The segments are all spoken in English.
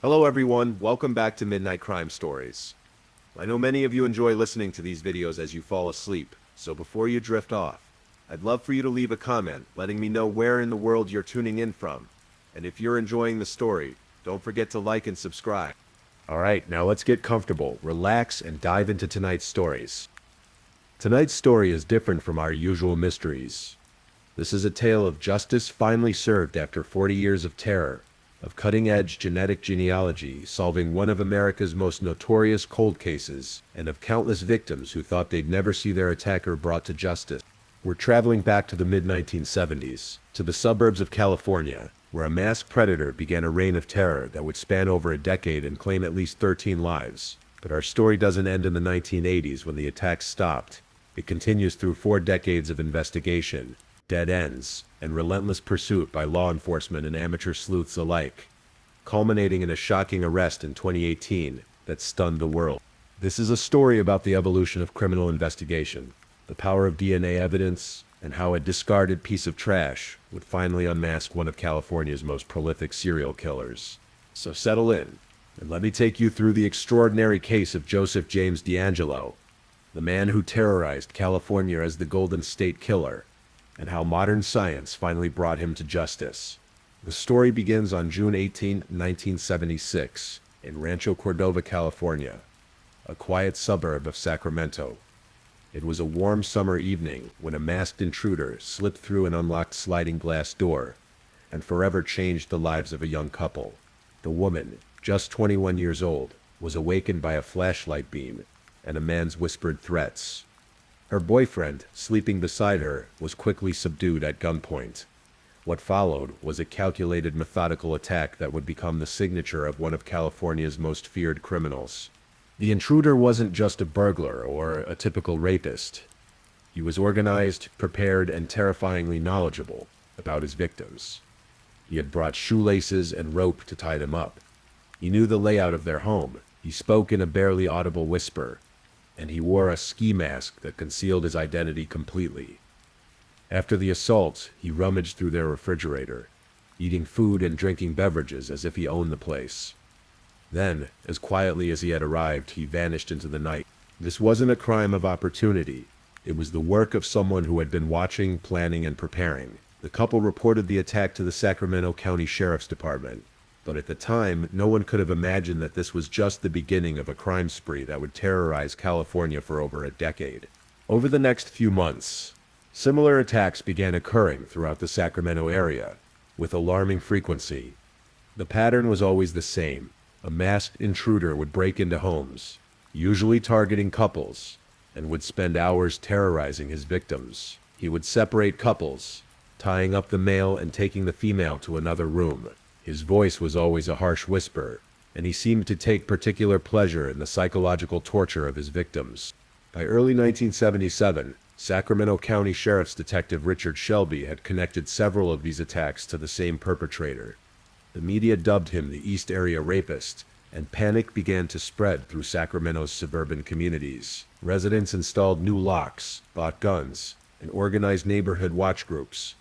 Hello everyone, welcome back to Midnight Crime Stories. I know many of you enjoy listening to these videos as you fall asleep, so before you drift off, I'd love for you to leave a comment letting me know where in the world you're tuning in from. And if you're enjoying the story, don't forget to like and subscribe. Alright, now let's get comfortable, relax, and dive into tonight's stories. Tonight's story is different from our usual mysteries. This is a tale of justice finally served after 40 years of terror, of cutting-edge genetic genealogy solving one of America's most notorious cold cases, and of countless victims who thought they'd never see their attacker brought to justice. We're traveling back to the mid-1970s, to the suburbs of California, where a masked predator began a reign of terror that would span over a decade and claim at least 13 lives. But our story doesn't end in the 1980s when the attacks stopped. It continues through 4 decades of investigation, dead ends, and relentless pursuit by law enforcement and amateur sleuths alike, culminating in a shocking arrest in 2018 that stunned the world. This is a story about the evolution of criminal investigation, the power of DNA evidence, and how a discarded piece of trash would finally unmask one of California's most prolific serial killers. So settle in, and let me take you through the extraordinary case of Joseph James DeAngelo, the man who terrorized California as the Golden State Killer, and how modern science finally brought him to justice. The story begins on June 18, 1976, in Rancho Cordova, California, a quiet suburb of Sacramento. It was a warm summer evening when a masked intruder slipped through an unlocked sliding glass door and forever changed the lives of a young couple. The woman, just 21 years old, was awakened by a flashlight beam and a man's whispered threats. Her boyfriend, sleeping beside her, was quickly subdued at gunpoint. What followed was a calculated, methodical attack that would become the signature of one of California's most feared criminals. The intruder wasn't just a burglar or a typical rapist. He was organized, prepared, and terrifyingly knowledgeable about his victims. He had brought shoelaces and rope to tie them up. He knew the layout of their home. He spoke in a barely audible whisper, and he wore a ski mask that concealed his identity completely. After the assault, he rummaged through their refrigerator, eating food and drinking beverages as if he owned the place. Then, as quietly as he had arrived, he vanished into the night. This wasn't a crime of opportunity. It was the work of someone who had been watching, planning, and preparing. The couple reported the attack to the Sacramento County Sheriff's Department, but at the time, no one could have imagined that this was just the beginning of a crime spree that would terrorize California for over a decade. Over the next few months, similar attacks began occurring throughout the Sacramento area, with alarming frequency. The pattern was always the same. A masked intruder would break into homes, usually targeting couples, and would spend hours terrorizing his victims. He would separate couples, tying up the male and taking the female to another room. His voice was always a harsh whisper, and he seemed to take particular pleasure in the psychological torture of his victims. By early 1977, Sacramento County Sheriff's Detective Richard Shelby had connected several of these attacks to the same perpetrator. The media dubbed him the East Area Rapist, and panic began to spread through Sacramento's suburban communities. Residents installed new locks, bought guns, and organized neighborhood watch groups.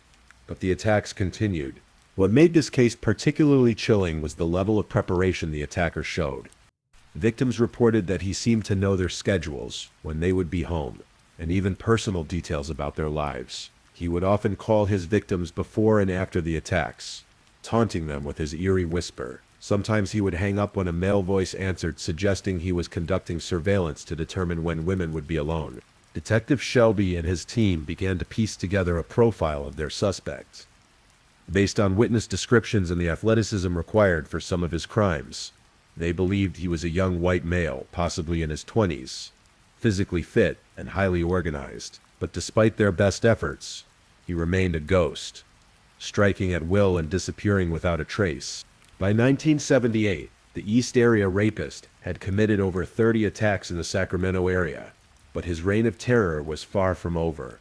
But the attacks continued. What made this case particularly chilling was the level of preparation the attacker showed. Victims reported that he seemed to know their schedules, when they would be home, and even personal details about their lives. He would often call his victims before and after the attacks, taunting them with his eerie whisper. Sometimes he would hang up when a male voice answered, suggesting he was conducting surveillance to determine when women would be alone. Detective Shelby and his team began to piece together a profile of their suspect. Based on witness descriptions and the athleticism required for some of his crimes, they believed he was a young white male, possibly in his 20s, physically fit and highly organized. But despite their best efforts, he remained a ghost, striking at will and disappearing without a trace. By 1978, the East Area Rapist had committed over 30 attacks in the Sacramento area, but his reign of terror was far from over.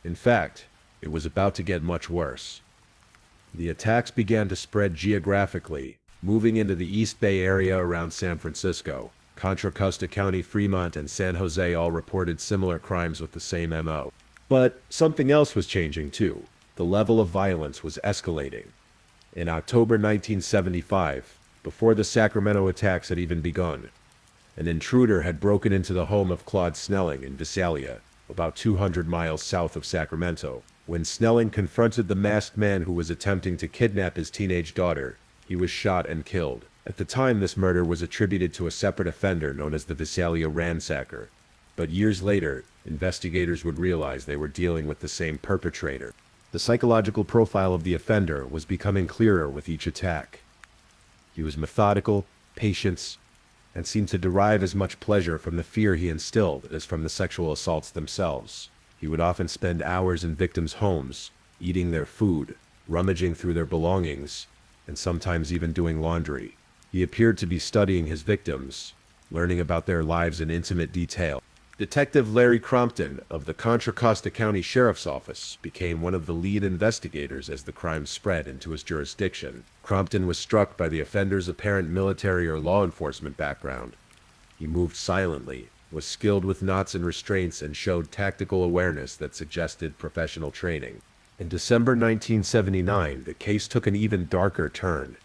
In fact, it was about to get much worse. The attacks began to spread geographically, moving into the East Bay area around San Francisco. Contra Costa County, Fremont, and San Jose all reported similar crimes with the same MO. But something else was changing too. The level of violence was escalating. In October 1975, before the Sacramento attacks had even begun. An intruder had broken into the home of Claude Snelling in Visalia, about 200 miles south of Sacramento. When Snelling confronted the masked man who was attempting to kidnap his teenage daughter, he was shot and killed. At the time, this murder was attributed to a separate offender known as the Visalia ransacker. But years later, investigators would realize they were dealing with the same perpetrator. The psychological profile of the offender was becoming clearer with each attack. He was methodical, patient, and seemed to derive as much pleasure from the fear he instilled as from the sexual assaults themselves. He would often spend hours in victims' homes, eating their food, rummaging through their belongings, and sometimes even doing laundry. He appeared to be studying his victims, learning about their lives in intimate detail. Detective Larry Crompton of the Contra Costa County Sheriff's Office became one of the lead investigators as the crime spread into his jurisdiction. Crompton was struck by the offender's apparent military or law enforcement background. He moved silently, was skilled with knots and restraints, and showed tactical awareness that suggested professional training. In December 1979, the case took an even darker turn.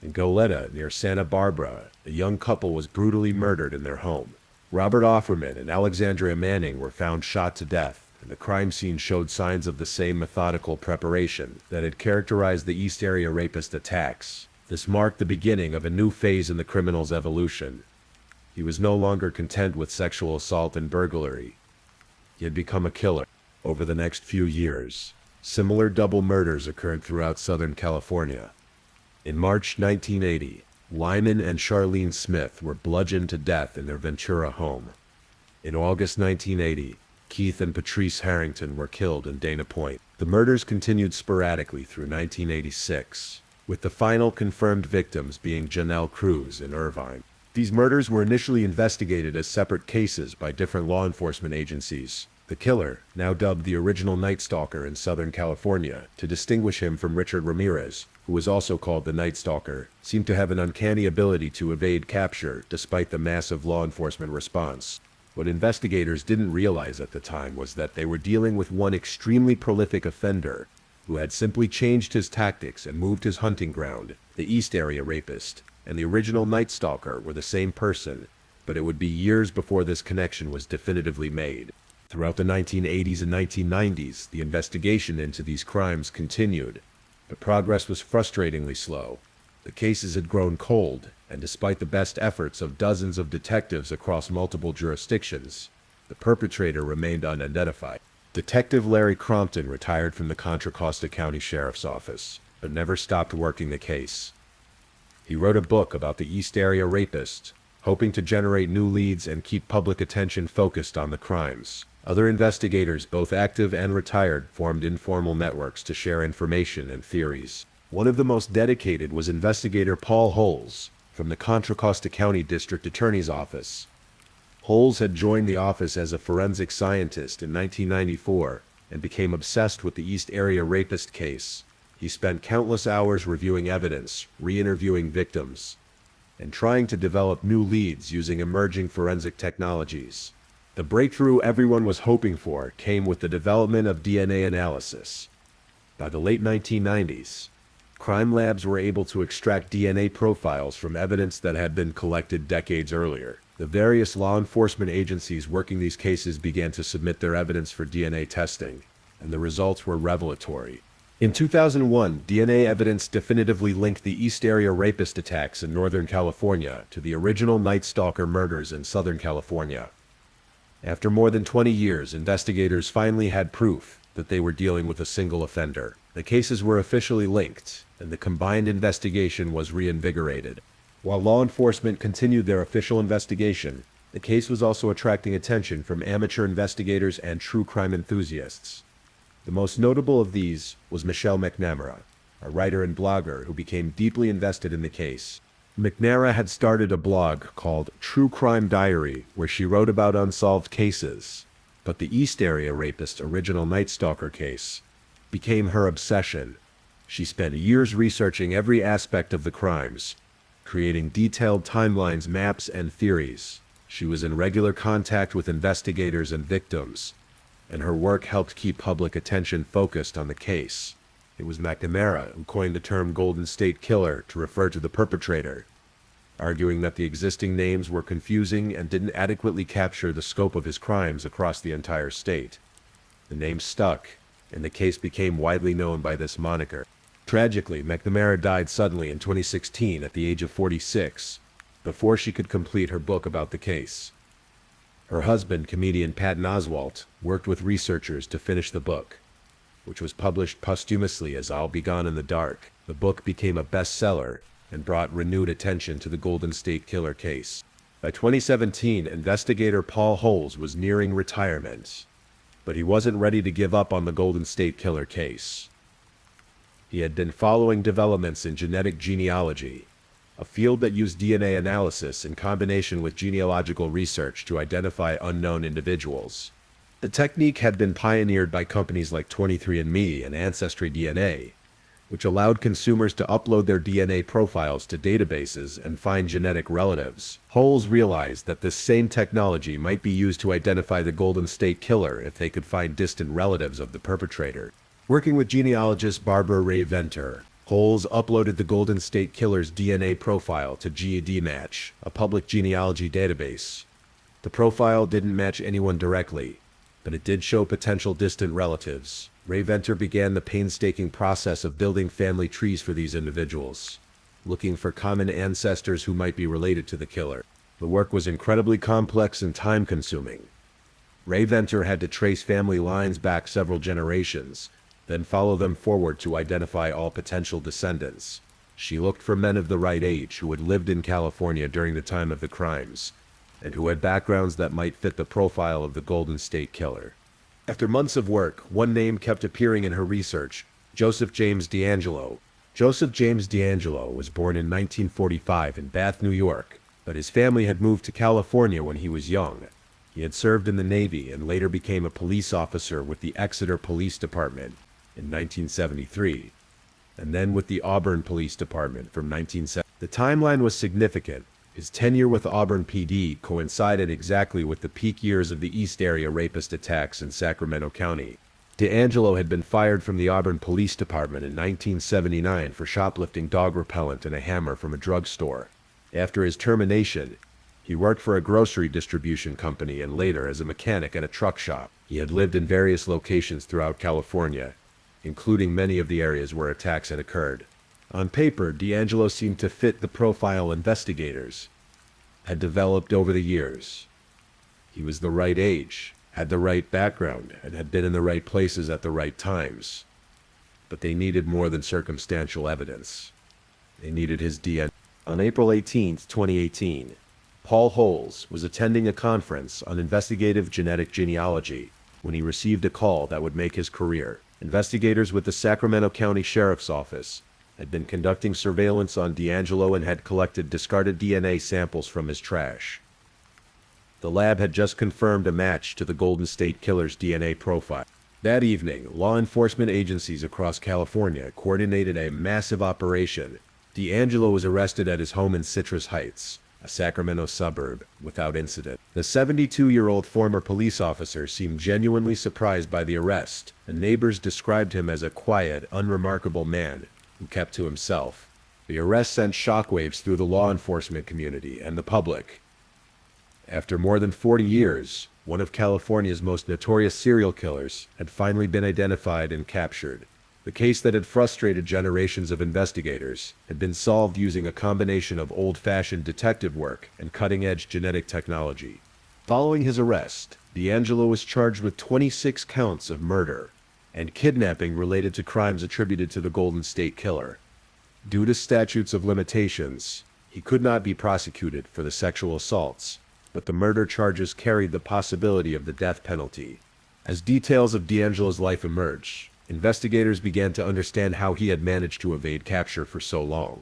In Goleta, near Santa Barbara, a young couple was brutally murdered in their home. Robert Offerman and Alexandria Manning were found shot to death, and the crime scene showed signs of the same methodical preparation that had characterized the East Area Rapist attacks. This marked the beginning of a new phase in the criminal's evolution. He was no longer content with sexual assault and burglary. He had become a killer. Over the next few years, similar double murders occurred throughout Southern California. In March 1980, Lyman and Charlene Smith were bludgeoned to death in their Ventura home. In August 1980, Keith and Patrice Harrington were killed in Dana Point. The murders continued sporadically through 1986, with the final confirmed victims being Janelle Cruz in Irvine. These murders were initially investigated as separate cases by different law enforcement agencies. The killer, now dubbed the original Night Stalker in Southern California, to distinguish him from Richard Ramirez, who was also called the Night Stalker, seemed to have an uncanny ability to evade capture despite the massive law enforcement response. What investigators didn't realize at the time was that they were dealing with one extremely prolific offender who had simply changed his tactics and moved his hunting ground. The East Area Rapist and the original Night Stalker were the same person, but it would be years before this connection was definitively made. Throughout the 1980s and 1990s, the investigation into these crimes continued, but progress was frustratingly slow. The cases had grown cold, and despite the best efforts of dozens of detectives across multiple jurisdictions, the perpetrator remained unidentified. Detective Larry Crompton retired from the Contra Costa County Sheriff's Office, but never stopped working the case. He wrote a book about the East Area Rapist, hoping to generate new leads and keep public attention focused on the crimes. Other investigators, both active and retired, formed informal networks to share information and theories. One of the most dedicated was investigator Paul Holes from the Contra Costa County District Attorney's Office. Holes had joined the office as a forensic scientist in 1994 and became obsessed with the East Area Rapist case. He spent countless hours reviewing evidence, re-interviewing victims, and trying to develop new leads using emerging forensic technologies. The breakthrough everyone was hoping for came with the development of DNA analysis. By the late 1990s, crime labs were able to extract DNA profiles from evidence that had been collected decades earlier. The various law enforcement agencies working these cases began to submit their evidence for DNA testing, and the results were revelatory. In 2001, DNA evidence definitively linked the East Area Rapist attacks in Northern California to the original Night Stalker murders in Southern California. After more than 20 years, investigators finally had proof that they were dealing with a single offender. The cases were officially linked, and the combined investigation was reinvigorated. While law enforcement continued their official investigation, the case was also attracting attention from amateur investigators and true crime enthusiasts. The most notable of these was Michelle McNamara, a writer and blogger who became deeply invested in the case. McNamara had started a blog called True Crime Diary, where she wrote about unsolved cases, but the East Area Rapist original Night Stalker case became her obsession. She spent years researching every aspect of the crimes, creating detailed timelines, maps, and theories. She was in regular contact with investigators and victims, and her work helped keep public attention focused on the case. It was McNamara who coined the term Golden State Killer to refer to the perpetrator, arguing that the existing names were confusing and didn't adequately capture the scope of his crimes across the entire state. The name stuck, and the case became widely known by this moniker. Tragically, McNamara died suddenly in 2016 at the age of 46, before she could complete her book about the case. Her husband, comedian Patton Oswalt, worked with researchers to finish the book, which was published posthumously as I'll Be Gone in the Dark. The book became a bestseller and brought renewed attention to the Golden State Killer case. By 2017, investigator Paul Holes was nearing retirement, but he wasn't ready to give up on the Golden State Killer case. He had been following developments in genetic genealogy, a field that used DNA analysis in combination with genealogical research to identify unknown individuals. The technique had been pioneered by companies like 23andMe and Ancestry DNA, which allowed consumers to upload their DNA profiles to databases and find genetic relatives. Holes realized that this same technology might be used to identify the Golden State Killer if they could find distant relatives of the perpetrator. Working with genealogist Barbara Ray Venter, Holes uploaded the Golden State Killer's DNA profile to GEDmatch, a public genealogy database. The profile didn't match anyone directly, but it did show potential distant relatives. Ray Venter began the painstaking process of building family trees for these individuals, looking for common ancestors who might be related to the killer. The work was incredibly complex and time-consuming. Ray Venter had to trace family lines back several generations, then follow them forward to identify all potential descendants. She looked for men of the right age who had lived in California during the time of the crimes, and who had backgrounds that might fit the profile of the Golden State Killer. After months of work, one name kept appearing in her research: Joseph James DeAngelo. Joseph James DeAngelo was born in 1945 in Bath, New York, but his family had moved to California when he was young. He had served in the Navy and later became a police officer with the Exeter Police Department in 1973, and then with the Auburn Police Department from 1970. The timeline was significant. His tenure with Auburn PD coincided exactly with the peak years of the East Area rapist attacks in Sacramento County. DeAngelo had been fired from the Auburn Police Department in 1979 for shoplifting dog repellent and a hammer from a drugstore. After his termination, he worked for a grocery distribution company and later as a mechanic at a truck shop. He had lived in various locations throughout California, including many of the areas where attacks had occurred. On paper, DeAngelo seemed to fit the profile investigators had developed over the years. He was the right age, had the right background, and had been in the right places at the right times. But they needed more than circumstantial evidence. They needed his DNA. On April 18, 2018, Paul Holes was attending a conference on investigative genetic genealogy when he received a call that would make his career. Investigators with the Sacramento County Sheriff's Office had been conducting surveillance on DeAngelo and had collected discarded DNA samples from his trash. The lab had just confirmed a match to the Golden State Killer's DNA profile. That evening, law enforcement agencies across California coordinated a massive operation. DeAngelo was arrested at his home in Citrus Heights, a Sacramento suburb, without incident. The 72-year-old former police officer seemed genuinely surprised by the arrest, and neighbors described him as a quiet, unremarkable man who kept to himself. The arrest sent shockwaves through the law enforcement community and the public. After more than 40 years, one of California's most notorious serial killers had finally been identified and captured. The case that had frustrated generations of investigators had been solved using a combination of old-fashioned detective work and cutting-edge genetic technology. Following his arrest, DeAngelo was charged with 26 counts of murder and kidnapping related to crimes attributed to the Golden State Killer. Due to statutes of limitations, he could not be prosecuted for the sexual assaults, but the murder charges carried the possibility of the death penalty. As details of DeAngelo's life emerged, investigators began to understand how he had managed to evade capture for so long.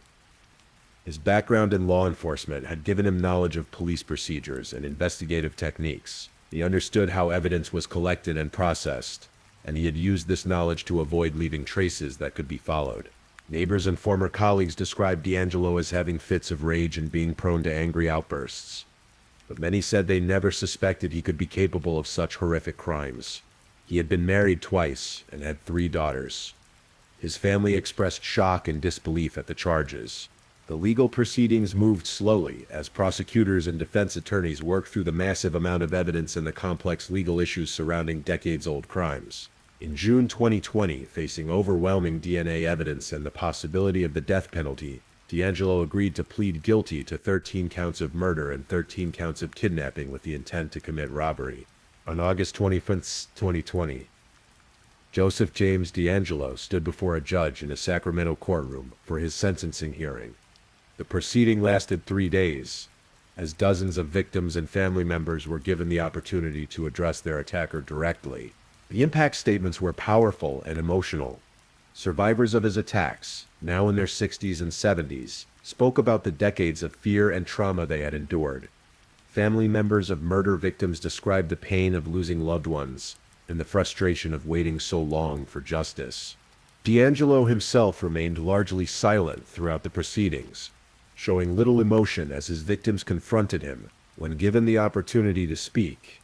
His background in law enforcement had given him knowledge of police procedures and investigative techniques. He understood how evidence was collected and processed, and he had used this knowledge to avoid leaving traces that could be followed. Neighbors and former colleagues described DeAngelo as having fits of rage and being prone to angry outbursts, but many said they never suspected he could be capable of such horrific crimes. He had been married twice and had 3 daughters. His family expressed shock and disbelief at the charges. The legal proceedings moved slowly as prosecutors and defense attorneys worked through the massive amount of evidence and the complex legal issues surrounding decades-old crimes. In June 2020, facing overwhelming DNA evidence and the possibility of the death penalty, DeAngelo agreed to plead guilty to 13 counts of murder and 13 counts of kidnapping with the intent to commit robbery. On August 25, 2020, Joseph James DeAngelo stood before a judge in a Sacramento courtroom for his sentencing hearing. The proceeding lasted 3 days, as dozens of victims and family members were given the opportunity to address their attacker directly. The impact statements were powerful and emotional. Survivors of his attacks, now in their 60s and 70s, spoke about the decades of fear and trauma they had endured. Family members of murder victims described the pain of losing loved ones and the frustration of waiting so long for justice. DeAngelo himself remained largely silent throughout the proceedings, showing little emotion as his victims confronted him. When given the opportunity to speak,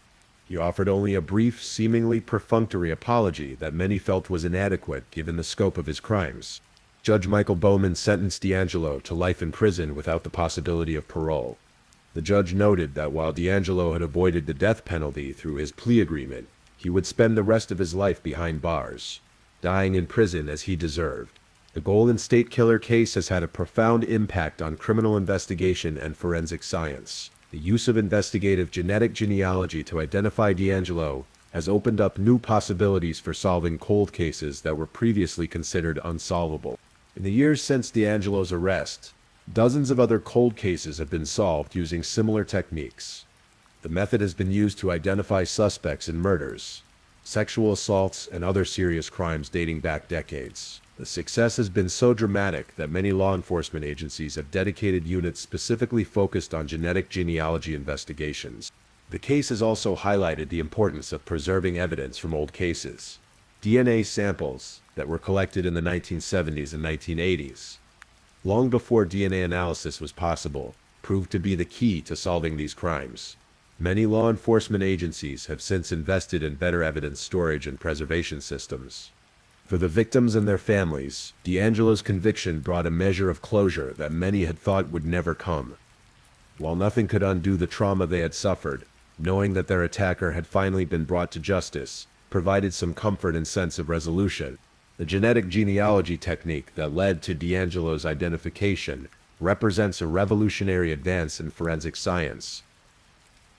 he offered only a brief, seemingly perfunctory apology that many felt was inadequate given the scope of his crimes. Judge Michael Bowman sentenced DeAngelo to life in prison without the possibility of parole. The judge noted that while DeAngelo had avoided the death penalty through his plea agreement, he would spend the rest of his life behind bars, dying in prison as he deserved. The Golden State Killer case has had a profound impact on criminal investigation and forensic science. The use of investigative genetic genealogy to identify DeAngelo has opened up new possibilities for solving cold cases that were previously considered unsolvable. In the years since DeAngelo's arrest, dozens of other cold cases have been solved using similar techniques. The method has been used to identify suspects in murders, sexual assaults, and other serious crimes dating back decades. The success has been so dramatic that many law enforcement agencies have dedicated units specifically focused on genetic genealogy investigations. The case has also highlighted the importance of preserving evidence from old cases. DNA samples that were collected in the 1970s and 1980s, long before DNA analysis was possible, proved to be the key to solving these crimes. Many law enforcement agencies have since invested in better evidence storage and preservation systems. For the victims and their families, DeAngelo's conviction brought a measure of closure that many had thought would never come. While nothing could undo the trauma they had suffered, knowing that their attacker had finally been brought to justice provided some comfort and sense of resolution. The genetic genealogy technique that led to DeAngelo's identification represents a revolutionary advance in forensic science.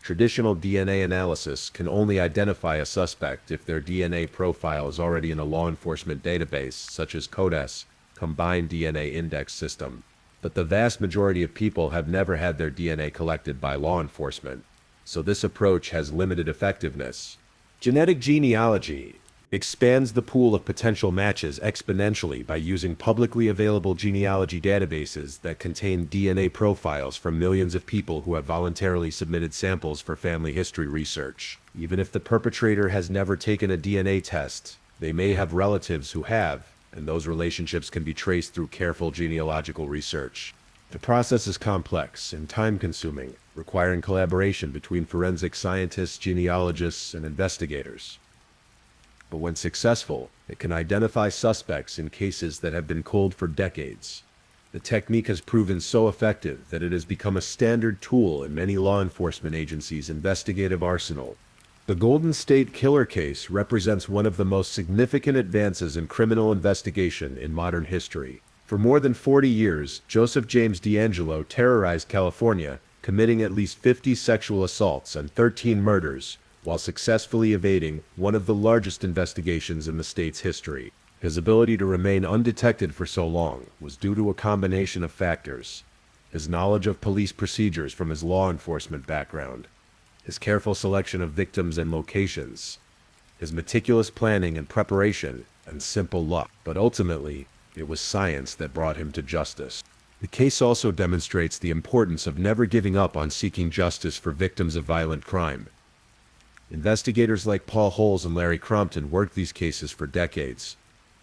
Traditional DNA analysis can only identify a suspect if their DNA profile is already in a law enforcement database, such as CODIS, Combined DNA Index System. But the vast majority of people have never had their DNA collected by law enforcement, so this approach has limited effectiveness. Genetic genealogy expands the pool of potential matches exponentially by using publicly available genealogy databases that contain DNA profiles from millions of people who have voluntarily submitted samples for family history research. Even if the perpetrator has never taken a DNA test, they may have relatives who have, and those relationships can be traced through careful genealogical research. The process is complex and time-consuming, requiring collaboration between forensic scientists, genealogists, and investigators. But when successful, it can identify suspects in cases that have been cold for decades. The technique has proven so effective that it has become a standard tool in many law enforcement agencies' investigative arsenal. The Golden State Killer case represents one of the most significant advances in criminal investigation in modern history. For more than 40 years, Joseph James DeAngelo terrorized California, committing at least 50 sexual assaults and 13 murders, while successfully evading one of the largest investigations in the state's history. His ability to remain undetected for so long was due to a combination of factors: his knowledge of police procedures from his law enforcement background, his careful selection of victims and locations, his meticulous planning and preparation, and simple luck. But ultimately, it was science that brought him to justice. The case also demonstrates the importance of never giving up on seeking justice for victims of violent crime. Investigators like Paul Holes and Larry Crompton worked these cases for decades,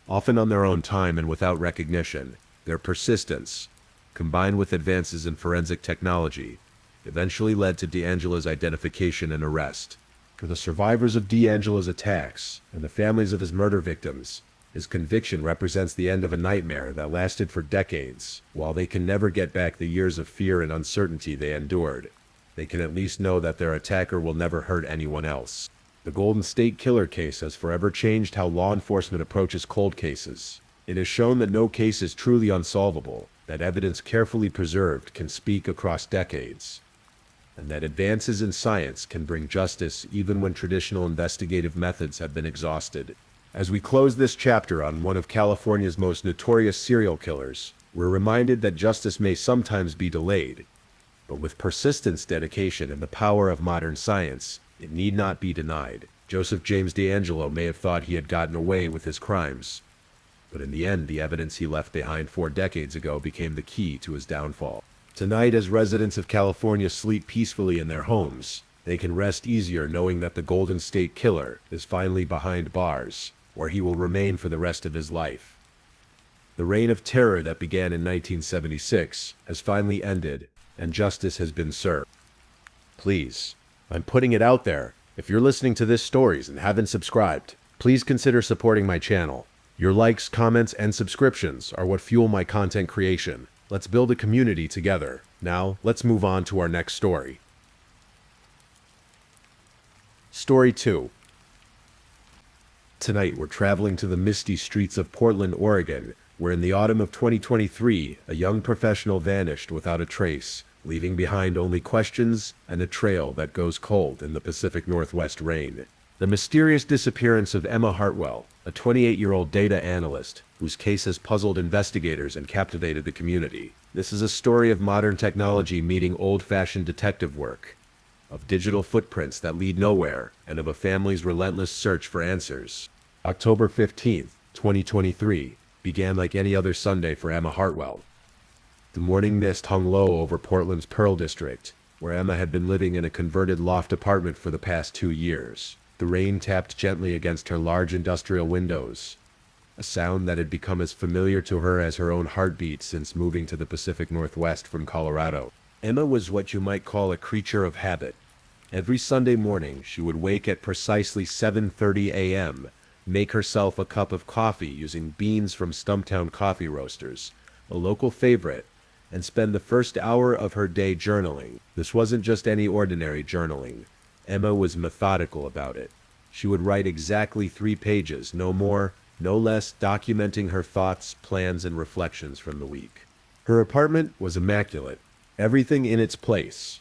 often on their own time and without recognition. Their persistence, combined with advances in forensic technology, eventually led to DeAngelo's identification and arrest. For the survivors of DeAngelo's attacks and the families of his murder victims, His conviction represents the end of a nightmare that lasted for decades. While they can never get back the years of fear and uncertainty they endured, they can at least know that their attacker will never hurt anyone else. The Golden State Killer case has forever changed how law enforcement approaches cold cases. It has shown that no case is truly unsolvable, that evidence carefully preserved can speak across decades, and that advances in science can bring justice even when traditional investigative methods have been exhausted. As we close this chapter on one of California's most notorious serial killers, we're reminded that justice may sometimes be delayed, but with persistence, dedication, and the power of modern science, it need not be denied. Joseph James DeAngelo may have thought he had gotten away with his crimes, but in the end, the evidence he left behind 4 decades ago became the key to his downfall. Tonight, as residents of California sleep peacefully in their homes, they can rest easier knowing that the Golden State Killer is finally behind bars, where he will remain for the rest of his life. The reign of terror that began in 1976 has finally ended, and justice has been served. Please, I'm putting it out there. If you're listening to this stories and haven't subscribed, please consider supporting my channel. Your likes, comments, and subscriptions are what fuel my content creation. Let's build a community together. Now, let's move on to our next story. Story 2. Tonight, we're traveling to the misty streets of Portland, Oregon, where in the autumn of 2023, a young professional vanished without a trace, leaving behind only questions and a trail that goes cold in the Pacific Northwest rain. The mysterious disappearance of Emma Hartwell, a 28-year-old data analyst whose case has puzzled investigators and captivated the community. This is a story of modern technology meeting old-fashioned detective work, of digital footprints that lead nowhere, and of a family's relentless search for answers. October 15th, 2023, began like any other Sunday for Emma Hartwell. The morning mist hung low over Portland's Pearl District, where Emma had been living in a converted loft apartment for the past 2 years. The rain tapped gently against her large industrial windows, a sound that had become as familiar to her as her own heartbeat since moving to the Pacific Northwest from Colorado. Emma was what you might call a creature of habit. Every Sunday morning, she would wake at precisely 7:30 a.m., make herself a cup of coffee using beans from Stumptown Coffee Roasters, a local favorite, and spend the first hour of her day journaling. This wasn't just any ordinary journaling. Emma was methodical about it. She would write exactly 3 pages, no more, no less, documenting her thoughts, plans, and reflections from the week. Her apartment was immaculate, everything in its place.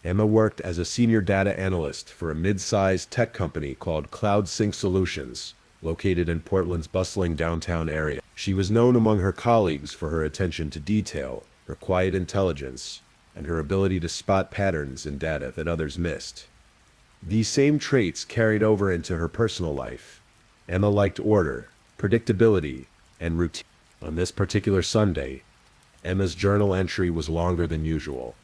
Emma worked as a senior data analyst for a mid-sized tech company called Cloud Sync Solutions, located in Portland's bustling downtown area. She was known among her colleagues for her attention to detail, her quiet intelligence, and her ability to spot patterns in data that others missed. These same traits carried over into her personal life. Emma liked order, predictability, and routine. On this particular Sunday, Emma's journal entry was longer than usual.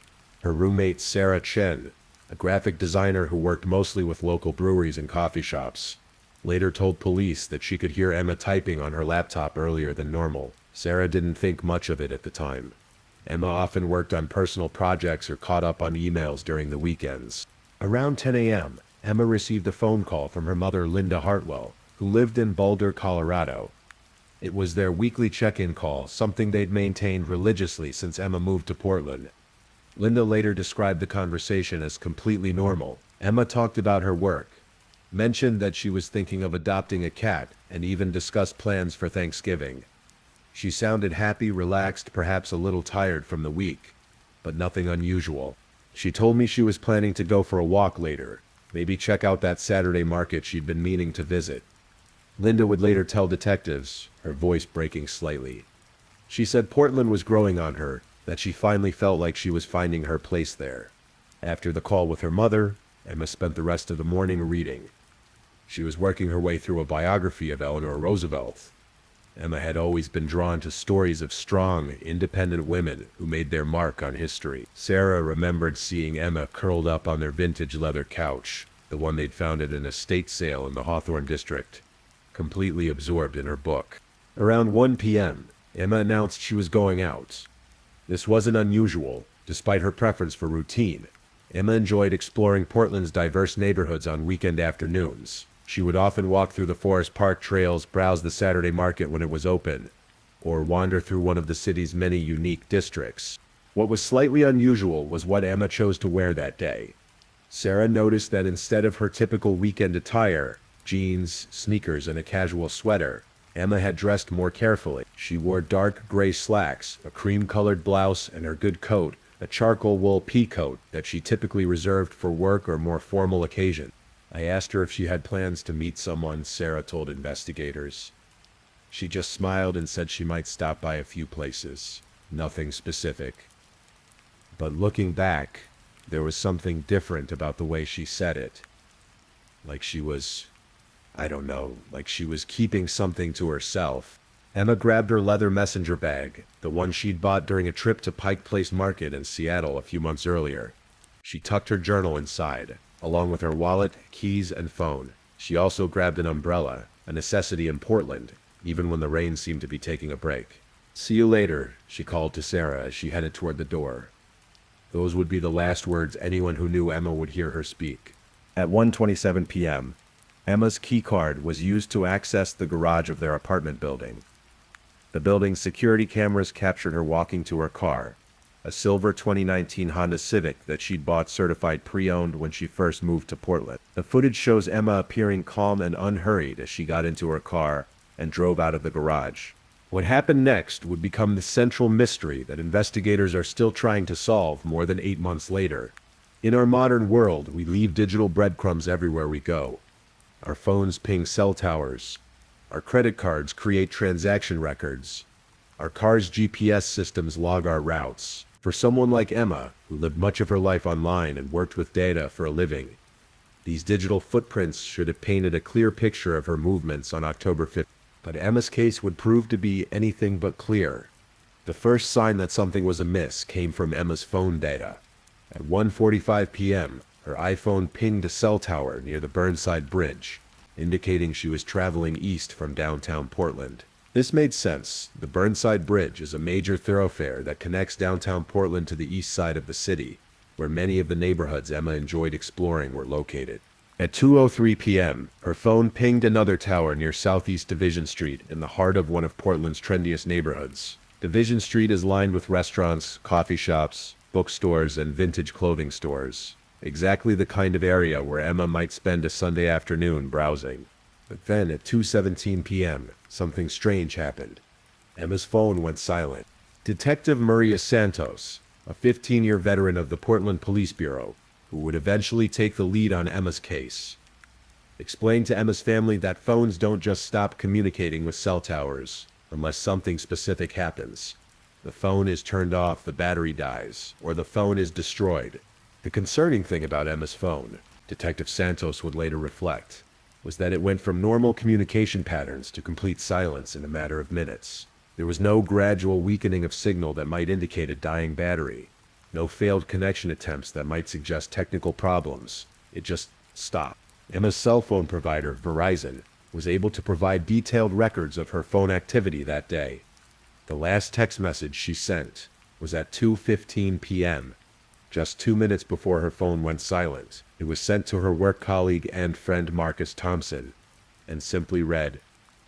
Her roommate Sarah Chen, a graphic designer who worked mostly with local breweries and coffee shops, later told police that she could hear Emma typing on her laptop earlier than normal. Sarah didn't think much of it at the time. Emma often worked on personal projects or caught up on emails during the weekends. Around 10 a.m., Emma received a phone call from her mother, Linda Hartwell, who lived in Boulder, Colorado. It was their weekly check-in call, something they'd maintained religiously since Emma moved to Portland. Linda later described the conversation as completely normal. Emma talked about her work, mentioned that she was thinking of adopting a cat, and even discussed plans for Thanksgiving. She sounded happy, relaxed, perhaps a little tired from the week, but nothing unusual. She told me she was planning to go for a walk later, maybe check out that Saturday market she'd been meaning to visit. Linda would later tell detectives, her voice breaking slightly. She said Portland was growing on her, that she finally felt like she was finding her place there. After the call with her mother, Emma spent the rest of the morning reading. She was working her way through a biography of Eleanor Roosevelt. Emma had always been drawn to stories of strong, independent women who made their mark on history. Sarah remembered seeing Emma curled up on their vintage leather couch, the one they'd found at an estate sale in the Hawthorne district, completely absorbed in her book. Around 1 p.m., Emma announced she was going out. This wasn't unusual, despite her preference for routine. Emma enjoyed exploring Portland's diverse neighborhoods on weekend afternoons. She would often walk through the Forest Park trails, browse the Saturday market when it was open, or wander through one of the city's many unique districts. What was slightly unusual was what Emma chose to wear that day. Sarah noticed that instead of her typical weekend attire, jeans, sneakers, and a casual sweater, Emma had dressed more carefully. She wore dark gray slacks, a cream-colored blouse, and her good coat, a charcoal wool pea coat that she typically reserved for work or more formal occasions. I asked her if she had plans to meet someone, Sarah told investigators. She just smiled and said she might stop by a few places. Nothing specific. But looking back, there was something different about the way she said it. Like she was, like she was keeping something to herself. Emma grabbed her leather messenger bag, the one she'd bought during a trip to Pike Place Market in Seattle a few months earlier. She tucked her journal inside, along with her wallet, keys, and phone. She also grabbed an umbrella, a necessity in Portland, even when the rain seemed to be taking a break. "See you later," she called to Sarah as she headed toward the door. Those would be the last words anyone who knew Emma would hear her speak. At 1:27 p.m., Emma's keycard was used to access the garage of their apartment building. The building's security cameras captured her walking to her car, a silver 2019 Honda Civic that she'd bought certified pre-owned when she first moved to Portland. The footage shows Emma appearing calm and unhurried as she got into her car and drove out of the garage. What happened next would become the central mystery that investigators are still trying to solve more than 8 months later. In our modern world, we leave digital breadcrumbs everywhere we go. Our phones ping cell towers. Our credit cards create transaction records. Our cars' GPS systems log our routes. For someone like Emma, who lived much of her life online and worked with data for a living, these digital footprints should have painted a clear picture of her movements on October 5th. But Emma's case would prove to be anything but clear. The first sign that something was amiss came from Emma's phone data. At 1:45 p.m., her iPhone pinged a cell tower near the Burnside Bridge, indicating she was traveling east from downtown Portland. This made sense. The Burnside Bridge is a major thoroughfare that connects downtown Portland to the east side of the city, where many of the neighborhoods Emma enjoyed exploring were located. At 2:03 p.m., her phone pinged another tower near Southeast Division Street in the heart of one of Portland's trendiest neighborhoods. Division Street is lined with restaurants, coffee shops, bookstores, and vintage clothing stores. Exactly the kind of area where Emma might spend a Sunday afternoon browsing. But then at 2:17 p.m., something strange happened. Emma's phone went silent. Detective Maria Santos, a 15-year veteran of the Portland Police Bureau, who would eventually take the lead on Emma's case, explained to Emma's family that phones don't just stop communicating with cell towers unless something specific happens. The phone is turned off, the battery dies, or the phone is destroyed. The concerning thing about Emma's phone, Detective Santos would later reflect, was that it went from normal communication patterns to complete silence in a matter of minutes. There was no gradual weakening of signal that might indicate a dying battery. No failed connection attempts that might suggest technical problems. It just stopped. Emma's cell phone provider, Verizon, was able to provide detailed records of her phone activity that day. The last text message she sent was at 2:15 p.m., just 2 minutes before her phone went silent. It was sent to her work colleague and friend Marcus Thompson, and simply read,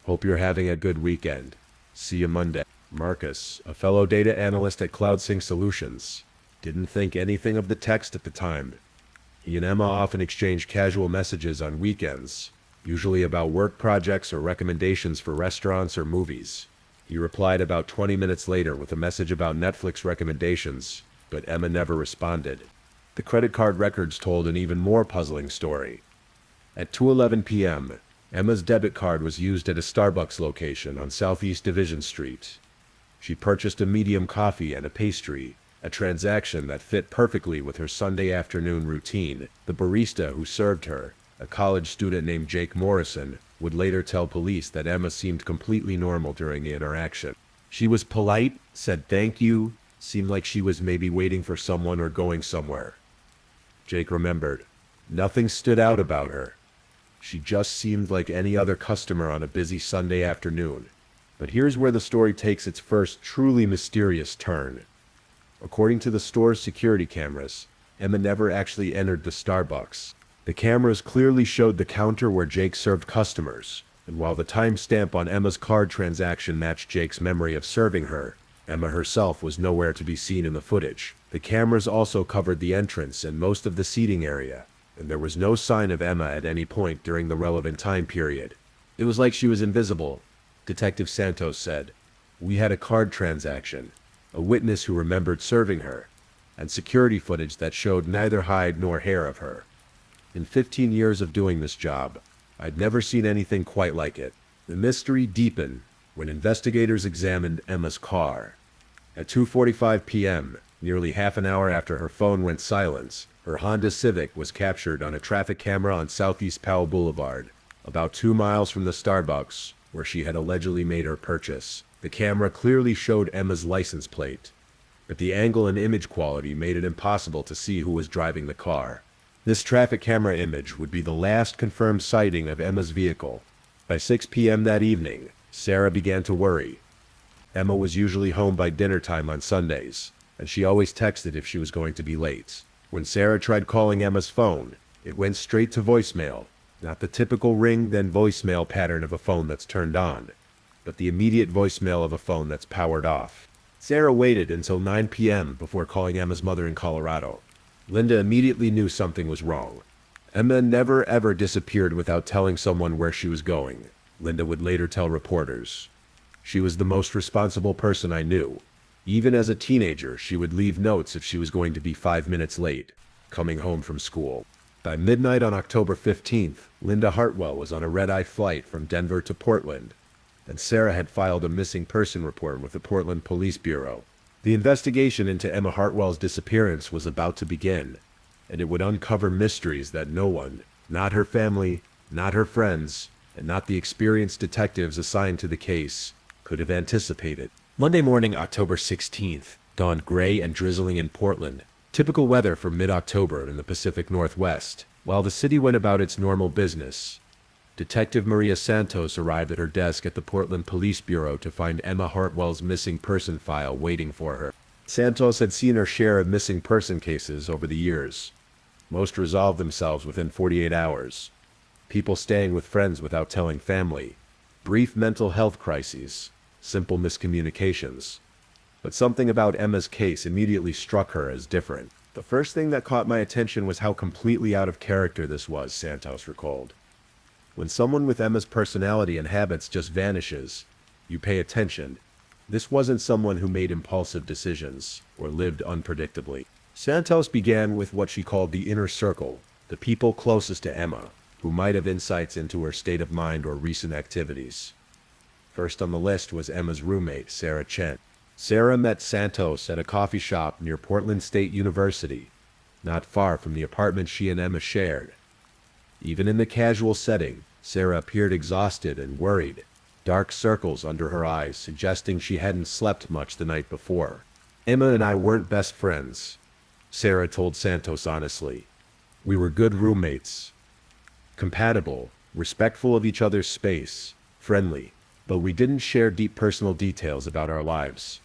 "Hope you're having a good weekend. See you Monday." Marcus, a fellow data analyst at CloudSync Solutions, didn't think anything of the text at the time. He and Emma often exchanged casual messages on weekends, usually about work projects or recommendations for restaurants or movies. He replied about 20 minutes later with a message about Netflix recommendations, but Emma never responded. The credit card records told an even more puzzling story. At 2:11 p.m., Emma's debit card was used at a Starbucks location on Southeast Division Street. She purchased a medium coffee and a pastry, a transaction that fit perfectly with her Sunday afternoon routine. The barista who served her, a college student named Jake Morrison, would later tell police that Emma seemed completely normal during the interaction. She was polite, said thank you, seemed like she was maybe waiting for someone or going somewhere. Jake remembered. Nothing stood out about her. She just seemed like any other customer on a busy Sunday afternoon. But here's where the story takes its first truly mysterious turn. According to the store's security cameras, Emma never actually entered the Starbucks. The cameras clearly showed the counter where Jake served customers, and while the timestamp on Emma's card transaction matched Jake's memory of serving her, Emma herself was nowhere to be seen in the footage. The cameras also covered the entrance and most of the seating area, and there was no sign of Emma at any point during the relevant time period. It was like she was invisible, Detective Santos said. We had a card transaction, a witness who remembered serving her, and security footage that showed neither hide nor hair of her. In 15 years of doing this job, I'd never seen anything quite like it. The mystery deepened when investigators examined Emma's car. At 2:45 p.m., nearly half an hour after her phone went silent, her Honda Civic was captured on a traffic camera on Southeast Powell Boulevard, about 2 miles from the Starbucks where she had allegedly made her purchase. The camera clearly showed Emma's license plate, but the angle and image quality made it impossible to see who was driving the car. This traffic camera image would be the last confirmed sighting of Emma's vehicle. By 6 p.m. that evening, Sarah began to worry. Emma was usually home by dinner time on Sundays, and she always texted if she was going to be late. When Sarah tried calling Emma's phone, it went straight to voicemail, not the typical ring then voicemail pattern of a phone that's turned on, but the immediate voicemail of a phone that's powered off. Sarah waited until 9 p.m. before calling Emma's mother in Colorado. Linda immediately knew something was wrong. Emma never ever disappeared without telling someone where she was going, Linda would later tell reporters. She was the most responsible person I knew. Even as a teenager, she would leave notes if she was going to be 5 minutes late, coming home from school. By midnight on October 15th, Linda Hartwell was on a red-eye flight from Denver to Portland, and Sarah had filed a missing person report with the Portland Police Bureau. The investigation into Emma Hartwell's disappearance was about to begin, and it would uncover mysteries that no one, not her family, not her friends, and not the experienced detectives assigned to the case, could have anticipated. Monday morning, October 16th, dawned gray and drizzling in Portland, typical weather for mid-October in the Pacific Northwest. While the city went about its normal business, Detective Maria Santos arrived at her desk at the Portland Police Bureau to find Emma Hartwell's missing person file waiting for her. Santos had seen her share of missing person cases over the years. Most resolved themselves within 48 hours. People staying with friends without telling family. Brief mental health crises. Simple miscommunications. But something about Emma's case immediately struck her as different. The first thing that caught my attention was how completely out of character this was, Santos recalled. When someone with Emma's personality and habits just vanishes, you pay attention. This wasn't someone who made impulsive decisions or lived unpredictably. Santos began with what she called the inner circle, the people closest to Emma, who might have insights into her state of mind or recent activities. First on the list was Emma's roommate, Sarah Chen. Sarah met Santos at a coffee shop near Portland State University, not far from the apartment she and Emma shared. Even in the casual setting, Sarah appeared exhausted and worried, dark circles under her eyes suggesting she hadn't slept much the night before. Emma and I weren't best friends, Sarah told Santos honestly. We were good roommates. Compatible, respectful of each other's space, friendly, but we didn't share deep personal details about our lives.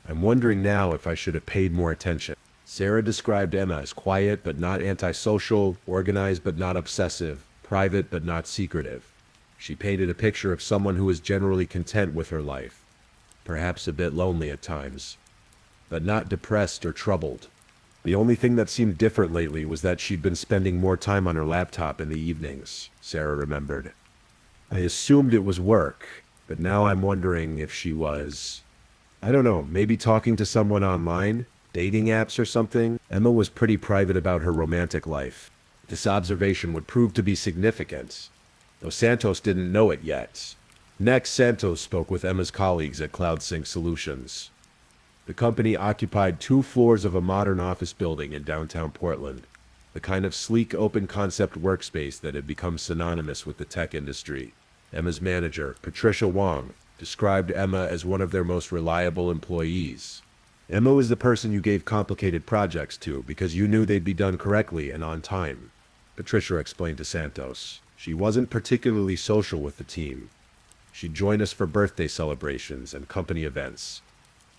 I'm wondering now if I should have paid more attention. Sarah described Emma as quiet but not antisocial, organized but not obsessive, private but not secretive. She painted a picture of someone who was generally content with her life, perhaps a bit lonely at times, but not depressed or troubled. The only thing that seemed different lately was that she'd been spending more time on her laptop in the evenings, Sarah remembered. I assumed it was work, but now I'm wondering if she was, I don't know, maybe talking to someone online? Dating apps or something? Emma was pretty private about her romantic life. This observation would prove to be significant, though Santos didn't know it yet. Next, Santos spoke with Emma's colleagues at CloudSync Solutions. The company occupied 2 floors of a modern office building in downtown Portland, the kind of sleek, open-concept workspace that had become synonymous with the tech industry. Emma's manager, Patricia Wong, described Emma as one of their most reliable employees. Emma was the person you gave complicated projects to because you knew they'd be done correctly and on time, Patricia explained to Santos. She wasn't particularly social with the team. She'd join us for birthday celebrations and company events,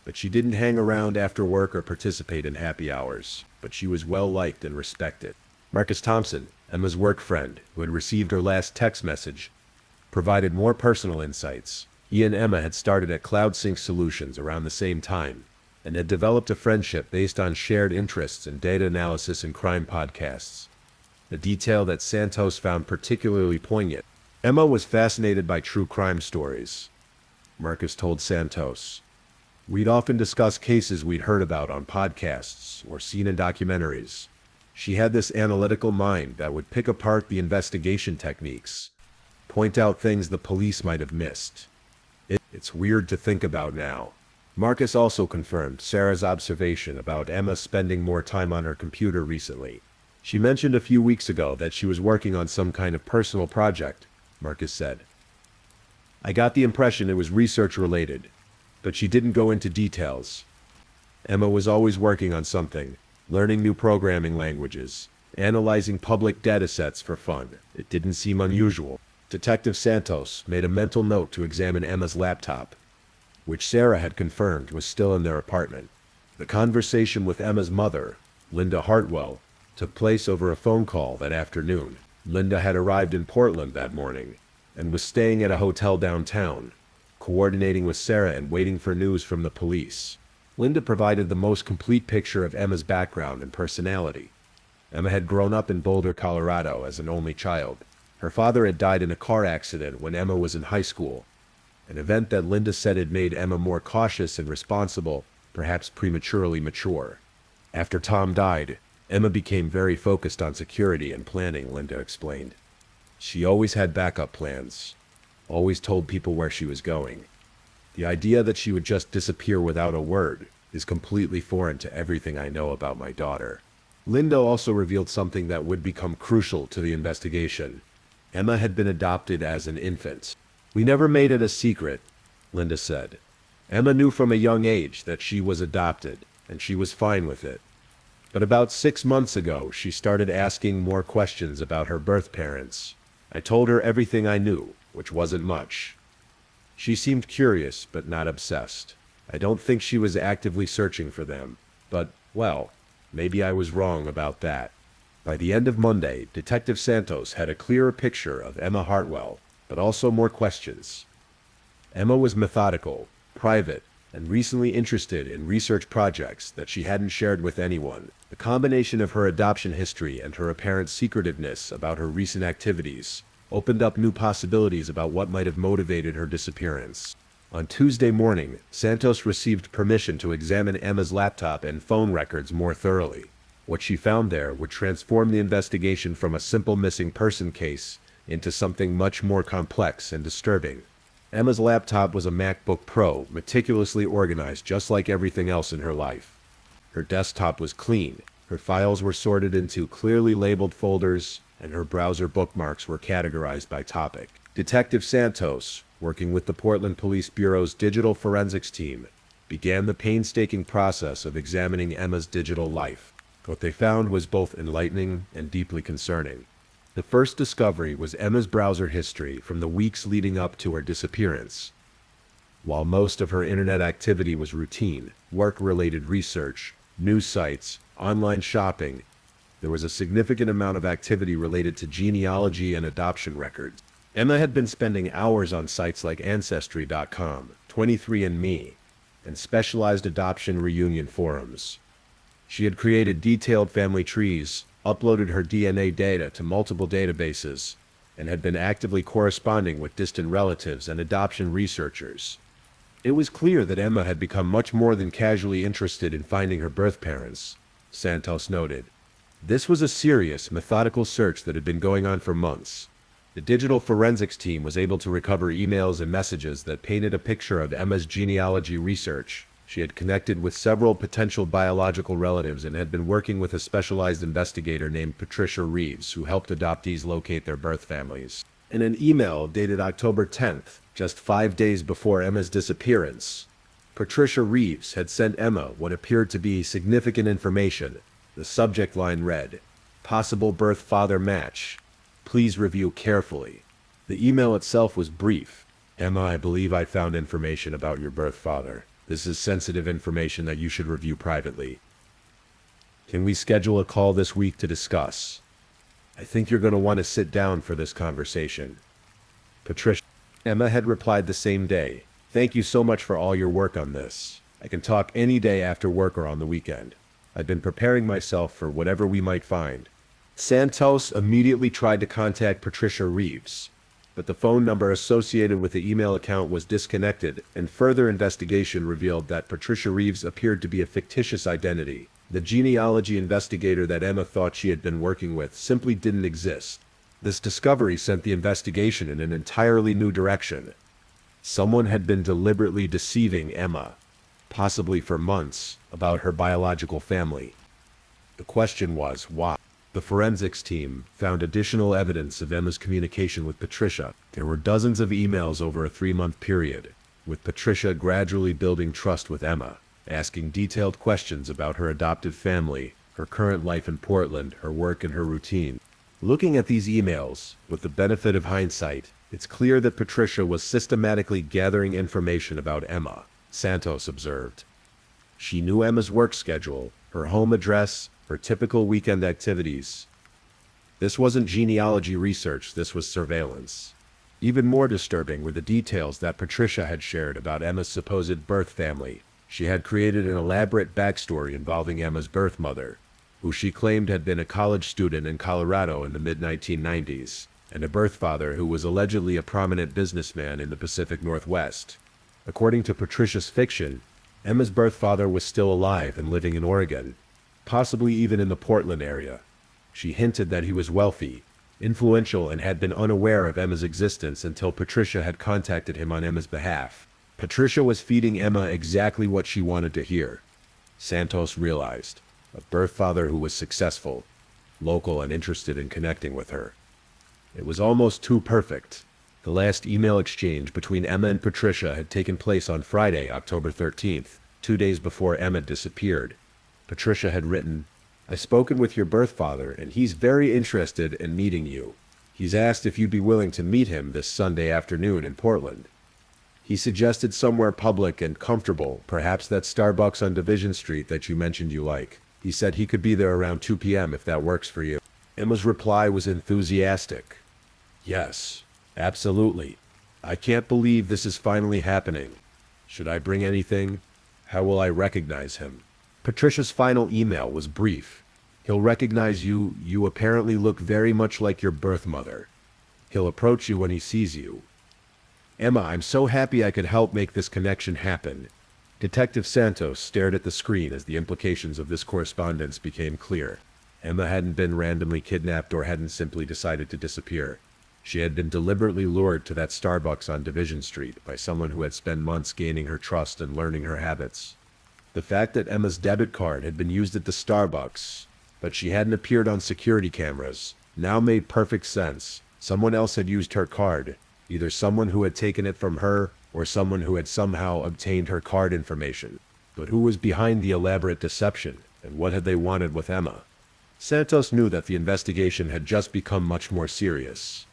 but she didn't hang around after work or participate in happy hours, but she was well-liked and respected. Marcus Thompson, Emma's work friend, who had received her last text message, provided more personal insights. He and Emma had started at CloudSync Solutions around the same time, and had developed a friendship based on shared interests in data analysis and crime podcasts, a detail that Santos found particularly poignant. Emma was fascinated by true crime stories, Marcus told Santos. We'd often discuss cases we'd heard about on podcasts or seen in documentaries. She had this analytical mind that would pick apart the investigation techniques, point out things the police might have missed. It's weird to think about now. Marcus also confirmed Sarah's observation about Emma spending more time on her computer recently. She mentioned a few weeks ago that she was working on some kind of personal project, Marcus said. I got the impression it was research related, but she didn't go into details. Emma was always working on something, learning new programming languages, analyzing public datasets for fun. It didn't seem unusual. Detective Santos made a mental note to examine Emma's laptop, which Sarah had confirmed was still in their apartment. The conversation with Emma's mother, Linda Hartwell, took place over a phone call that afternoon. Linda had arrived in Portland that morning and was staying at a hotel downtown, coordinating with Sarah and waiting for news from the police. Linda provided the most complete picture of Emma's background and personality. Emma had grown up in Boulder, Colorado as an only child. Her father had died in a car accident when Emma was in high school, an event that Linda said had made Emma more cautious and responsible, perhaps prematurely mature. After Tom died, Emma became very focused on security and planning, Linda explained. She always had backup plans, always told people where she was going. The idea that she would just disappear without a word is completely foreign to everything I know about my daughter. Linda also revealed something that would become crucial to the investigation. Emma had been adopted as an infant. We never made it a secret, Linda said. Emma knew from a young age that she was adopted, and she was fine with it. But about 6 months ago, she started asking more questions about her birth parents. I told her everything I knew, which wasn't much. She seemed curious, but not obsessed. I don't think she was actively searching for them, but, well, maybe I was wrong about that. By the end of Monday, Detective Santos had a clearer picture of Emma Hartwell, but also more questions. Emma was methodical, private, and recently interested in research projects that she hadn't shared with anyone. The combination of her adoption history and her apparent secretiveness about her recent activities opened up new possibilities about what might have motivated her disappearance. On Tuesday morning, Santos received permission to examine Emma's laptop and phone records more thoroughly. What she found there would transform the investigation from a simple missing person case into something much more complex and disturbing. Emma's laptop was a MacBook Pro, meticulously organized just like everything else in her life. Her desktop was clean, her files were sorted into clearly labeled folders, and her browser bookmarks were categorized by topic. Detective Santos, working with the Portland Police Bureau's digital forensics team, began the painstaking process of examining Emma's digital life. What they found was both enlightening and deeply concerning. The first discovery was Emma's browser history from the weeks leading up to her disappearance. While most of her internet activity was routine, work-related research, news sites, online shopping, there was a significant amount of activity related to genealogy and adoption records. Emma had been spending hours on sites like Ancestry.com, 23andMe, and specialized adoption reunion forums. She had created detailed family trees, uploaded her DNA data to multiple databases, and had been actively corresponding with distant relatives and adoption researchers. It was clear that Emma had become much more than casually interested in finding her birth parents, Santos noted. This was a serious, methodical search that had been going on for months. The digital forensics team was able to recover emails and messages that painted a picture of Emma's genealogy research. She had connected with several potential biological relatives and had been working with a specialized investigator named Patricia Reeves, who helped adoptees locate their birth families. In an email dated October 10th, just 5 days before Emma's disappearance, Patricia Reeves had sent Emma what appeared to be significant information. The subject line read, "Possible birth father match. Please review carefully." The email itself was brief. "Emma, I believe I found information about your birth father. This is sensitive information that you should review privately. Can we schedule a call this week to discuss?" I think you're going to want to sit down for this conversation. Patricia. Emma had replied the same day. Thank you so much for all your work on this. I can talk any day after work or on the weekend. I've been preparing myself for whatever we might find. Santos immediately tried to contact Patricia Reeves, but the phone number associated with the email account was disconnected, and further investigation revealed that Patricia Reeves appeared to be a fictitious identity. The genealogy investigator that Emma thought she had been working with simply didn't exist. This discovery sent the investigation in an entirely new direction. Someone had been deliberately deceiving Emma, possibly for months, about her biological family. The question was, why? The forensics team found additional evidence of Emma's communication with Patricia. There were dozens of emails over a 3-month period, with Patricia gradually building trust with Emma, asking detailed questions about her adoptive family, her current life in Portland, her work and her routine. Looking at these emails, with the benefit of hindsight, it's clear that Patricia was systematically gathering information about Emma, Santos observed. She knew Emma's work schedule, her home address, her typical weekend activities. This wasn't genealogy research, this was surveillance. Even more disturbing were the details that Patricia had shared about Emma's supposed birth family. She had created an elaborate backstory involving Emma's birth mother, who she claimed had been a college student in Colorado in the mid-1990s, and a birth father who was allegedly a prominent businessman in the Pacific Northwest. According to Patricia's fiction, Emma's birth father was still alive and living in Oregon, possibly even in the Portland area. She hinted that he was wealthy, influential, and had been unaware of Emma's existence until Patricia had contacted him on Emma's behalf. Patricia was feeding Emma exactly what she wanted to hear. Santos realized. A birth father who was successful, local, and interested in connecting with her. It was almost too perfect. The last email exchange between Emma and Patricia had taken place on Friday, October 13th, 2 days before Emma disappeared. Patricia had written, "I've spoken with your birth father, and he's very interested in meeting you. He's asked if you'd be willing to meet him this Sunday afternoon in Portland. He suggested somewhere public and comfortable, perhaps that Starbucks on Division Street that you mentioned you like. He said he could be there around 2 p.m. if that works for you." Emma's reply was enthusiastic. "Yes, absolutely. I can't believe this is finally happening. Should I bring anything? How will I recognize him?" Patricia's final email was brief. "He'll recognize you. You apparently look very much like your birth mother. He'll approach you when he sees you." Emma, I'm so happy I could help make this connection happen. Detective Santos stared at the screen as the implications of this correspondence became clear. Emma hadn't been randomly kidnapped or hadn't simply decided to disappear. She had been deliberately lured to that Starbucks on Division Street by someone who had spent months gaining her trust and learning her habits. The fact that Emma's debit card had been used at the Starbucks, but she hadn't appeared on security cameras, now made perfect sense. Someone else had used her card, either someone who had taken it from her or someone who had somehow obtained her card information. But who was behind the elaborate deception, and what had they wanted with Emma? Santos knew that the investigation had just become much more serious.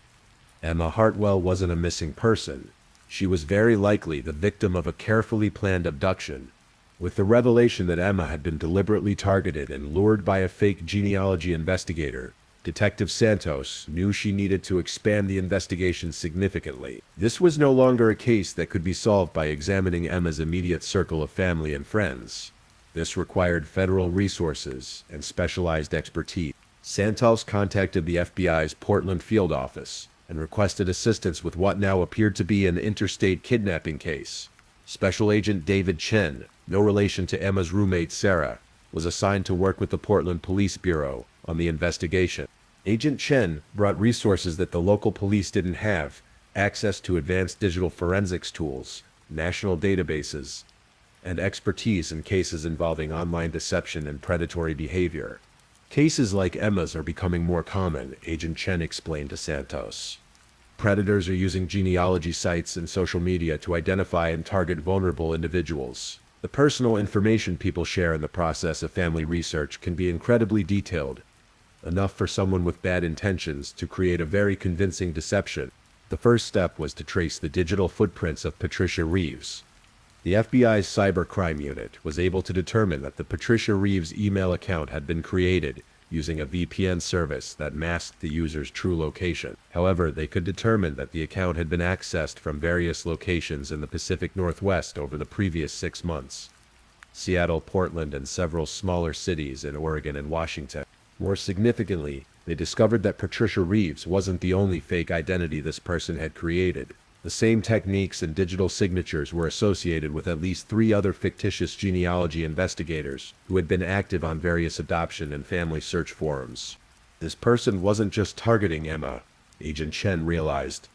Emma Hartwell wasn't a missing person. She was very likely the victim of a carefully planned abduction. With the revelation that Emma had been deliberately targeted and lured by a fake genealogy investigator, Detective Santos knew she needed to expand the investigation significantly. This was no longer a case that could be solved by examining Emma's immediate circle of family and friends. This required federal resources and specialized expertise. Santos contacted the FBI's Portland field office and requested assistance with what now appeared to be an interstate kidnapping case. Special Agent David Chen, no relation to Emma's roommate Sarah, was assigned to work with the Portland Police Bureau on the investigation. Agent Chen brought resources that the local police didn't have: access to advanced digital forensics tools, national databases, and expertise in cases involving online deception and predatory behavior. Cases like Emma's are becoming more common, Agent Chen explained to Santos. Predators are using genealogy sites and social media to identify and target vulnerable individuals. The personal information people share in the process of family research can be incredibly detailed, enough for someone with bad intentions to create a very convincing deception. The first step was to trace the digital footprints of Patricia Reeves. The FBI's cybercrime unit was able to determine that the Patricia Reeves email account had been created using a VPN service that masked the user's true location. However, they could determine that the account had been accessed from various locations in the Pacific Northwest over the previous 6 months. Seattle, Portland, and several smaller cities in Oregon and Washington. More significantly, they discovered that Patricia Reeves wasn't the only fake identity this person had created. The same techniques and digital signatures were associated with at least 3 other fictitious genealogy investigators who had been active on various adoption and family search forums. This person wasn't just targeting Emma, Agent Chen realized.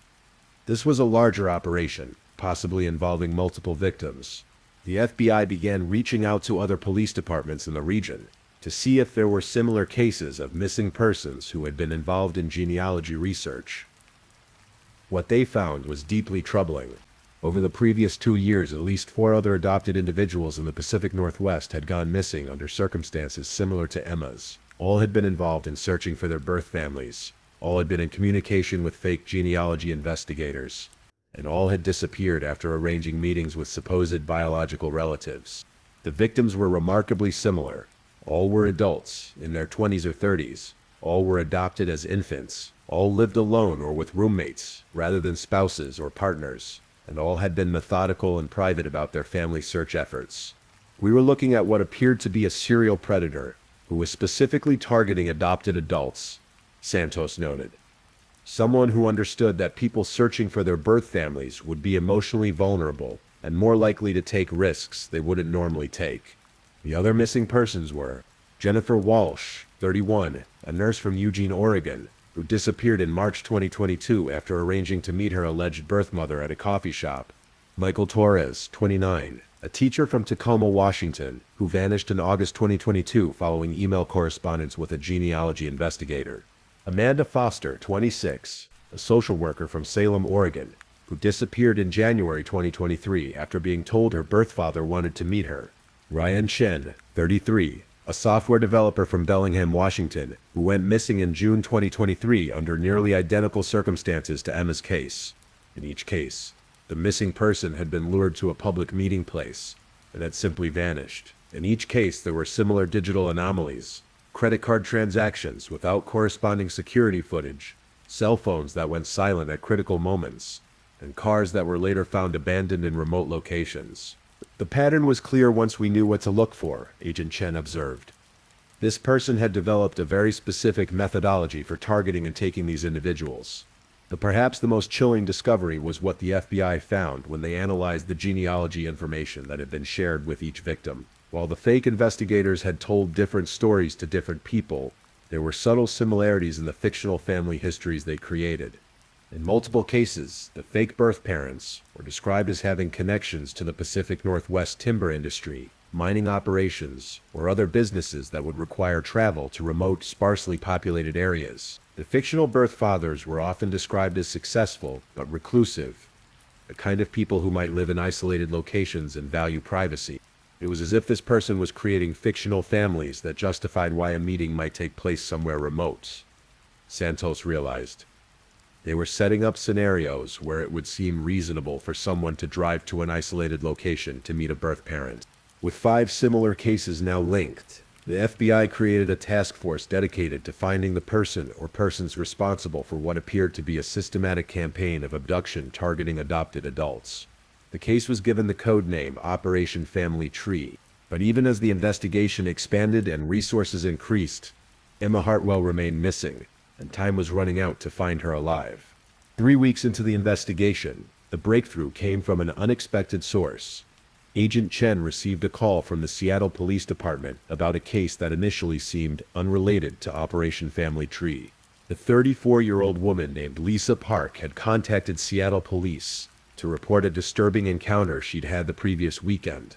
This was a larger operation, possibly involving multiple victims. The FBI began reaching out to other police departments in the region to see if there were similar cases of missing persons who had been involved in genealogy research. What they found was deeply troubling. Over the previous 2 years, at least 4 other adopted individuals in the Pacific Northwest had gone missing under circumstances similar to Emma's. All had been involved in searching for their birth families. All had been in communication with fake genealogy investigators. And all had disappeared after arranging meetings with supposed biological relatives. The victims were remarkably similar. All were adults, in their 20s or 30s. All were adopted as infants. All lived alone or with roommates, rather than spouses or partners. And all had been methodical and private about their family search efforts. We were looking at what appeared to be a serial predator, who was specifically targeting adopted adults, Santos noted. Someone who understood that people searching for their birth families would be emotionally vulnerable and more likely to take risks they wouldn't normally take. The other missing persons were Jennifer Walsh, 31, a nurse from Eugene, Oregon, who disappeared in March 2022 after arranging to meet her alleged birth mother at a coffee shop. Michael Torres, 29, a teacher from Tacoma, Washington, who vanished in August 2022 following email correspondence with a genealogy investigator. Amanda Foster, 26, a social worker from Salem, Oregon, who disappeared in January 2023 after being told her birth father wanted to meet her. Ryan Chen, 33, a software developer from Bellingham, Washington, who went missing in June 2023 under nearly identical circumstances to Emma's case. In each case, the missing person had been lured to a public meeting place and had simply vanished. In each case, there were similar digital anomalies: credit card transactions without corresponding security footage, cell phones that went silent at critical moments, and cars that were later found abandoned in remote locations. The pattern was clear once we knew what to look for, Agent Chen observed. This person had developed a very specific methodology for targeting and taking these individuals. But perhaps the most chilling discovery was what the FBI found when they analyzed the genealogy information that had been shared with each victim. While the fake investigators had told different stories to different people, there were subtle similarities in the fictional family histories they created. In multiple cases, the fake birth parents were described as having connections to the Pacific Northwest timber industry, mining operations, or other businesses that would require travel to remote, sparsely populated areas. The fictional birth fathers were often described as successful, but reclusive, the kind of people who might live in isolated locations and value privacy. It was as if this person was creating fictional families that justified why a meeting might take place somewhere remote, Santos realized. They were setting up scenarios where it would seem reasonable for someone to drive to an isolated location to meet a birth parent. With 5 similar cases now linked, the FBI created a task force dedicated to finding the person or persons responsible for what appeared to be a systematic campaign of abduction targeting adopted adults. The case was given the code name Operation Family Tree, but even as the investigation expanded and resources increased, Emma Hartwell remained missing, and time was running out to find her alive. 3 weeks into the investigation, the breakthrough came from an unexpected source. Agent Chen received a call from the Seattle Police Department about a case that initially seemed unrelated to Operation Family Tree. The 34-year-old woman named Lisa Park had contacted Seattle police to report a disturbing encounter she'd had the previous weekend.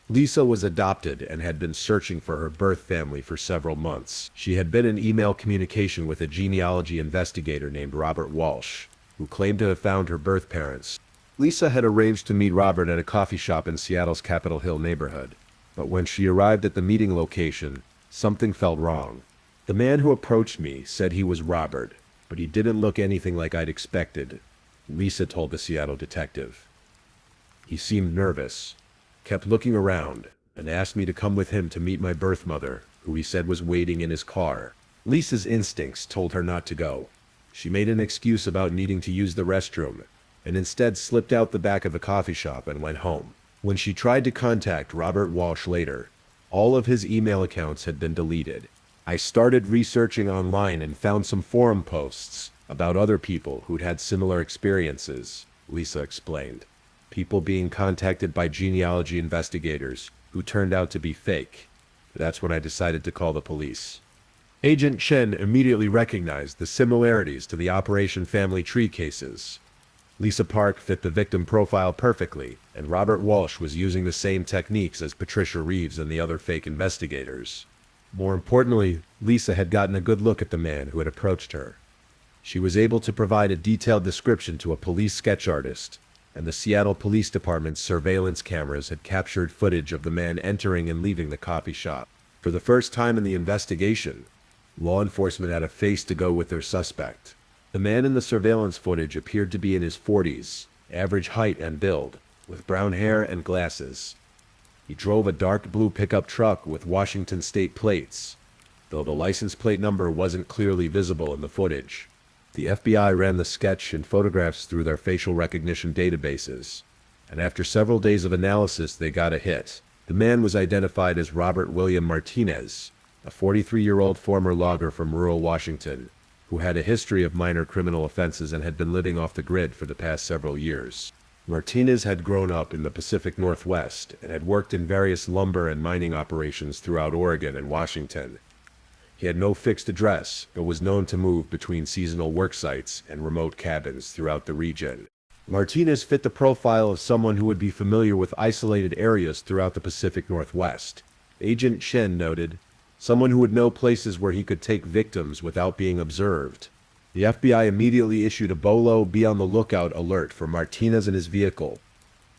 Lisa was adopted and had been searching for her birth family for several months. She had been in email communication with a genealogy investigator named Robert Walsh, who claimed to have found her birth parents. Lisa had arranged to meet Robert at a coffee shop in Seattle's Capitol Hill neighborhood. But when she arrived at the meeting location, something felt wrong. The man who approached me said he was Robert, but he didn't look anything like I'd expected, Lisa told the Seattle detective. He seemed nervous, kept looking around, and asked me to come with him to meet my birth mother, who he said was waiting in his car. Lisa's instincts told her not to go. She made an excuse about needing to use the restroom, and instead slipped out the back of the coffee shop and went home. When she tried to contact Robert Walsh later, all of his email accounts had been deleted. I started researching online and found some forum posts about other people who'd had similar experiences, Lisa explained. People being contacted by genealogy investigators who turned out to be fake. That's when I decided to call the police. Agent Chen immediately recognized the similarities to the Operation Family Tree cases. Lisa Park fit the victim profile perfectly, and Robert Walsh was using the same techniques as Patricia Reeves and the other fake investigators. More importantly, Lisa had gotten a good look at the man who had approached her. She was able to provide a detailed description to a police sketch artist, and the Seattle Police Department's surveillance cameras had captured footage of the man entering and leaving the coffee shop. For the first time in the investigation, law enforcement had a face to go with their suspect. The man in the surveillance footage appeared to be in his 40s, average height and build, with brown hair and glasses. He drove a dark blue pickup truck with Washington state plates, though the license plate number wasn't clearly visible in the footage. The FBI ran the sketch and photographs through their facial recognition databases, and after several days of analysis they got a hit. The man was identified as Robert William Martinez, a 43-year-old former logger from rural Washington, who had a history of minor criminal offenses and had been living off the grid for the past several years. Martinez had grown up in the Pacific Northwest and had worked in various lumber and mining operations throughout Oregon and Washington. He had no fixed address, but was known to move between seasonal work sites and remote cabins throughout the region. Martinez fit the profile of someone who would be familiar with isolated areas throughout the Pacific Northwest. Agent Chen noted, someone who would know places where he could take victims without being observed. The FBI immediately issued a BOLO be on the lookout alert for Martinez and his vehicle,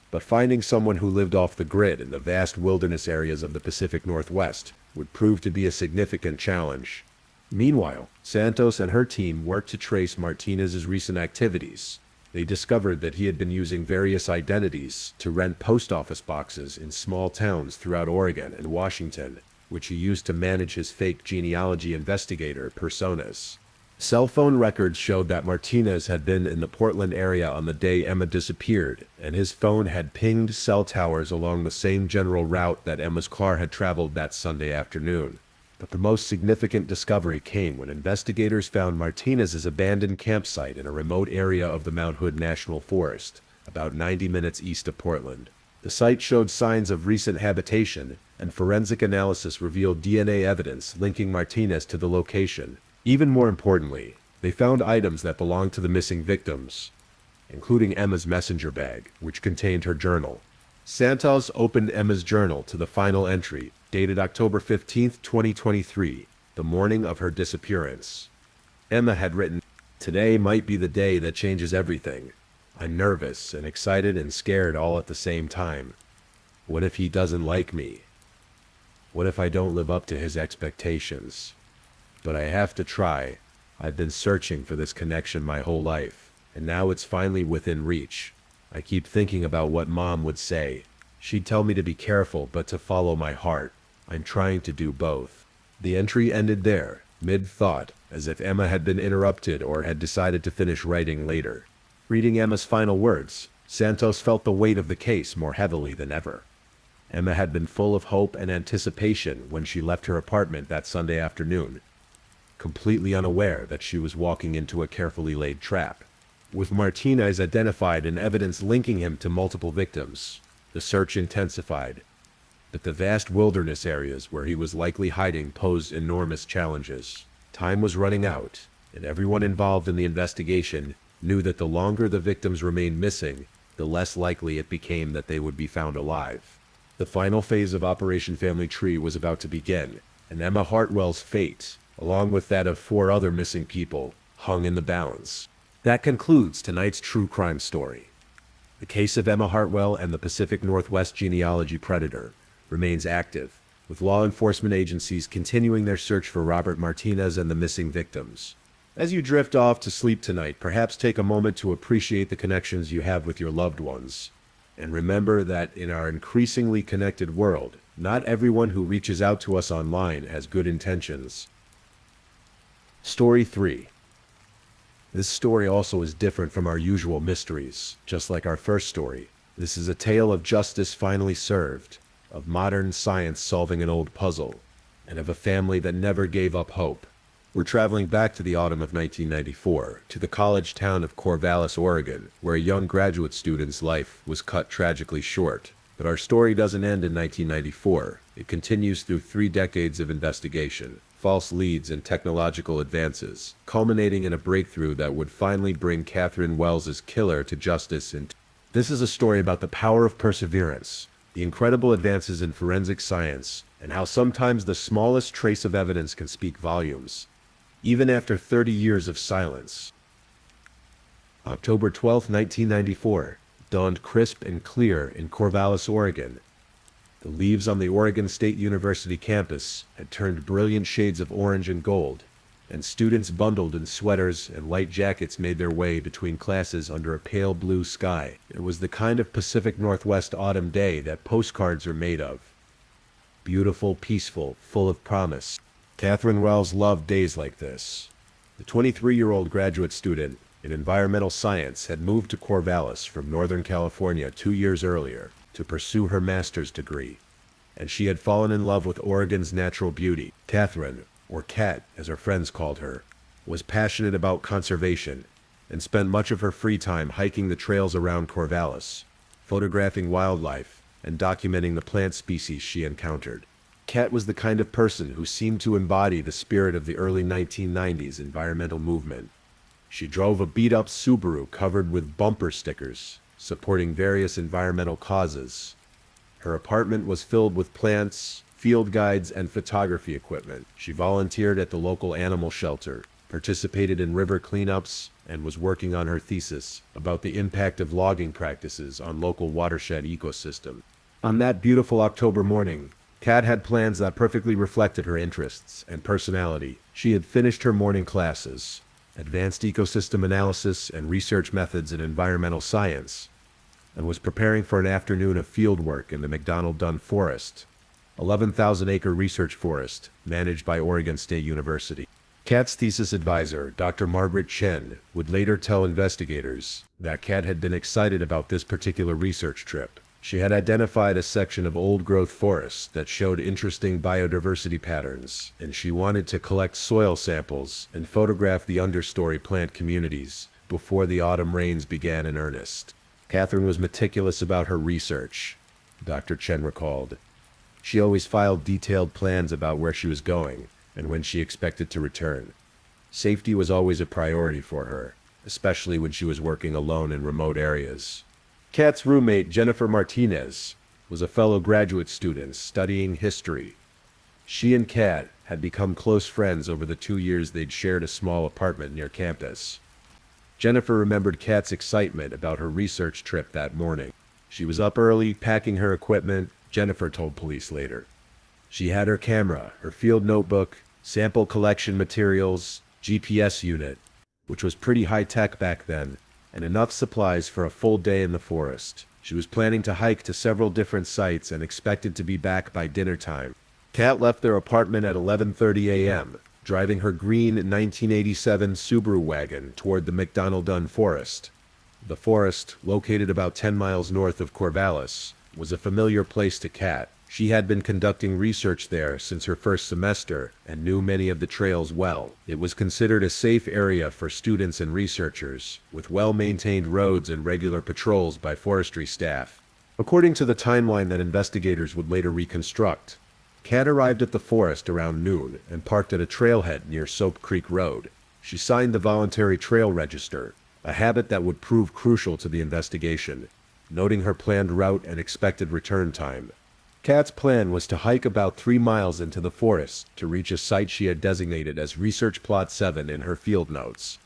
but finding someone who lived off the grid in the vast wilderness areas of the Pacific Northwest would prove to be a significant challenge. Meanwhile, Santos and her team worked to trace Martinez's recent activities. They discovered that he had been using various identities to rent post office boxes in small towns throughout Oregon and Washington, which he used to manage his fake genealogy investigator personas. Cell phone records showed that Martinez had been in the Portland area on the day Emma disappeared, and his phone had pinged cell towers along the same general route that Emma's car had traveled that Sunday afternoon. But the most significant discovery came when investigators found Martinez's abandoned campsite in a remote area of the Mount Hood National Forest, about 90 minutes east of Portland. The site showed signs of recent habitation, and forensic analysis revealed DNA evidence linking Martinez to the location. Even more importantly, they found items that belonged to the missing victims, including Emma's messenger bag, which contained her journal. Santos opened Emma's journal to the final entry, dated October 15, 2023, the morning of her disappearance. Emma had written, "Today might be the day that changes everything. I'm nervous and excited and scared all at the same time. What if he doesn't like me? What if I don't live up to his expectations? But I have to try. I've been searching for this connection my whole life, and now it's finally within reach. I keep thinking about what Mom would say. She'd tell me to be careful, but to follow my heart. I'm trying to do both." The entry ended there, mid-thought, as if Emma had been interrupted or had decided to finish writing later. Reading Emma's final words, Santos felt the weight of the case more heavily than ever. Emma had been full of hope and anticipation when she left her apartment that Sunday afternoon, completely unaware that she was walking into a carefully laid trap. With Martinez identified and evidence linking him to multiple victims, the search intensified. But the vast wilderness areas where he was likely hiding posed enormous challenges. Time was running out, and everyone involved in the investigation knew that the longer the victims remained missing, the less likely it became that they would be found alive. The final phase of Operation Family Tree was about to begin, and Emma Hartwell's fate, along with that of 4 other missing people, hung in the balance. That concludes tonight's true crime story. The case of Emma Hartwell and the Pacific Northwest genealogy predator remains active, with law enforcement agencies continuing their search for Robert Martinez and the missing victims. As you drift off to sleep tonight, perhaps take a moment to appreciate the connections you have with your loved ones. And remember that in our increasingly connected world, not everyone who reaches out to us online has good intentions. Story 3. This story also is different from our usual mysteries, just like our first story. This is a tale of justice finally served, of modern science solving an old puzzle, and of a family that never gave up hope. We're traveling back to the autumn of 1994, to the college town of Corvallis, Oregon, where a young graduate student's life was cut tragically short. But our story doesn't end in 1994. It continues through 3 decades of investigation, false leads, and technological advances, culminating in a breakthrough that would finally bring Catherine Wells's killer to justice. This is a story about the power of perseverance, the incredible advances in forensic science, and how sometimes the smallest trace of evidence can speak volumes, even after 30 years of silence. October 12, 1994, dawned crisp and clear in Corvallis, Oregon. The leaves on the Oregon State University campus had turned brilliant shades of orange and gold, and students bundled in sweaters and light jackets made their way between classes under a pale blue sky. It was the kind of Pacific Northwest autumn day that postcards are made of. Beautiful, peaceful, full of promise. Catherine Wells loved days like this. The 23-year-old graduate student in environmental science had moved to Corvallis from Northern California 2 years earlier to pursue her master's degree, and she had fallen in love with Oregon's natural beauty. Catherine, or Cat as her friends called her, was passionate about conservation and spent much of her free time hiking the trails around Corvallis, photographing wildlife and documenting the plant species she encountered. Cat was the kind of person who seemed to embody the spirit of the early 1990s environmental movement. She drove a beat-up Subaru covered with bumper stickers, supporting various environmental causes. Her apartment was filled with plants, field guides, and photography equipment. She volunteered at the local animal shelter, participated in river cleanups, and was working on her thesis about the impact of logging practices on local watershed ecosystem. On that beautiful October morning, Kat had plans that perfectly reflected her interests and personality. She had finished her morning classes, advanced ecosystem analysis and research methods in environmental science, and was preparing for an afternoon of field work in the McDonald-Dunn Forest, 11,000-acre research forest managed by Oregon State University. Kat's thesis advisor, Dr. Margaret Chen, would later tell investigators that Kat had been excited about this particular research trip. She had identified a section of old-growth forest that showed interesting biodiversity patterns, and she wanted to collect soil samples and photograph the understory plant communities before the autumn rains began in earnest. Catherine was meticulous about her research, Dr. Chen recalled. She always filed detailed plans about where she was going and when she expected to return. Safety was always a priority for her, especially when she was working alone in remote areas. Kat's roommate, Jennifer Martinez, was a fellow graduate student studying history. She and Kat had become close friends over the 2 years they'd shared a small apartment near campus. Jennifer remembered Kat's excitement about her research trip that morning. She was up early, packing her equipment, Jennifer told police later. She had her camera, her field notebook, sample collection materials, GPS unit, which was pretty high-tech back then, and enough supplies for a full day in the forest. She was planning to hike to several different sites and expected to be back by dinner time. Kat left their apartment at 11:30 a.m., driving her green 1987 Subaru wagon toward the McDonald-Dunn Forest. The forest, located about 10 miles north of Corvallis, was a familiar place to Kat. She had been conducting research there since her first semester and knew many of the trails well. It was considered a safe area for students and researchers, with well-maintained roads and regular patrols by forestry staff. According to the timeline that investigators would later reconstruct, Kat arrived at the forest around noon and parked at a trailhead near Soap Creek Road. She signed the voluntary trail register, a habit that would prove crucial to the investigation, noting her planned route and expected return time. Kat's plan was to hike about 3 miles into the forest to reach a site she had designated as Research Plot 7 in her field notes.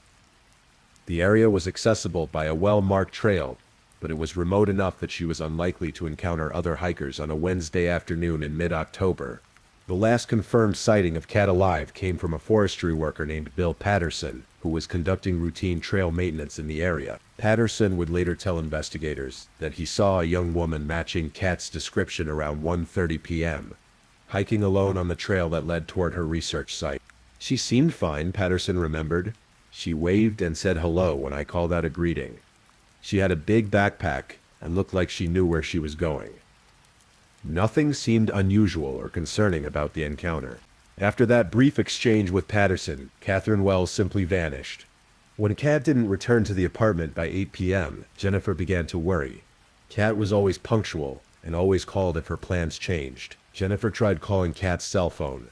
The area was accessible by a well-marked trail, but it was remote enough that she was unlikely to encounter other hikers on a Wednesday afternoon in mid-October. The last confirmed sighting of Kat alive came from a forestry worker named Bill Patterson, who was conducting routine trail maintenance in the area. Patterson would later tell investigators that he saw a young woman matching Kat's description around 1:30 p.m., hiking alone on the trail that led toward her research site. She seemed fine, Patterson remembered. She waved and said hello when I called out a greeting. She had a big backpack and looked like she knew where she was going. Nothing seemed unusual or concerning about the encounter. After that brief exchange with Patterson, Catherine Wells simply vanished. When Kat didn't return to the apartment by 8 p.m., Jennifer began to worry. Kat was always punctual and always called if her plans changed. Jennifer tried calling Kat's cell phone.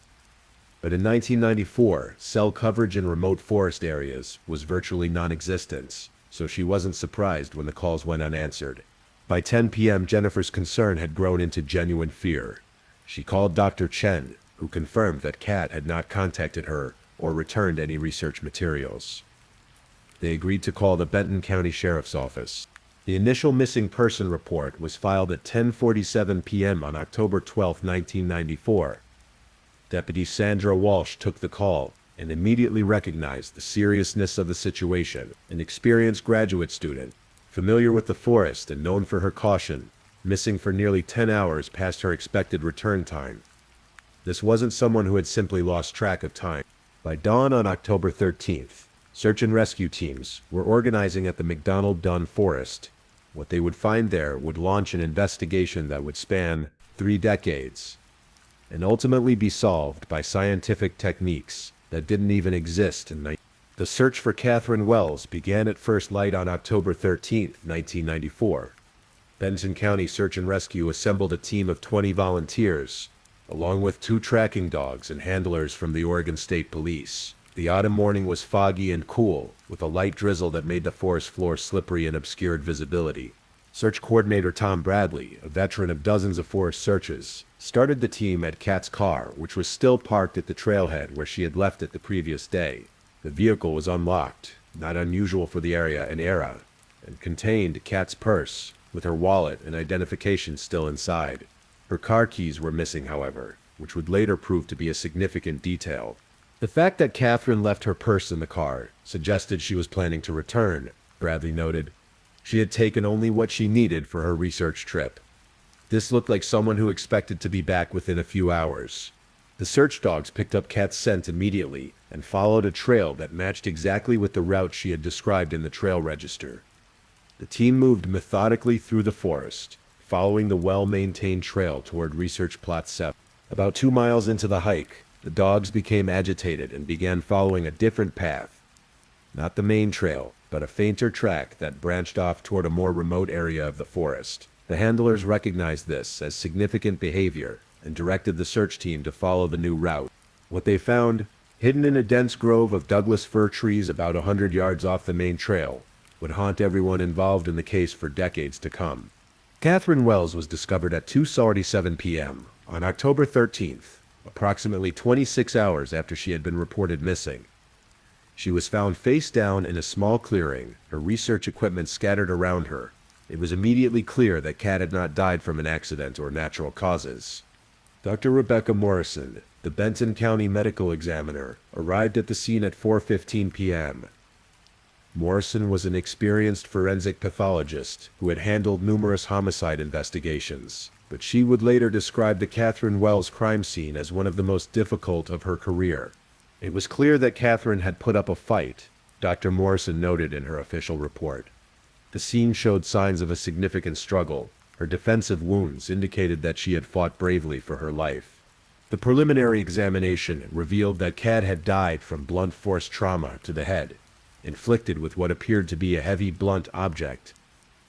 But in 1994, cell coverage in remote forest areas was virtually non-existent, so she wasn't surprised when the calls went unanswered. By 10 p.m., Jennifer's concern had grown into genuine fear. She called Dr. Chen, who confirmed that Kat had not contacted her or returned any research materials. They agreed to call the Benton County Sheriff's Office. The initial missing person report was filed at 10:47 p.m. on October 12, 1994. Deputy Sandra Walsh took the call and immediately recognized the seriousness of the situation. An experienced graduate student, familiar with the forest and known for her caution, missing for nearly 10 hours past her expected return time. This wasn't someone who had simply lost track of time. By dawn on October 13th, search and rescue teams were organizing at the McDonald Dunn Forest. What they would find there would launch an investigation that would span 3 decades, and ultimately be solved by scientific techniques that didn't even exist in The search for Catherine Wells began at first light on October 13, 1994. Benton County Search and Rescue assembled a team of 20 volunteers, along with 2 tracking dogs and handlers from the Oregon State Police. The autumn morning was foggy and cool, with a light drizzle that made the forest floor slippery and obscured visibility. Search coordinator Tom Bradley, a veteran of dozens of forest searches, started the team at Kat's car, which was still parked at the trailhead where she had left it the previous day. The vehicle was unlocked, not unusual for the area and era, and contained Kat's purse, with her wallet and identification still inside. Her car keys were missing, however, which would later prove to be a significant detail. The fact that Catherine left her purse in the car suggested she was planning to return, Bradley noted. She had taken only what she needed for her research trip. This looked like someone who expected to be back within a few hours. The search dogs picked up Kat's scent immediately and followed a trail that matched exactly with the route she had described in the trail register. The team moved methodically through the forest, following the well-maintained trail toward Research Plot 7. About 2 miles into the hike, the dogs became agitated and began following a different path. Not the main trail, but a fainter track that branched off toward a more remote area of the forest. The handlers recognized this as significant behavior and directed the search team to follow the new route. What they found, hidden in a dense grove of Douglas fir trees about 100 yards off the main trail, would haunt everyone involved in the case for decades to come. Catherine Wells was discovered at 2:47 p.m. on October 13th, approximately 26 hours after she had been reported missing. She was found face down in a small clearing, her research equipment scattered around her. It was immediately clear that Kat had not died from an accident or natural causes. Dr. Rebecca Morrison, the Benton County medical examiner, arrived at the scene at 4:15 p.m. Morrison was an experienced forensic pathologist who had handled numerous homicide investigations, but she would later describe the Catherine Wells crime scene as one of the most difficult of her career. It was clear that Catherine had put up a fight, Dr. Morrison noted in her official report. The scene showed signs of a significant struggle. Her defensive wounds indicated that she had fought bravely for her life. The preliminary examination revealed that Kat had died from blunt force trauma to the head, inflicted with what appeared to be a heavy blunt object,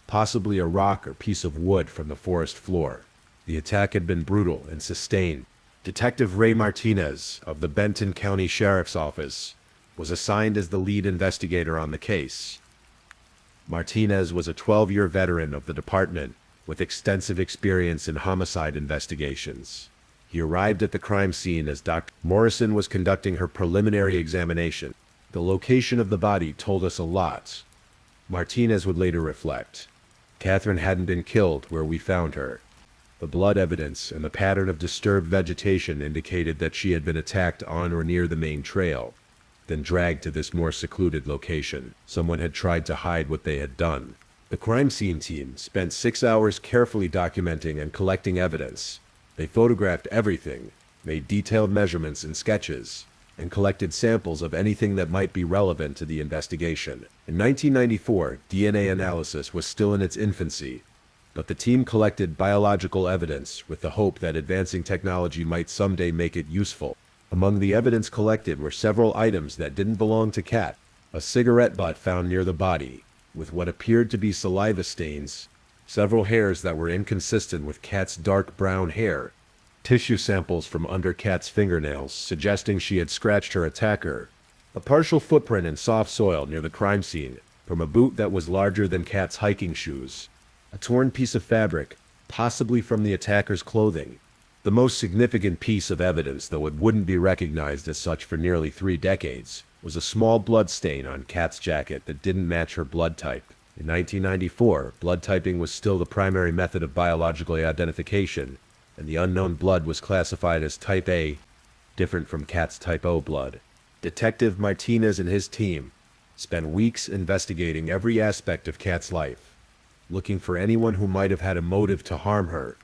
possibly a rock or piece of wood from the forest floor. The attack had been brutal and sustained. Detective Ray Martinez of the Benton County Sheriff's Office was assigned as the lead investigator on the case. Martinez was a 12-year veteran of the department with extensive experience in homicide investigations. He arrived at the crime scene as Dr. Morrison was conducting her preliminary examination. The location of the body told us a lot. Martinez would later reflect. Catherine hadn't been killed where we found her. The blood evidence and the pattern of disturbed vegetation indicated that she had been attacked on or near the main trail, then dragged to this more secluded location. Someone had tried to hide what they had done. The crime scene team spent 6 hours carefully documenting and collecting evidence. They photographed everything, made detailed measurements and sketches, and collected samples of anything that might be relevant to the investigation. In 1994, DNA analysis was still in its infancy, but the team collected biological evidence with the hope that advancing technology might someday make it useful. Among the evidence collected were several items that didn't belong to Kat: a cigarette butt found near the body, with what appeared to be saliva stains, several hairs that were inconsistent with Kat's dark brown hair, tissue samples from under Kat's fingernails suggesting she had scratched her attacker, a partial footprint in soft soil near the crime scene from a boot that was larger than Kat's hiking shoes, a torn piece of fabric, possibly from the attacker's clothing. The most significant piece of evidence, though it wouldn't be recognized as such for nearly 3 decades, was a small blood stain on Kat's jacket that didn't match her blood type. In 1994, blood typing was still the primary method of biological identification, and the unknown blood was classified as type A, different from Kat's type O blood. Detective Martinez and his team spent weeks investigating every aspect of Kat's life, looking for anyone who might have had a motive to harm her.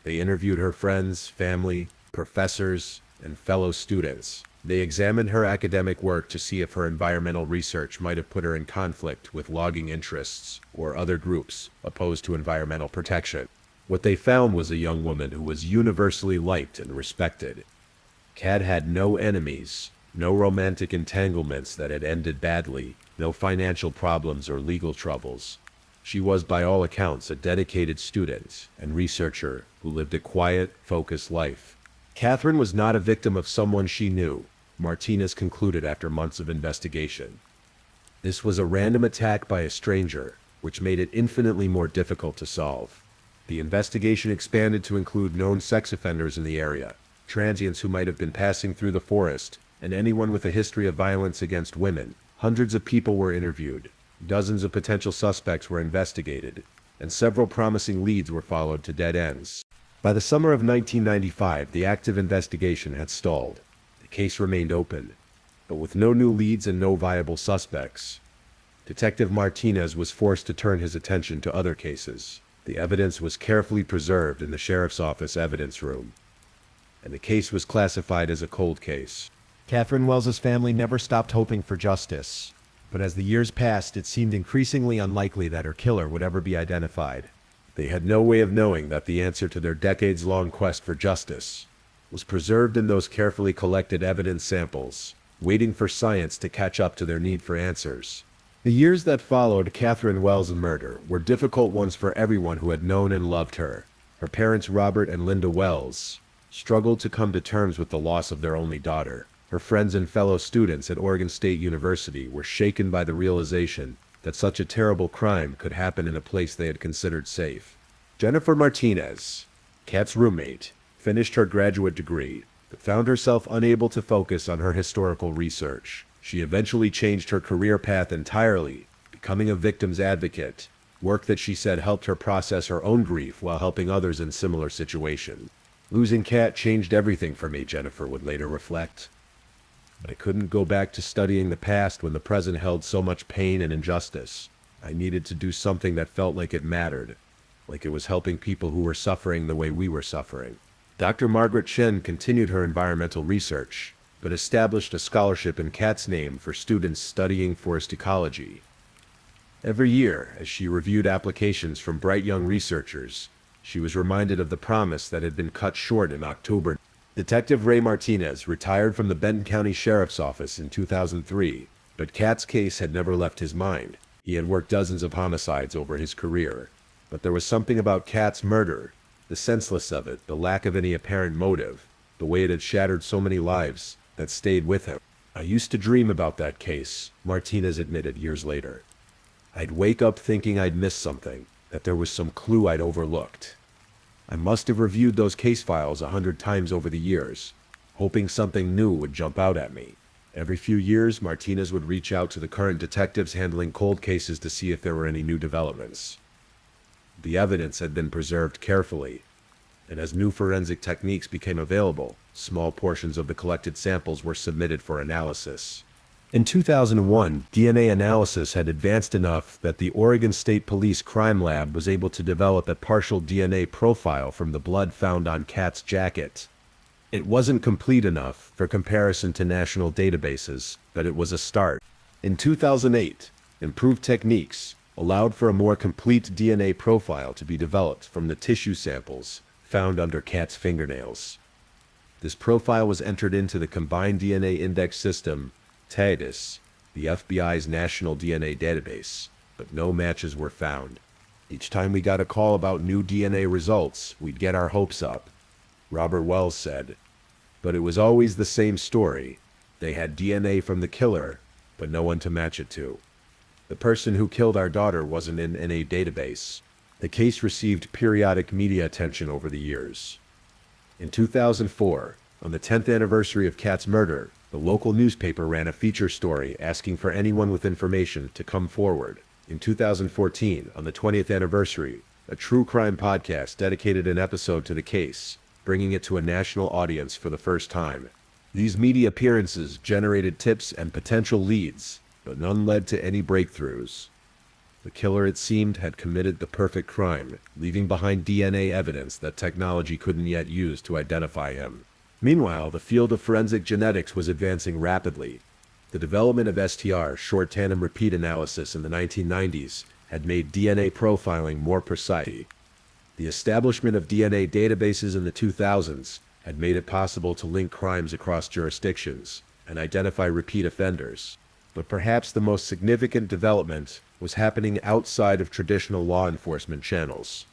They interviewed her friends, family, professors, and fellow students. They examined her academic work to see if her environmental research might have put her in conflict with logging interests or other groups opposed to environmental protection. What they found was a young woman who was universally liked and respected. Kat had no enemies, no romantic entanglements that had ended badly, no financial problems or legal troubles. She was, by all accounts, a dedicated student and researcher who lived a quiet, focused life. Catherine was not a victim of someone she knew, Martinez concluded after months of investigation. This was a random attack by a stranger, which made it infinitely more difficult to solve. The investigation expanded to include known sex offenders in the area, transients who might have been passing through the forest, and anyone with a history of violence against women. Hundreds of people were interviewed, dozens of potential suspects were investigated, and several promising leads were followed to dead ends. By the summer of 1995, the active investigation had stalled. The case remained open, but with no new leads and no viable suspects. Detective Martinez was forced to turn his attention to other cases. The evidence was carefully preserved in the sheriff's office evidence room, and the case was classified as a cold case. Catherine Wells's family never stopped hoping for justice, but as the years passed, it seemed increasingly unlikely that her killer would ever be identified. They had no way of knowing that the answer to their decades-long quest for justice was preserved in those carefully collected evidence samples, waiting for science to catch up to their need for answers. The years that followed Catherine Wells' murder were difficult ones for everyone who had known and loved her. Her parents, Robert and Linda Wells, struggled to come to terms with the loss of their only daughter. Her friends and fellow students at Oregon State University were shaken by the realization that such a terrible crime could happen in a place they had considered safe. Jennifer Martinez, Kat's roommate, finished her graduate degree, but found herself unable to focus on her historical research. She eventually changed her career path entirely, becoming a victim's advocate, work that she said helped her process her own grief while helping others in similar situations. Losing Kat changed everything for me, Jennifer would later reflect. But I couldn't go back to studying the past when the present held so much pain and injustice. I needed to do something that felt like it mattered, like it was helping people who were suffering the way we were suffering. Dr. Margaret Chen continued her environmental research, but established a scholarship in Kat's name for students studying forest ecology. Every year, as she reviewed applications from bright young researchers, she was reminded of the promise that had been cut short in October. Detective Ray Martinez retired from the Benton County Sheriff's Office in 2003, but Kat's case had never left his mind. He had worked dozens of homicides over his career, but there was something about Kat's murder, the senselessness of it, the lack of any apparent motive, the way it had shattered so many lives, that stayed with him. I used to dream about that case, Martinez admitted years later. I'd wake up thinking I'd missed something, that there was some clue I'd overlooked. I must have reviewed those case files 100 times over the years, hoping something new would jump out at me. Every few years, Martinez would reach out to the current detectives handling cold cases to see if there were any new developments. The evidence had been preserved carefully, and as new forensic techniques became available, small portions of the collected samples were submitted for analysis. In 2001, DNA analysis had advanced enough that the Oregon State Police Crime Lab was able to develop a partial DNA profile from the blood found on Kat's jacket. It wasn't complete enough for comparison to national databases, but it was a start. In 2008, improved techniques allowed for a more complete DNA profile to be developed from the tissue samples found under cats' fingernails. This profile was entered into the Combined DNA Index System, TIDIS, the FBI's national DNA database, but no matches were found. Each time we got a call about new DNA results, we'd get our hopes up, Robert Wells said. But it was always the same story. They had DNA from the killer, but no one to match it to. The person who killed our daughter wasn't in any database. The case received periodic media attention over the years. In 2004, on the 10th anniversary of Kat's murder, the local newspaper ran a feature story asking for anyone with information to come forward. In 2014, on the 20th anniversary, a true crime podcast dedicated an episode to the case, bringing it to a national audience for the first time. These media appearances generated tips and potential leads, but none led to any breakthroughs. The killer, it seemed, had committed the perfect crime, leaving behind DNA evidence that technology couldn't yet use to identify him. Meanwhile, the field of forensic genetics was advancing rapidly. The development of STR, short tandem repeat analysis, in the 1990s had made DNA profiling more precise. The establishment of DNA databases in the 2000s had made it possible to link crimes across jurisdictions and identify repeat offenders. But perhaps the most significant development was happening outside of traditional law enforcement channels.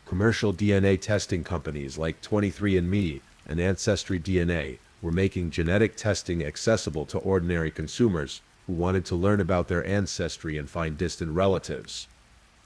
Commercial DNA testing companies like 23andMe and Ancestry DNA were making genetic testing accessible to ordinary consumers who wanted to learn about their ancestry and find distant relatives.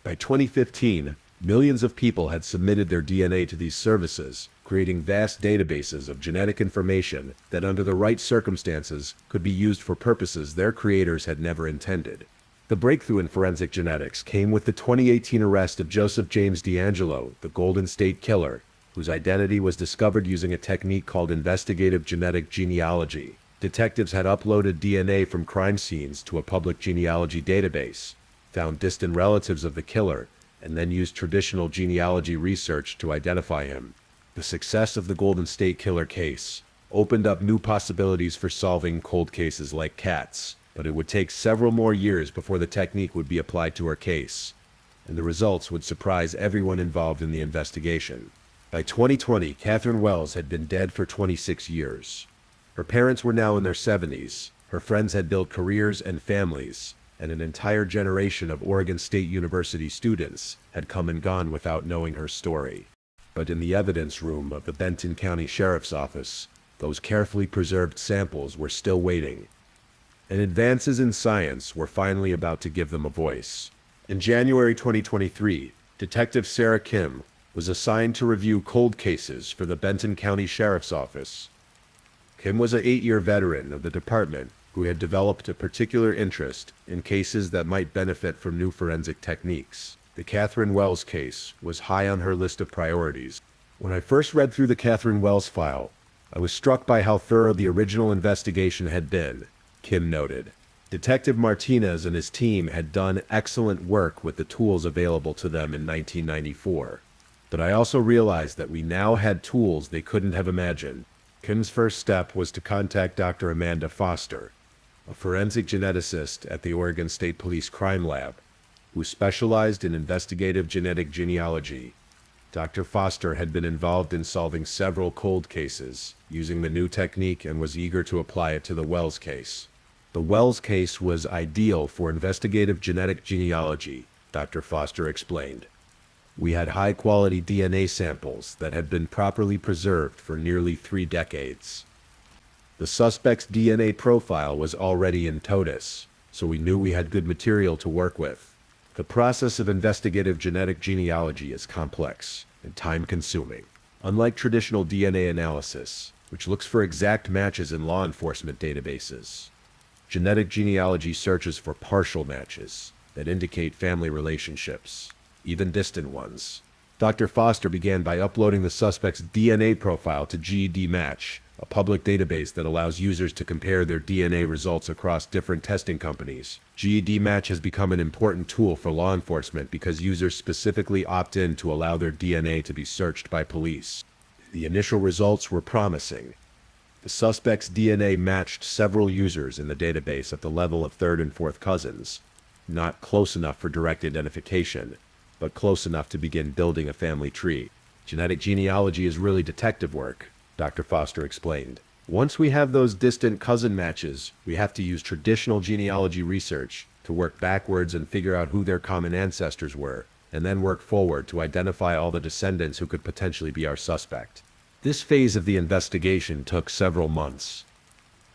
By 2015, millions of people had submitted their DNA to these services, creating vast databases of genetic information that, under the right circumstances, could be used for purposes their creators had never intended. The breakthrough in forensic genetics came with the 2018 arrest of Joseph James DeAngelo, the Golden State Killer, whose identity was discovered using a technique called investigative genetic genealogy. Detectives had uploaded DNA from crime scenes to a public genealogy database, found distant relatives of the killer, and then used traditional genealogy research to identify him. The success of the Golden State Killer case opened up new possibilities for solving cold cases like Kat's, but it would take several more years before the technique would be applied to her case, and the results would surprise everyone involved in the investigation. By 2020, Catherine Wells had been dead for 26 years. Her parents were now in their 70s, her friends had built careers and families, and an entire generation of Oregon State University students had come and gone without knowing her story. But in the evidence room of the Benton County Sheriff's Office, those carefully preserved samples were still waiting. And advances in science were finally about to give them a voice. In January 2023, Detective Sarah Kim was assigned to review cold cases for the Benton County Sheriff's Office. Kim was an 8-year veteran of the department who had developed a particular interest in cases that might benefit from new forensic techniques. The Catherine Wells case was high on her list of priorities. When I first read through the Catherine Wells file, I was struck by how thorough the original investigation had been, Kim noted. Detective Martinez and his team had done excellent work with the tools available to them in 1994. But I also realized that we now had tools they couldn't have imagined. Kim's first step was to contact Dr. Amanda Foster, a forensic geneticist at the Oregon State Police Crime Lab, who specialized in investigative genetic genealogy. Dr. Foster had been involved in solving several cold cases using the new technique and was eager to apply it to the Wells case. The Wells case was ideal for investigative genetic genealogy, Dr. Foster explained. We had high-quality DNA samples that had been properly preserved for nearly 3 decades. The suspect's DNA profile was already in TOTUS, so we knew we had good material to work with. The process of investigative genetic genealogy is complex and time-consuming. Unlike traditional DNA analysis, which looks for exact matches in law enforcement databases, genetic genealogy searches for partial matches that indicate family relationships, even distant ones. Dr. Foster began by uploading the suspect's DNA profile to GED Match, a public database that allows users to compare their DNA results across different testing companies. GED Match has become an important tool for law enforcement because users specifically opt in to allow their DNA to be searched by police. The initial results were promising. The suspect's DNA matched several users in the database at the level of third and fourth cousins, not close enough for direct identification, but close enough to begin building a family tree. Genetic genealogy is really detective work, Dr. Foster explained. Once we have those distant cousin matches, we have to use traditional genealogy research to work backwards and figure out who their common ancestors were, and then work forward to identify all the descendants who could potentially be our suspect. This phase of the investigation took several months.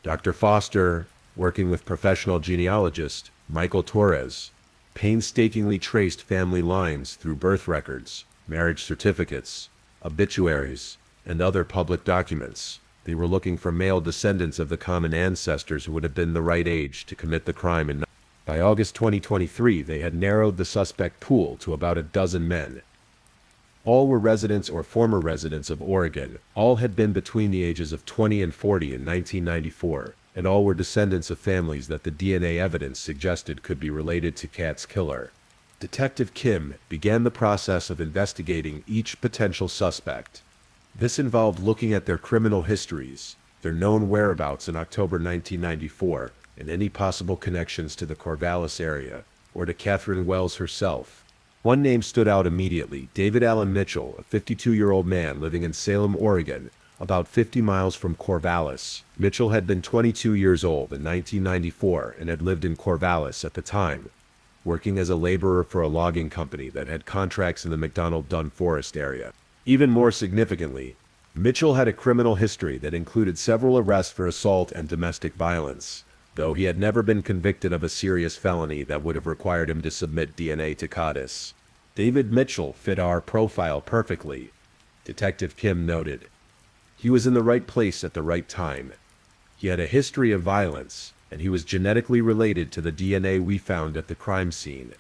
Dr. Foster, working with professional genealogist Michael Torres, painstakingly traced family lines through birth records, marriage certificates, obituaries, and other public documents. They were looking for male descendants of the common ancestors who would have been the right age to commit the crime. By August 2023, they had narrowed the suspect pool to about a dozen men. All were residents or former residents of Oregon. All had been between the ages of 20 and 40 in 1994, and all were descendants of families that the DNA evidence suggested could be related to Kat's killer. Detective Kim began the process of investigating each potential suspect. This involved looking at their criminal histories, their known whereabouts in October 1994, and any possible connections to the Corvallis area, or to Catherine Wells herself. One name stood out immediately: David Allen Mitchell, a 52-year-old man living in Salem, Oregon, about 50 miles from Corvallis. Mitchell had been 22 years old in 1994 and had lived in Corvallis at the time, working as a laborer for a logging company that had contracts in the McDonald-Dunn Forest area. Even more significantly, Mitchell had a criminal history that included several arrests for assault and domestic violence, though he had never been convicted of a serious felony that would have required him to submit DNA to CODIS. David Mitchell fit our profile perfectly, Detective Kim noted. He was in the right place at the right time. He had a history of violence, and he was genetically related to the DNA we found at the crime scene.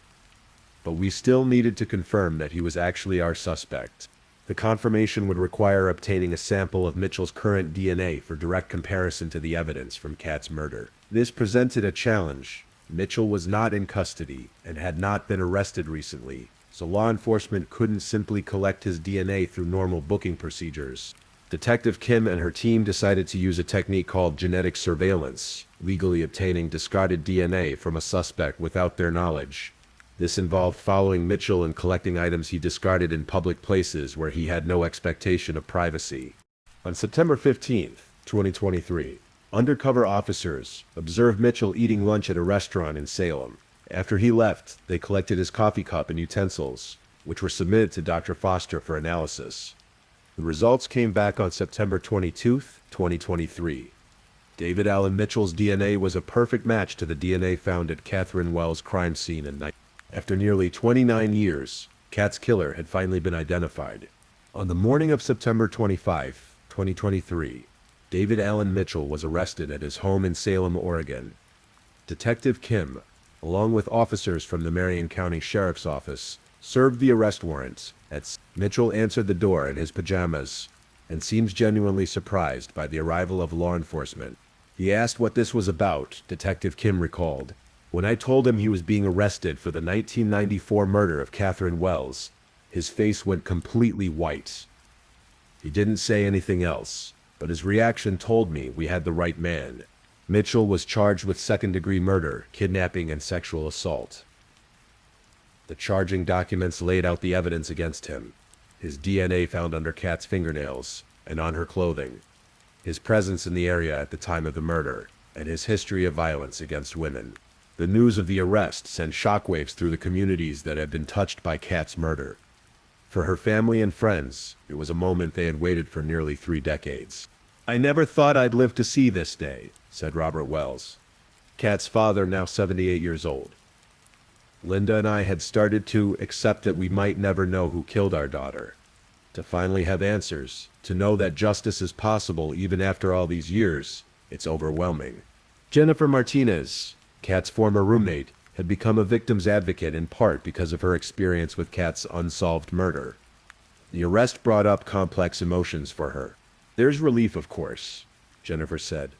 But we still needed to confirm that he was actually our suspect. The confirmation would require obtaining a sample of Mitchell's current DNA for direct comparison to the evidence from Kat's murder. This presented a challenge. Mitchell was not in custody and had not been arrested recently, so law enforcement couldn't simply collect his DNA through normal booking procedures. Detective Kim and her team decided to use a technique called genetic surveillance, legally obtaining discarded DNA from a suspect without their knowledge. This involved following Mitchell and collecting items he discarded in public places where he had no expectation of privacy. On September 15, 2023, undercover officers observed Mitchell eating lunch at a restaurant in Salem. After he left, they collected his coffee cup and utensils, which were submitted to Dr. Foster for analysis. The results came back on September 22, 2023. David Allen Mitchell's DNA was a perfect match to the DNA found at Catherine Wells' crime scene in After nearly 29 years, Kat's killer had finally been identified. On the morning of September 25, 2023, David Allen Mitchell was arrested at his home in Salem, Oregon. Detective Kim, along with officers from the Marion County Sheriff's Office, served the arrest warrant. Mitchell answered the door in his pajamas and seems genuinely surprised by the arrival of law enforcement. He asked what this was about, Detective Kim recalled. When I told him he was being arrested for the 1994 murder of Catherine Wells, his face went completely white. He didn't say anything else, but his reaction told me we had the right man. Mitchell was charged with second-degree murder, kidnapping, and sexual assault. The charging documents laid out the evidence against him: his DNA found under Kat's fingernails and on her clothing, his presence in the area at the time of the murder, and his history of violence against women. The news of the arrest sent shockwaves through the communities that had been touched by Kat's murder. For her family and friends, it was a moment they had waited for nearly 3 decades. "I never thought I'd live to see this day," said Robert Wells, Kat's father, now 78 years old. "Linda and I had started to accept that we might never know who killed our daughter. To finally have answers, to know that justice is possible even after all these years, it's overwhelming." Jennifer Martinez, Kat's former roommate, had become a victim's advocate in part because of her experience with Kat's unsolved murder. The arrest brought up complex emotions for her. "There's relief, of course," Jennifer said,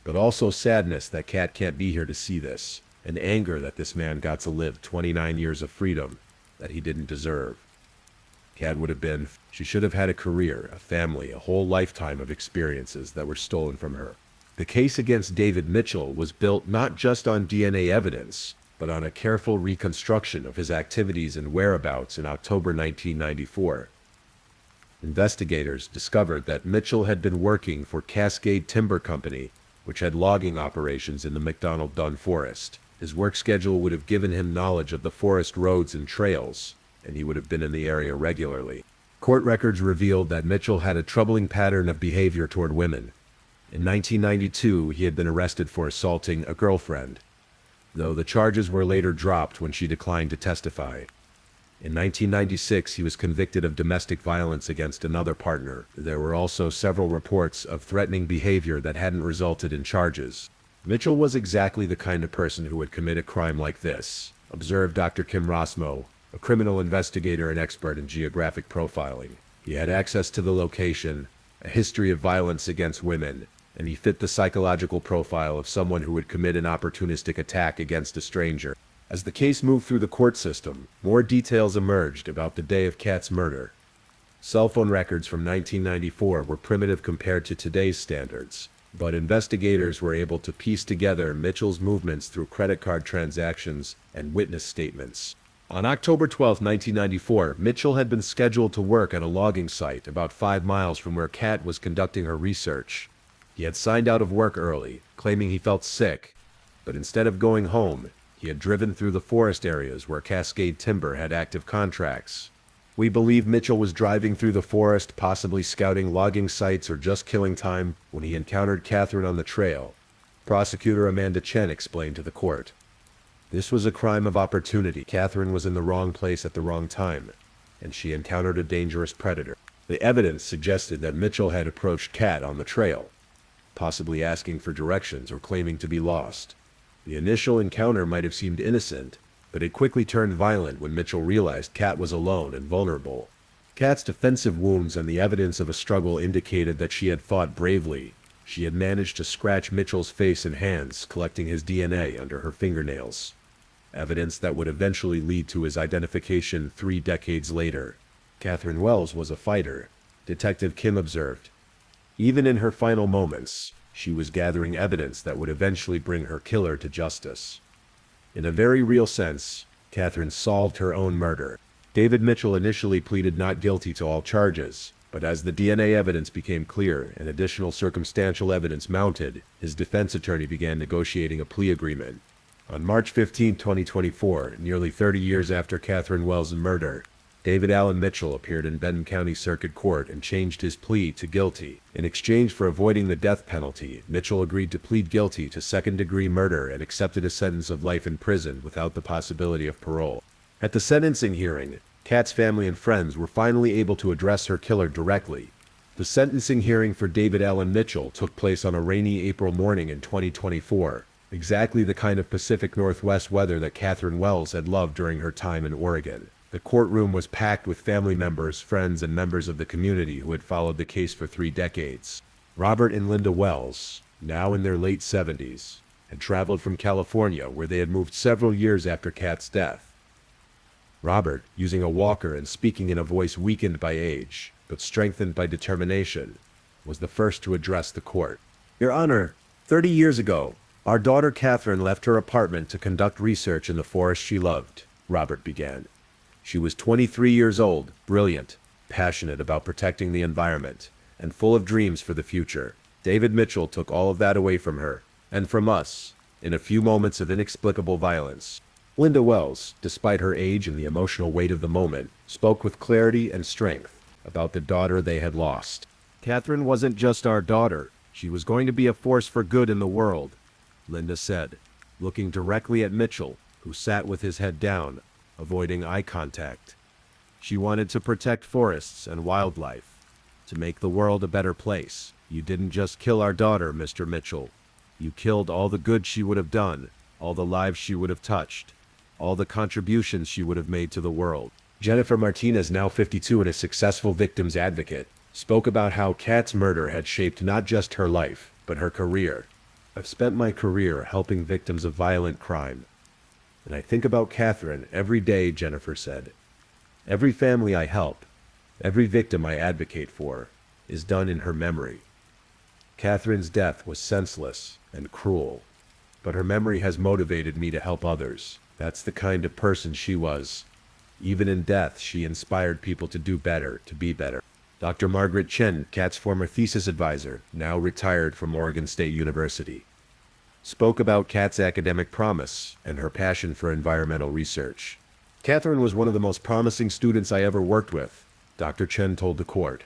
"but also sadness that Kat can't be here to see this, and anger that this man got to live 29 years of freedom that he didn't deserve." Kat would have been. She should have had a career, a family, a whole lifetime of experiences that were stolen from her. The case against David Mitchell was built not just on DNA evidence, but on a careful reconstruction of his activities and whereabouts in October 1994. Investigators discovered that Mitchell had been working for Cascade Timber Company, which had logging operations in the McDonald Dunn Forest. His work schedule would have given him knowledge of the forest roads and trails, and he would have been in the area regularly. Court records revealed that Mitchell had a troubling pattern of behavior toward women. In 1992, he had been arrested for assaulting a girlfriend, though the charges were later dropped when she declined to testify. In 1996, he was convicted of domestic violence against another partner. There were also several reports of threatening behavior that hadn't resulted in charges. Mitchell was exactly the kind of person who would commit a crime like this, observed Dr. Kim Rosmo, a criminal investigator and expert in geographic profiling. He had access to the location, a history of violence against women, and he fit the psychological profile of someone who would commit an opportunistic attack against a stranger. As the case moved through the court system, more details emerged about the day of Kat's murder. Cell phone records from 1994 were primitive compared to today's standards, but investigators were able to piece together Mitchell's movements through credit card transactions and witness statements. On October 12, 1994, Mitchell had been scheduled to work at a logging site about 5 miles from where Kat was conducting her research. He had signed out of work early, claiming he felt sick, but instead of going home, he had driven through the forest areas where Cascade Timber had active contracts. We believe Mitchell was driving through the forest, possibly scouting logging sites or just killing time, when he encountered Catherine on the trail. Prosecutor Amanda Chen explained to the court. This was a crime of opportunity. Catherine was in the wrong place at the wrong time, and she encountered a dangerous predator. The evidence suggested that Mitchell had approached Kat on the trail, possibly asking for directions or claiming to be lost. The initial encounter might have seemed innocent, but it quickly turned violent when Mitchell realized Kat was alone and vulnerable. Kat's defensive wounds and the evidence of a struggle indicated that she had fought bravely. She had managed to scratch Mitchell's face and hands, collecting his DNA under her fingernails. Evidence that would eventually lead to his identification 3 decades later. Catherine Wells was a fighter, Detective Kim observed. Even in her final moments, she was gathering evidence that would eventually bring her killer to justice. In a very real sense, Catherine solved her own murder. David Mitchell initially pleaded not guilty to all charges, but as the DNA evidence became clear and additional circumstantial evidence mounted, his defense attorney began negotiating a plea agreement. On March 15, 2024, nearly 30 years after Catherine Wells' murder, David Allen Mitchell appeared in Benton County Circuit Court and changed his plea to guilty. In exchange for avoiding the death penalty, Mitchell agreed to plead guilty to second-degree murder and accepted a sentence of life in prison without the possibility of parole. At the sentencing hearing, Kat's family and friends were finally able to address her killer directly. The sentencing hearing for David Allen Mitchell took place on a rainy April morning in 2024, exactly the kind of Pacific Northwest weather that Catherine Wells had loved during her time in Oregon. The courtroom was packed with family members, friends, and members of the community who had followed the case for 3 decades. Robert and Linda Wells, now in their late 70s, had traveled from California, where they had moved several years after Kat's death. Robert, using a walker and speaking in a voice weakened by age, but strengthened by determination, was the first to address the court. Your Honor, 30 years ago, our daughter Catherine left her apartment to conduct research in the forest she loved, Robert began. She was 23 years old, brilliant, passionate about protecting the environment, and full of dreams for the future. David Mitchell took all of that away from her, and from us, in a few moments of inexplicable violence. Linda Wells, despite her age and the emotional weight of the moment, spoke with clarity and strength about the daughter they had lost. Catherine wasn't just our daughter. She was going to be a force for good in the world, Linda said, looking directly at Mitchell, who sat with his head down, avoiding eye contact. She wanted to protect forests and wildlife, to make the world a better place. You didn't just kill our daughter, Mr. Mitchell. You killed all the good she would have done, all the lives she would have touched, all the contributions she would have made to the world. Jennifer Martinez, now 52 and a successful victims advocate, spoke about how Kat's murder had shaped not just her life, but her career. I've spent my career helping victims of violent crime, and I think about Catherine every day, Jennifer said. Every family I help, Every victim I advocate for is done in her memory. Catherine's death was senseless and cruel, but her memory has motivated me to help others. That's the kind of person she was. Even in death, she inspired people to do better, to be better. Dr. Margaret Chen, Kat's former thesis advisor, now retired from Oregon State University, spoke about Kat's academic promise and her passion for environmental research. Catherine was one of the most promising students I ever worked with, Dr. Chen told the court.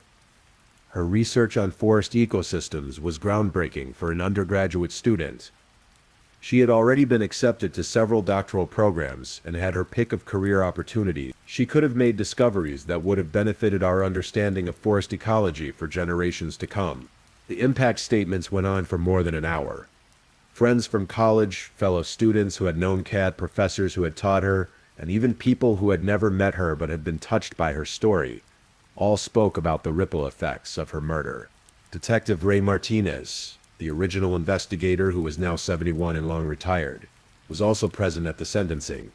Her research on forest ecosystems was groundbreaking for an undergraduate student. She had already been accepted to several doctoral programs and had her pick of career opportunities. She could have made discoveries that would have benefited our understanding of forest ecology for generations to come. The impact statements went on for more than an hour. Friends from college, fellow students who had known Kat, professors who had taught her, and even people who had never met her but had been touched by her story, all spoke about the ripple effects of her murder. Detective Ray Martinez, the original investigator who was now 71 and long retired, was also present at the sentencing.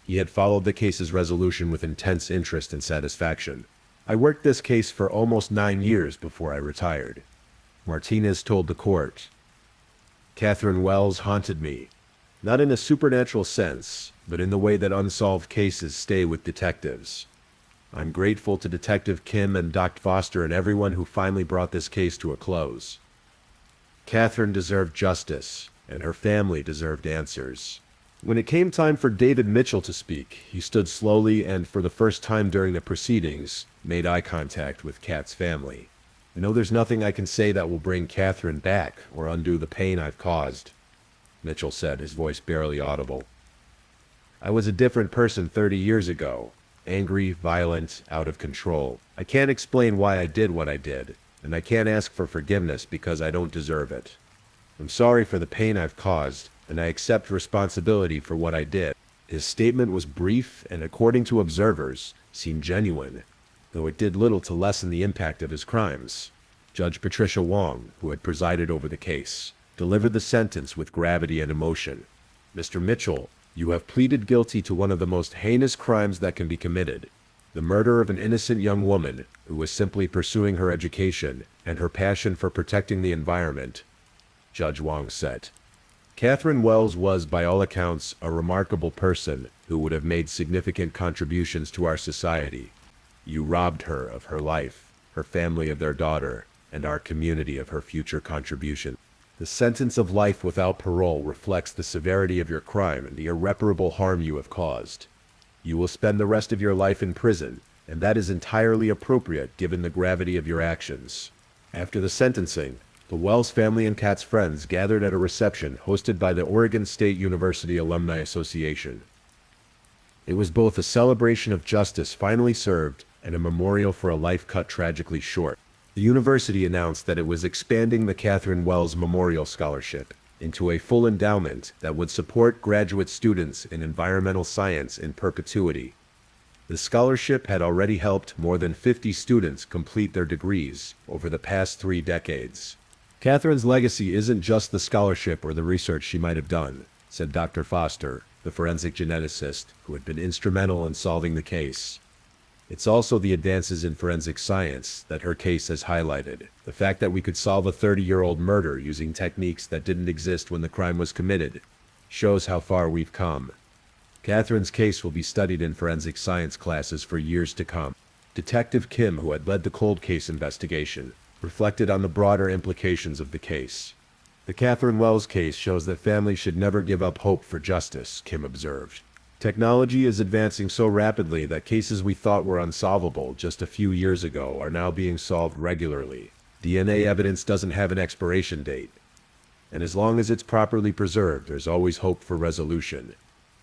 He had followed the case's resolution with intense interest and satisfaction. I worked this case for almost 9 years before I retired, Martinez told the court. Catherine Wells haunted me, not in a supernatural sense, but in the way that unsolved cases stay with detectives. I'm grateful to Detective Kim and Dr. Foster and everyone who finally brought this case to a close. Catherine deserved justice, and her family deserved answers. When it came time for David Mitchell to speak, he stood slowly and, for the first time during the proceedings, made eye contact with Kat's family. I know there's nothing I can say that will bring Catherine back or undo the pain I've caused, Mitchell said, his voice barely audible. I was a different person 30 years ago, angry, violent, out of control. I can't explain why I did what I did, and I can't ask for forgiveness because I don't deserve it. I'm sorry for the pain I've caused, and I accept responsibility for what I did. His statement was brief and, according to observers, seemed genuine, though it did little to lessen the impact of his crimes. Judge Patricia Wong, who had presided over the case, delivered the sentence with gravity and emotion. Mr. Mitchell, you have pleaded guilty to one of the most heinous crimes that can be committed, the murder of an innocent young woman who was simply pursuing her education and her passion for protecting the environment, Judge Wong said. Catherine Wells was, by all accounts, a remarkable person who would have made significant contributions to our society. You robbed her of her life, her family of their daughter, and our community of her future contribution. The sentence of life without parole reflects the severity of your crime and the irreparable harm you have caused. You will spend the rest of your life in prison, and that is entirely appropriate given the gravity of your actions. After the sentencing, the Wells family and Kat's friends gathered at a reception hosted by the Oregon State University Alumni Association. It was both a celebration of justice finally served and a memorial for a life cut tragically short. The university announced that it was expanding the Catherine Wells Memorial Scholarship into a full endowment that would support graduate students in environmental science in perpetuity. The scholarship had already helped more than 50 students complete their degrees over the past 3 decades. Catherine's legacy isn't just the scholarship or the research she might have done, said Dr. Foster, the forensic geneticist who had been instrumental in solving the case. It's also the advances in forensic science that her case has highlighted. The fact that we could solve a 30-year-old murder using techniques that didn't exist when the crime was committed shows how far we've come. Catherine's case will be studied in forensic science classes for years to come. Detective Kim, who had led the cold case investigation, reflected on the broader implications of the case. The Catherine Wells case shows that families should never give up hope for justice, Kim observed. Technology is advancing so rapidly that cases we thought were unsolvable just a few years ago are now being solved regularly. DNA evidence doesn't have an expiration date, and as long as it's properly preserved, there's always hope for resolution.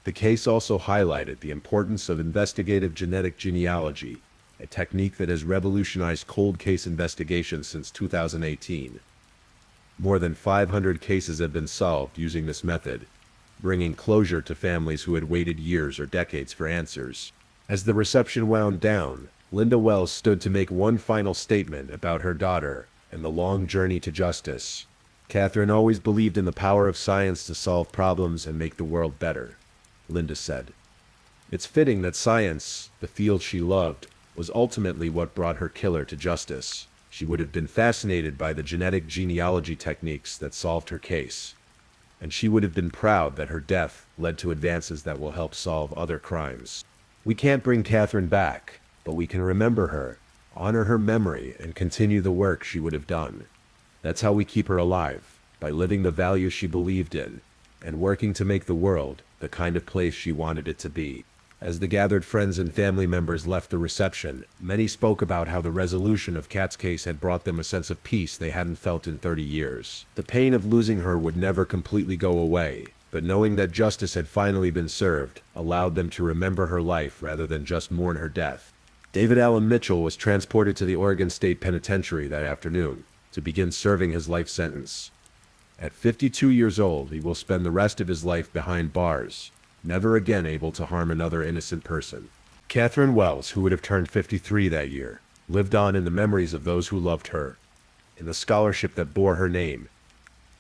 The case also highlighted the importance of investigative genetic genealogy, a technique that has revolutionized cold case investigations since 2018. More than 500 cases have been solved using this method, bringing closure to families who had waited years or decades for answers. As the reception wound down, Linda Wells stood to make one final statement about her daughter and the long journey to justice. Catherine always believed in the power of science to solve problems and make the world better, Linda said. It's fitting that science, the field she loved, was ultimately what brought her killer to justice. She would have been fascinated by the genetic genealogy techniques that solved her case, and she would have been proud that her death led to advances that will help solve other crimes. We can't bring Catherine back, but we can remember her, honor her memory, and continue the work she would have done. That's how we keep her alive, by living the values she believed in, and working to make the world the kind of place she wanted it to be. As the gathered friends and family members left the reception, many spoke about how the resolution of Kat's case had brought them a sense of peace they hadn't felt in 30 years. The pain of losing her would never completely go away, but knowing that justice had finally been served allowed them to remember her life rather than just mourn her death. David Allen Mitchell was transported to the Oregon State Penitentiary that afternoon to begin serving his life sentence. At 52 years old, he will spend the rest of his life behind bars, never again able to harm another innocent person. Catherine Wells, who would have turned 53 that year, lived on in the memories of those who loved her, in the scholarship that bore her name,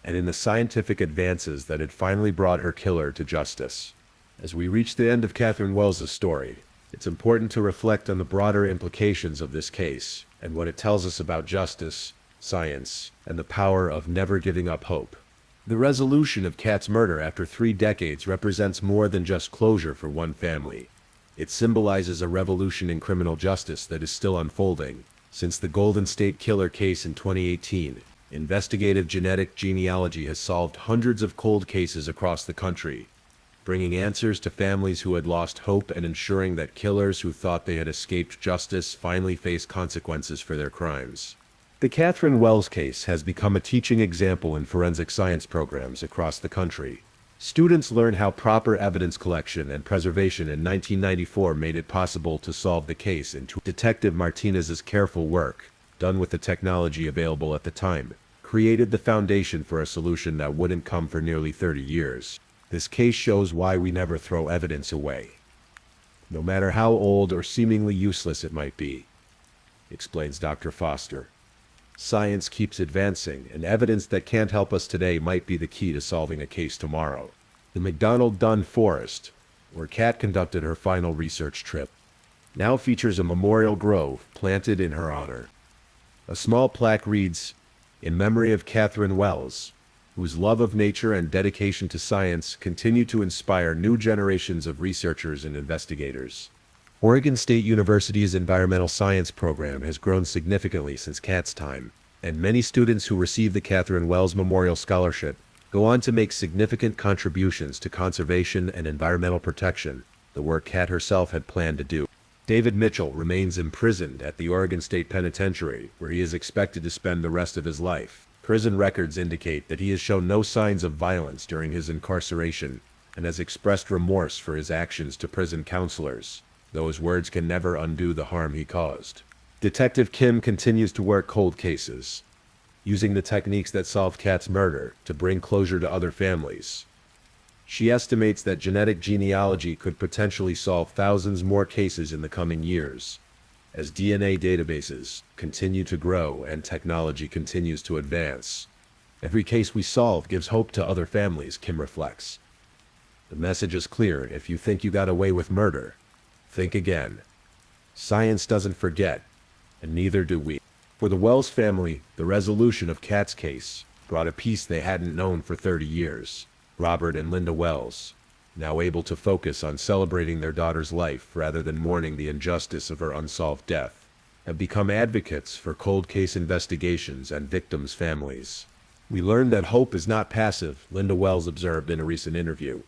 and in the scientific advances that had finally brought her killer to justice. As we reach the end of Catherine Wells' story, it's important to reflect on the broader implications of this case and what it tells us about justice, science, and the power of never giving up hope. The resolution of Kat's murder after 3 decades represents more than just closure for one family. It symbolizes a revolution in criminal justice that is still unfolding. Since the Golden State Killer case in 2018, investigative genetic genealogy has solved hundreds of cold cases across the country, bringing answers to families who had lost hope and ensuring that killers who thought they had escaped justice finally face consequences for their crimes. The Catherine Wells case has become a teaching example in forensic science programs across the country. Students learn how proper evidence collection and preservation in 1994 made it possible to solve the case, and Detective Martinez's careful work, done with the technology available at the time, created the foundation for a solution that wouldn't come for nearly 30 years. This case shows why we never throw evidence away, no matter how old or seemingly useless it might be, explains Dr. Foster. Science keeps advancing, and evidence that can't help us today might be the key to solving a case tomorrow. The McDonald Dunn Forest, where Kat conducted her final research trip, now features a memorial grove planted in her honor. A small plaque reads, "In memory of Catherine Wells, whose love of nature and dedication to science continue to inspire new generations of researchers and investigators." Oregon State University's environmental science program has grown significantly since Kat's time, and many students who receive the Catherine Wells Memorial Scholarship go on to make significant contributions to conservation and environmental protection, the work Kat herself had planned to do. David Mitchell remains imprisoned at the Oregon State Penitentiary, where he is expected to spend the rest of his life. Prison records indicate that he has shown no signs of violence during his incarceration and has expressed remorse for his actions to prison counselors, though his words can never undo the harm he caused. Detective Kim continues to work cold cases, using the techniques that solved Kat's murder to bring closure to other families. She estimates that genetic genealogy could potentially solve thousands more cases in the coming years, as DNA databases continue to grow and technology continues to advance. Every case we solve gives hope to other families, Kim reflects. The message is clear: if you think you got away with murder, think again. Science doesn't forget, and neither do we. For the Wells family, the resolution of Kat's case brought a peace they hadn't known for 30 years. Robert and Linda Wells, now able to focus on celebrating their daughter's life rather than mourning the injustice of her unsolved death, have become advocates for cold case investigations and victims' families. "We learned that hope is not passive," Linda Wells observed in a recent interview.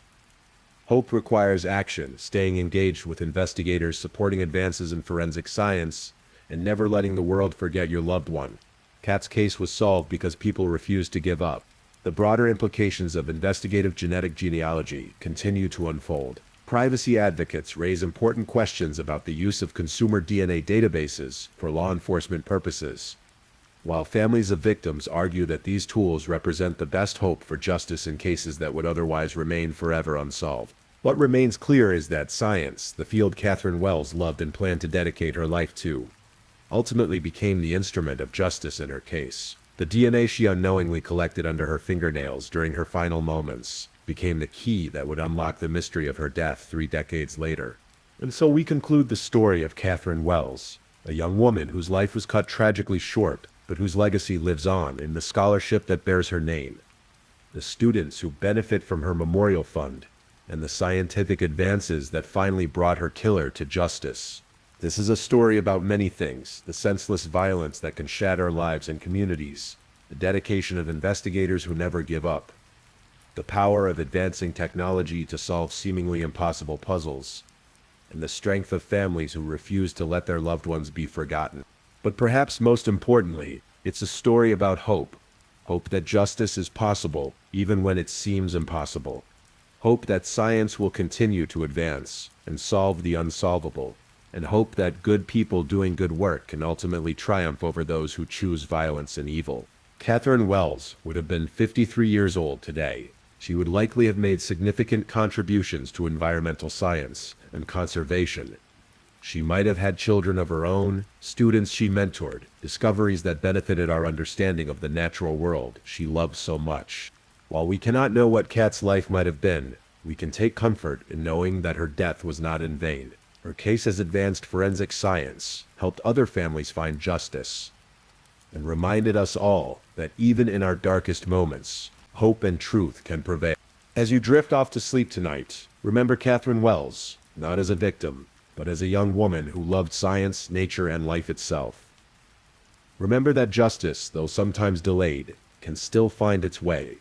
"Hope requires action, staying engaged with investigators, supporting advances in forensic science, and never letting the world forget your loved one." Kat's case was solved because people refused to give up. The broader implications of investigative genetic genealogy continue to unfold. Privacy advocates raise important questions about the use of consumer DNA databases for law enforcement purposes, while families of victims argue that these tools represent the best hope for justice in cases that would otherwise remain forever unsolved. What remains clear is that science, the field Catherine Wells loved and planned to dedicate her life to, ultimately became the instrument of justice in her case. The DNA she unknowingly collected under her fingernails during her final moments became the key that would unlock the mystery of her death 3 decades later. And so we conclude the story of Catherine Wells, a young woman whose life was cut tragically short, but whose legacy lives on in the scholarship that bears her name, the students who benefit from her memorial fund, and the scientific advances that finally brought her killer to justice. This is a story about many things: the senseless violence that can shatter lives and communities, the dedication of investigators who never give up, the power of advancing technology to solve seemingly impossible puzzles, and the strength of families who refuse to let their loved ones be forgotten. But perhaps most importantly, it's a story about hope. Hope that justice is possible, even when it seems impossible. Hope that science will continue to advance and solve the unsolvable. And hope that good people doing good work can ultimately triumph over those who choose violence and evil. Catherine Wells would have been 53 years old today. She would likely have made significant contributions to environmental science and conservation. She might have had children of her own, students she mentored, discoveries that benefited our understanding of the natural world she loved so much. While we cannot know what Kat's life might have been, we can take comfort in knowing that her death was not in vain. Her case has advanced forensic science, helped other families find justice, and reminded us all that even in our darkest moments, hope and truth can prevail. As you drift off to sleep tonight, remember Catherine Wells, not as a victim, but as a young woman who loved science, nature, and life itself. Remember that justice, though sometimes delayed, can still find its way.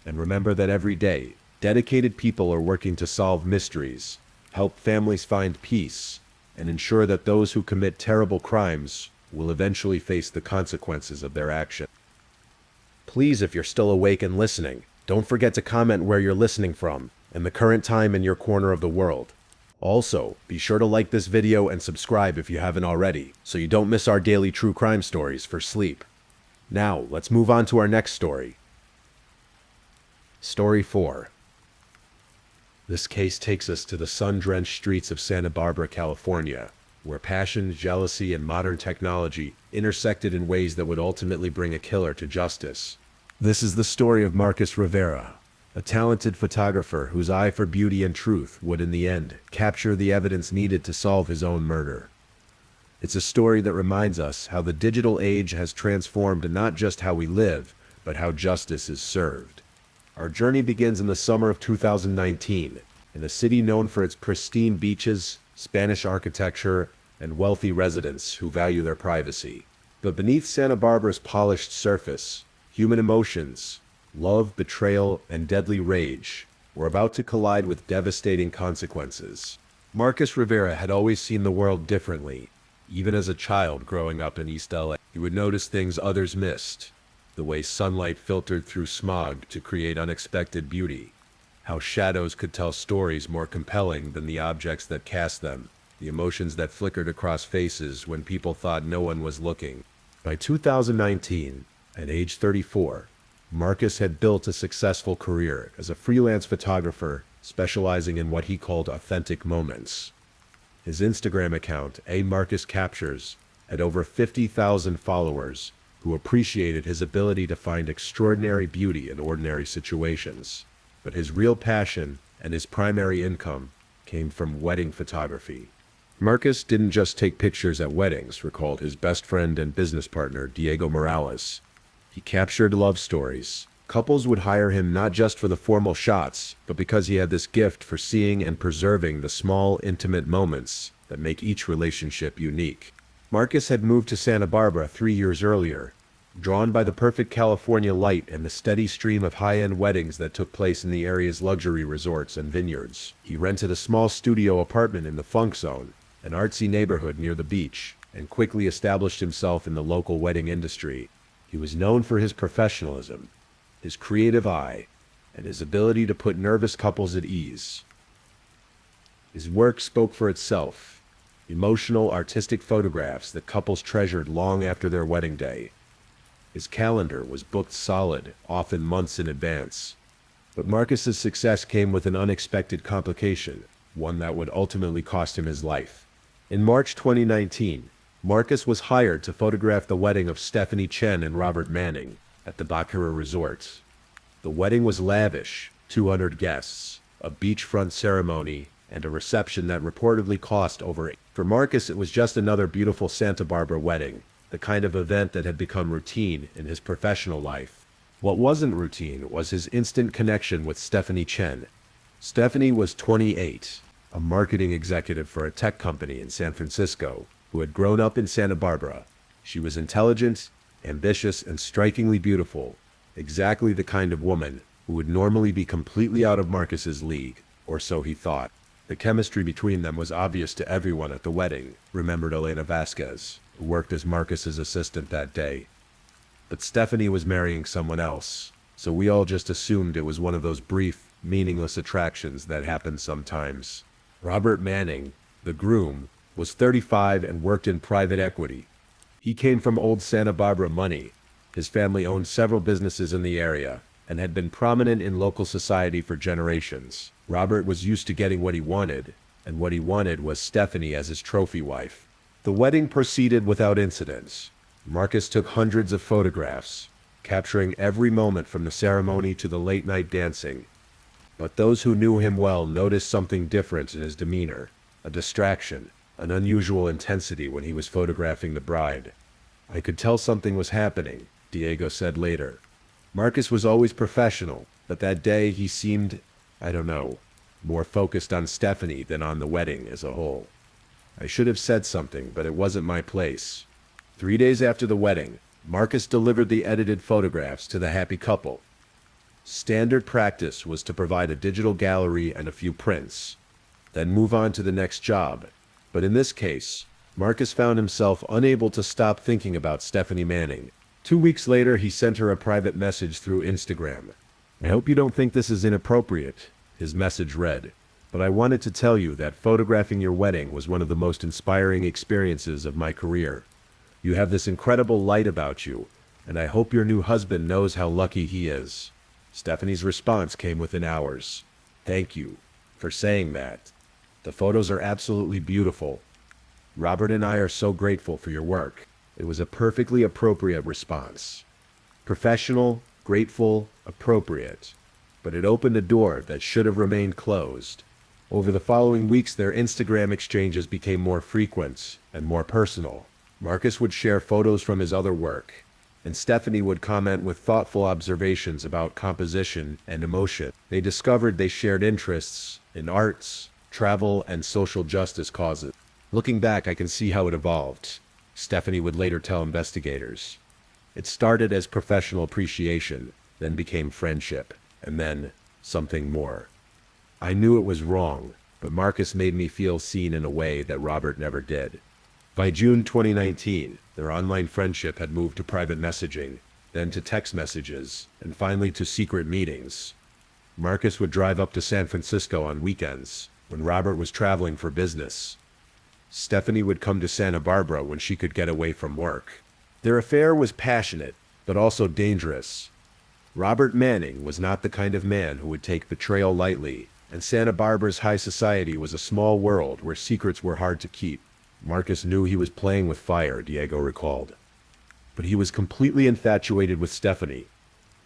And remember that every day, dedicated people are working to solve mysteries, help families find peace, and ensure that those who commit terrible crimes will eventually face the consequences of their action. Please, if you're still awake and listening, don't forget to comment where you're listening from and the current time in your corner of the world. Also, be sure to like this video and subscribe if you haven't already, so you don't miss our daily true crime stories for sleep. Now, let's move on to our next story. Story 4. This case takes us to the sun-drenched streets of Santa Barbara, California, where passion, jealousy, and modern technology intersected in ways that would ultimately bring a killer to justice. This is the story of Marcus Rivera, a talented photographer whose eye for beauty and truth would in the end capture the evidence needed to solve his own murder. It's a story that reminds us how the digital age has transformed not just how we live, but how justice is served. Our journey begins in the summer of 2019, in a city known for its pristine beaches, Spanish architecture, and wealthy residents who value their privacy. But beneath Santa Barbara's polished surface, human emotions, love, betrayal, and deadly rage were about to collide with devastating consequences. Marcus Rivera had always seen the world differently. Even as a child growing up in East LA, he would notice things others missed. The way sunlight filtered through smog to create unexpected beauty. How shadows could tell stories more compelling than the objects that cast them. The emotions that flickered across faces when people thought no one was looking. By 2019, at age 34, Marcus had built a successful career as a freelance photographer specializing in what he called authentic moments. His Instagram account, A Marcus Captures, had over 50,000 followers who appreciated his ability to find extraordinary beauty in ordinary situations. But his real passion and his primary income came from wedding photography. Marcus didn't just take pictures at weddings, recalled his best friend and business partner, Diego Morales. He captured love stories. Couples would hire him not just for the formal shots, but because he had this gift for seeing and preserving the small, intimate moments that make each relationship unique. Marcus had moved to Santa Barbara 3 years earlier, drawn by the perfect California light and the steady stream of high-end weddings that took place in the area's luxury resorts and vineyards. He rented a small studio apartment in the Funk Zone, an artsy neighborhood near the beach, and quickly established himself in the local wedding industry. He was known for his professionalism, his creative eye, and his ability to put nervous couples at ease. His work spoke for itself. Emotional, artistic photographs that couples treasured long after their wedding day. His calendar was booked solid, often months in advance. But Marcus's success came with an unexpected complication, one that would ultimately cost him his life. In March 2019, Marcus was hired to photograph the wedding of Stephanie Chen and Robert Manning at the Baccarat Resort. The wedding was lavish, 200 guests, a beachfront ceremony, and a reception that reportedly cost over. For Marcus, it was just another beautiful Santa Barbara wedding, the kind of event that had become routine in his professional life. What wasn't routine was his instant connection with Stephanie Chen. Stephanie was 28, a marketing executive for a tech company in San Francisco, who had grown up in Santa Barbara. She was intelligent, ambitious, and strikingly beautiful, exactly the kind of woman who would normally be completely out of Marcus's league, or so he thought. The chemistry between them was obvious to everyone at the wedding, remembered Elena Vasquez, who worked as Marcus's assistant that day. But Stephanie was marrying someone else, so we all just assumed it was one of those brief, meaningless attractions that happen sometimes. Robert Manning, the groom, was 35 and worked in private equity. He came from old Santa Barbara money. His family owned several businesses in the area and had been prominent in local society for generations. Robert was used to getting what he wanted, and what he wanted was Stephanie as his trophy wife. The wedding proceeded without incidents. Marcus took hundreds of photographs, capturing every moment from the ceremony to the late-night dancing. But those who knew him well noticed something different in his demeanor, a distraction, an unusual intensity when he was photographing the bride. I could tell something was happening, Diego said later. Marcus was always professional, but that day he seemed, I don't know, more focused on Stephanie than on the wedding as a whole. I should have said something, but it wasn't my place. 3 days after the wedding, Marcus delivered the edited photographs to the happy couple. Standard practice was to provide a digital gallery and a few prints, then move on to the next job. But in this case, Marcus found himself unable to stop thinking about Stephanie Manning. 2 weeks later, he sent her a private message through Instagram. "I hope you don't think this is inappropriate," his message read, "but I wanted to tell you that photographing your wedding was one of the most inspiring experiences of my career. You have this incredible light about you, and I hope your new husband knows how lucky he is." Stephanie's response came within hours. "Thank you for saying that. The photos are absolutely beautiful. Robert and I are so grateful for your work." It was a perfectly appropriate response. Professional, grateful, appropriate. But it opened a door that should have remained closed. Over the following weeks, their Instagram exchanges became more frequent and more personal. Marcus would share photos from his other work, and Stephanie would comment with thoughtful observations about composition and emotion. They discovered they shared interests in arts, travel, and social justice causes. "Looking back, I can see how it evolved," Stephanie would later tell investigators. "It started as professional appreciation, then became friendship, and then something more. I knew it was wrong, but Marcus made me feel seen in a way that Robert never did." By June 2019, their online friendship had moved to private messaging, then to text messages, and finally to secret meetings. Marcus would drive up to San Francisco on weekends, when Robert was traveling for business. Stephanie would come to Santa Barbara when she could get away from work. Their affair was passionate, but also dangerous. Robert Manning was not the kind of man who would take betrayal lightly, and Santa Barbara's high society was a small world where secrets were hard to keep. Marcus knew he was playing with fire, Diego recalled. But he was completely infatuated with Stephanie.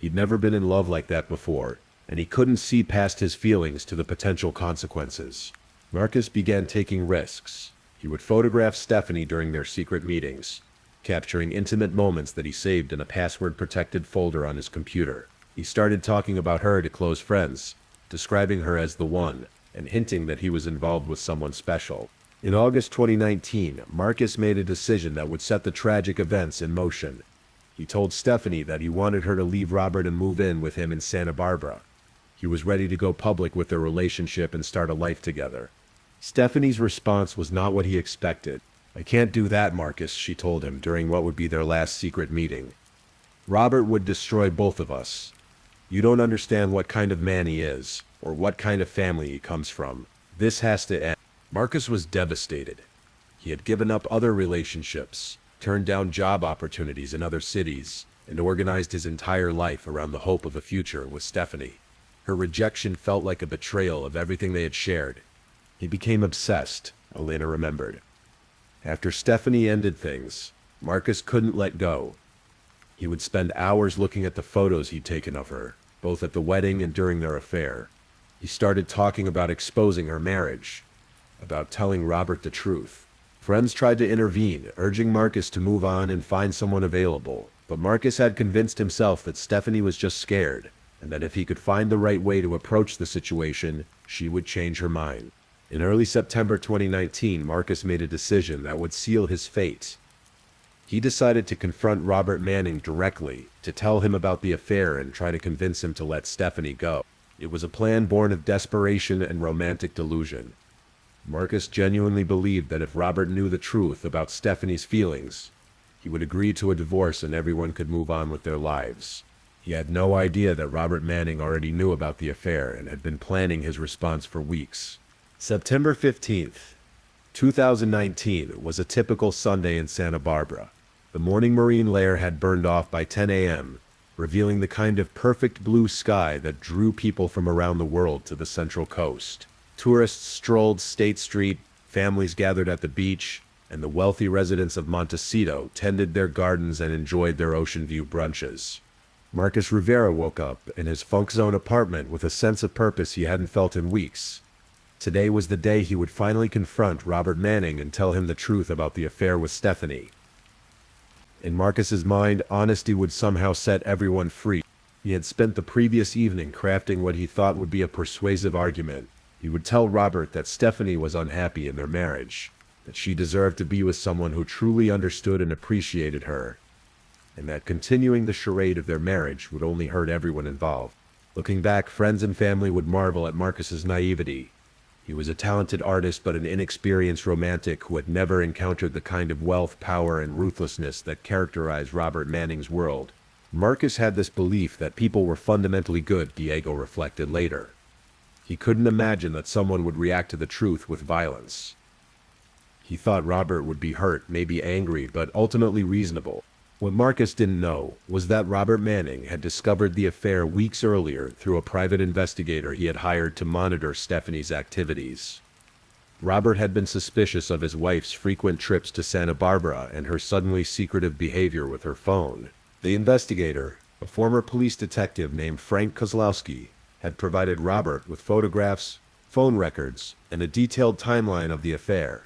He'd never been in love like that before, and he couldn't see past his feelings to the potential consequences. Marcus began taking risks. He would photograph Stephanie during their secret meetings, capturing intimate moments that he saved in a password-protected folder on his computer. He started talking about her to close friends, describing her as the one, and hinting that he was involved with someone special. In August 2019, Marcus made a decision that would set the tragic events in motion. He told Stephanie that he wanted her to leave Robert and move in with him in Santa Barbara. He was ready to go public with their relationship and start a life together. Stephanie's response was not what he expected. "I can't do that, Marcus," she told him during what would be their last secret meeting. "Robert would destroy both of us. You don't understand what kind of man he is, or what kind of family he comes from. This has to end." Marcus was devastated. He had given up other relationships, turned down job opportunities in other cities, and organized his entire life around the hope of a future with Stephanie. Her rejection felt like a betrayal of everything they had shared. He became obsessed, Elena remembered. After Stephanie ended things, Marcus couldn't let go. He would spend hours looking at the photos he'd taken of her, both at the wedding and during their affair. He started talking about exposing her marriage, about telling Robert the truth. Friends tried to intervene, urging Marcus to move on and find someone available. But Marcus had convinced himself that Stephanie was just scared, and that if he could find the right way to approach the situation, she would change her mind. In early September 2019, Marcus made a decision that would seal his fate. He decided to confront Robert Manning directly, to tell him about the affair and try to convince him to let Stephanie go. It was a plan born of desperation and romantic delusion. Marcus genuinely believed that if Robert knew the truth about Stephanie's feelings, he would agree to a divorce and everyone could move on with their lives. He had no idea that Robert Manning already knew about the affair and had been planning his response for weeks. September 15th, 2019 was a typical Sunday in Santa Barbara. The morning marine layer had burned off by 10 a.m., revealing the kind of perfect blue sky that drew people from around the world to the Central Coast. Tourists strolled State Street, families gathered at the beach, and the wealthy residents of Montecito tended their gardens and enjoyed their ocean view brunches. Marcus Rivera woke up in his funk zone apartment with a sense of purpose he hadn't felt in weeks. Today was the day he would finally confront Robert Manning and tell him the truth about the affair with Stephanie. In Marcus's mind, honesty would somehow set everyone free. He had spent the previous evening crafting what he thought would be a persuasive argument. He would tell Robert that Stephanie was unhappy in their marriage, that she deserved to be with someone who truly understood and appreciated her, and that continuing the charade of their marriage would only hurt everyone involved. Looking back, friends and family would marvel at Marcus's naivety. He was a talented artist but an inexperienced romantic who had never encountered the kind of wealth, power, and ruthlessness that characterized Robert Manning's world. Marcus had this belief that people were fundamentally good, Diego reflected later. He couldn't imagine that someone would react to the truth with violence. He thought Robert would be hurt, maybe angry, but ultimately reasonable. What Marcus didn't know was that Robert Manning had discovered the affair weeks earlier through a private investigator he had hired to monitor Stephanie's activities. Robert had been suspicious of his wife's frequent trips to Santa Barbara and her suddenly secretive behavior with her phone. The investigator, a former police detective named Frank Kozlowski, had provided Robert with photographs, phone records, and a detailed timeline of the affair.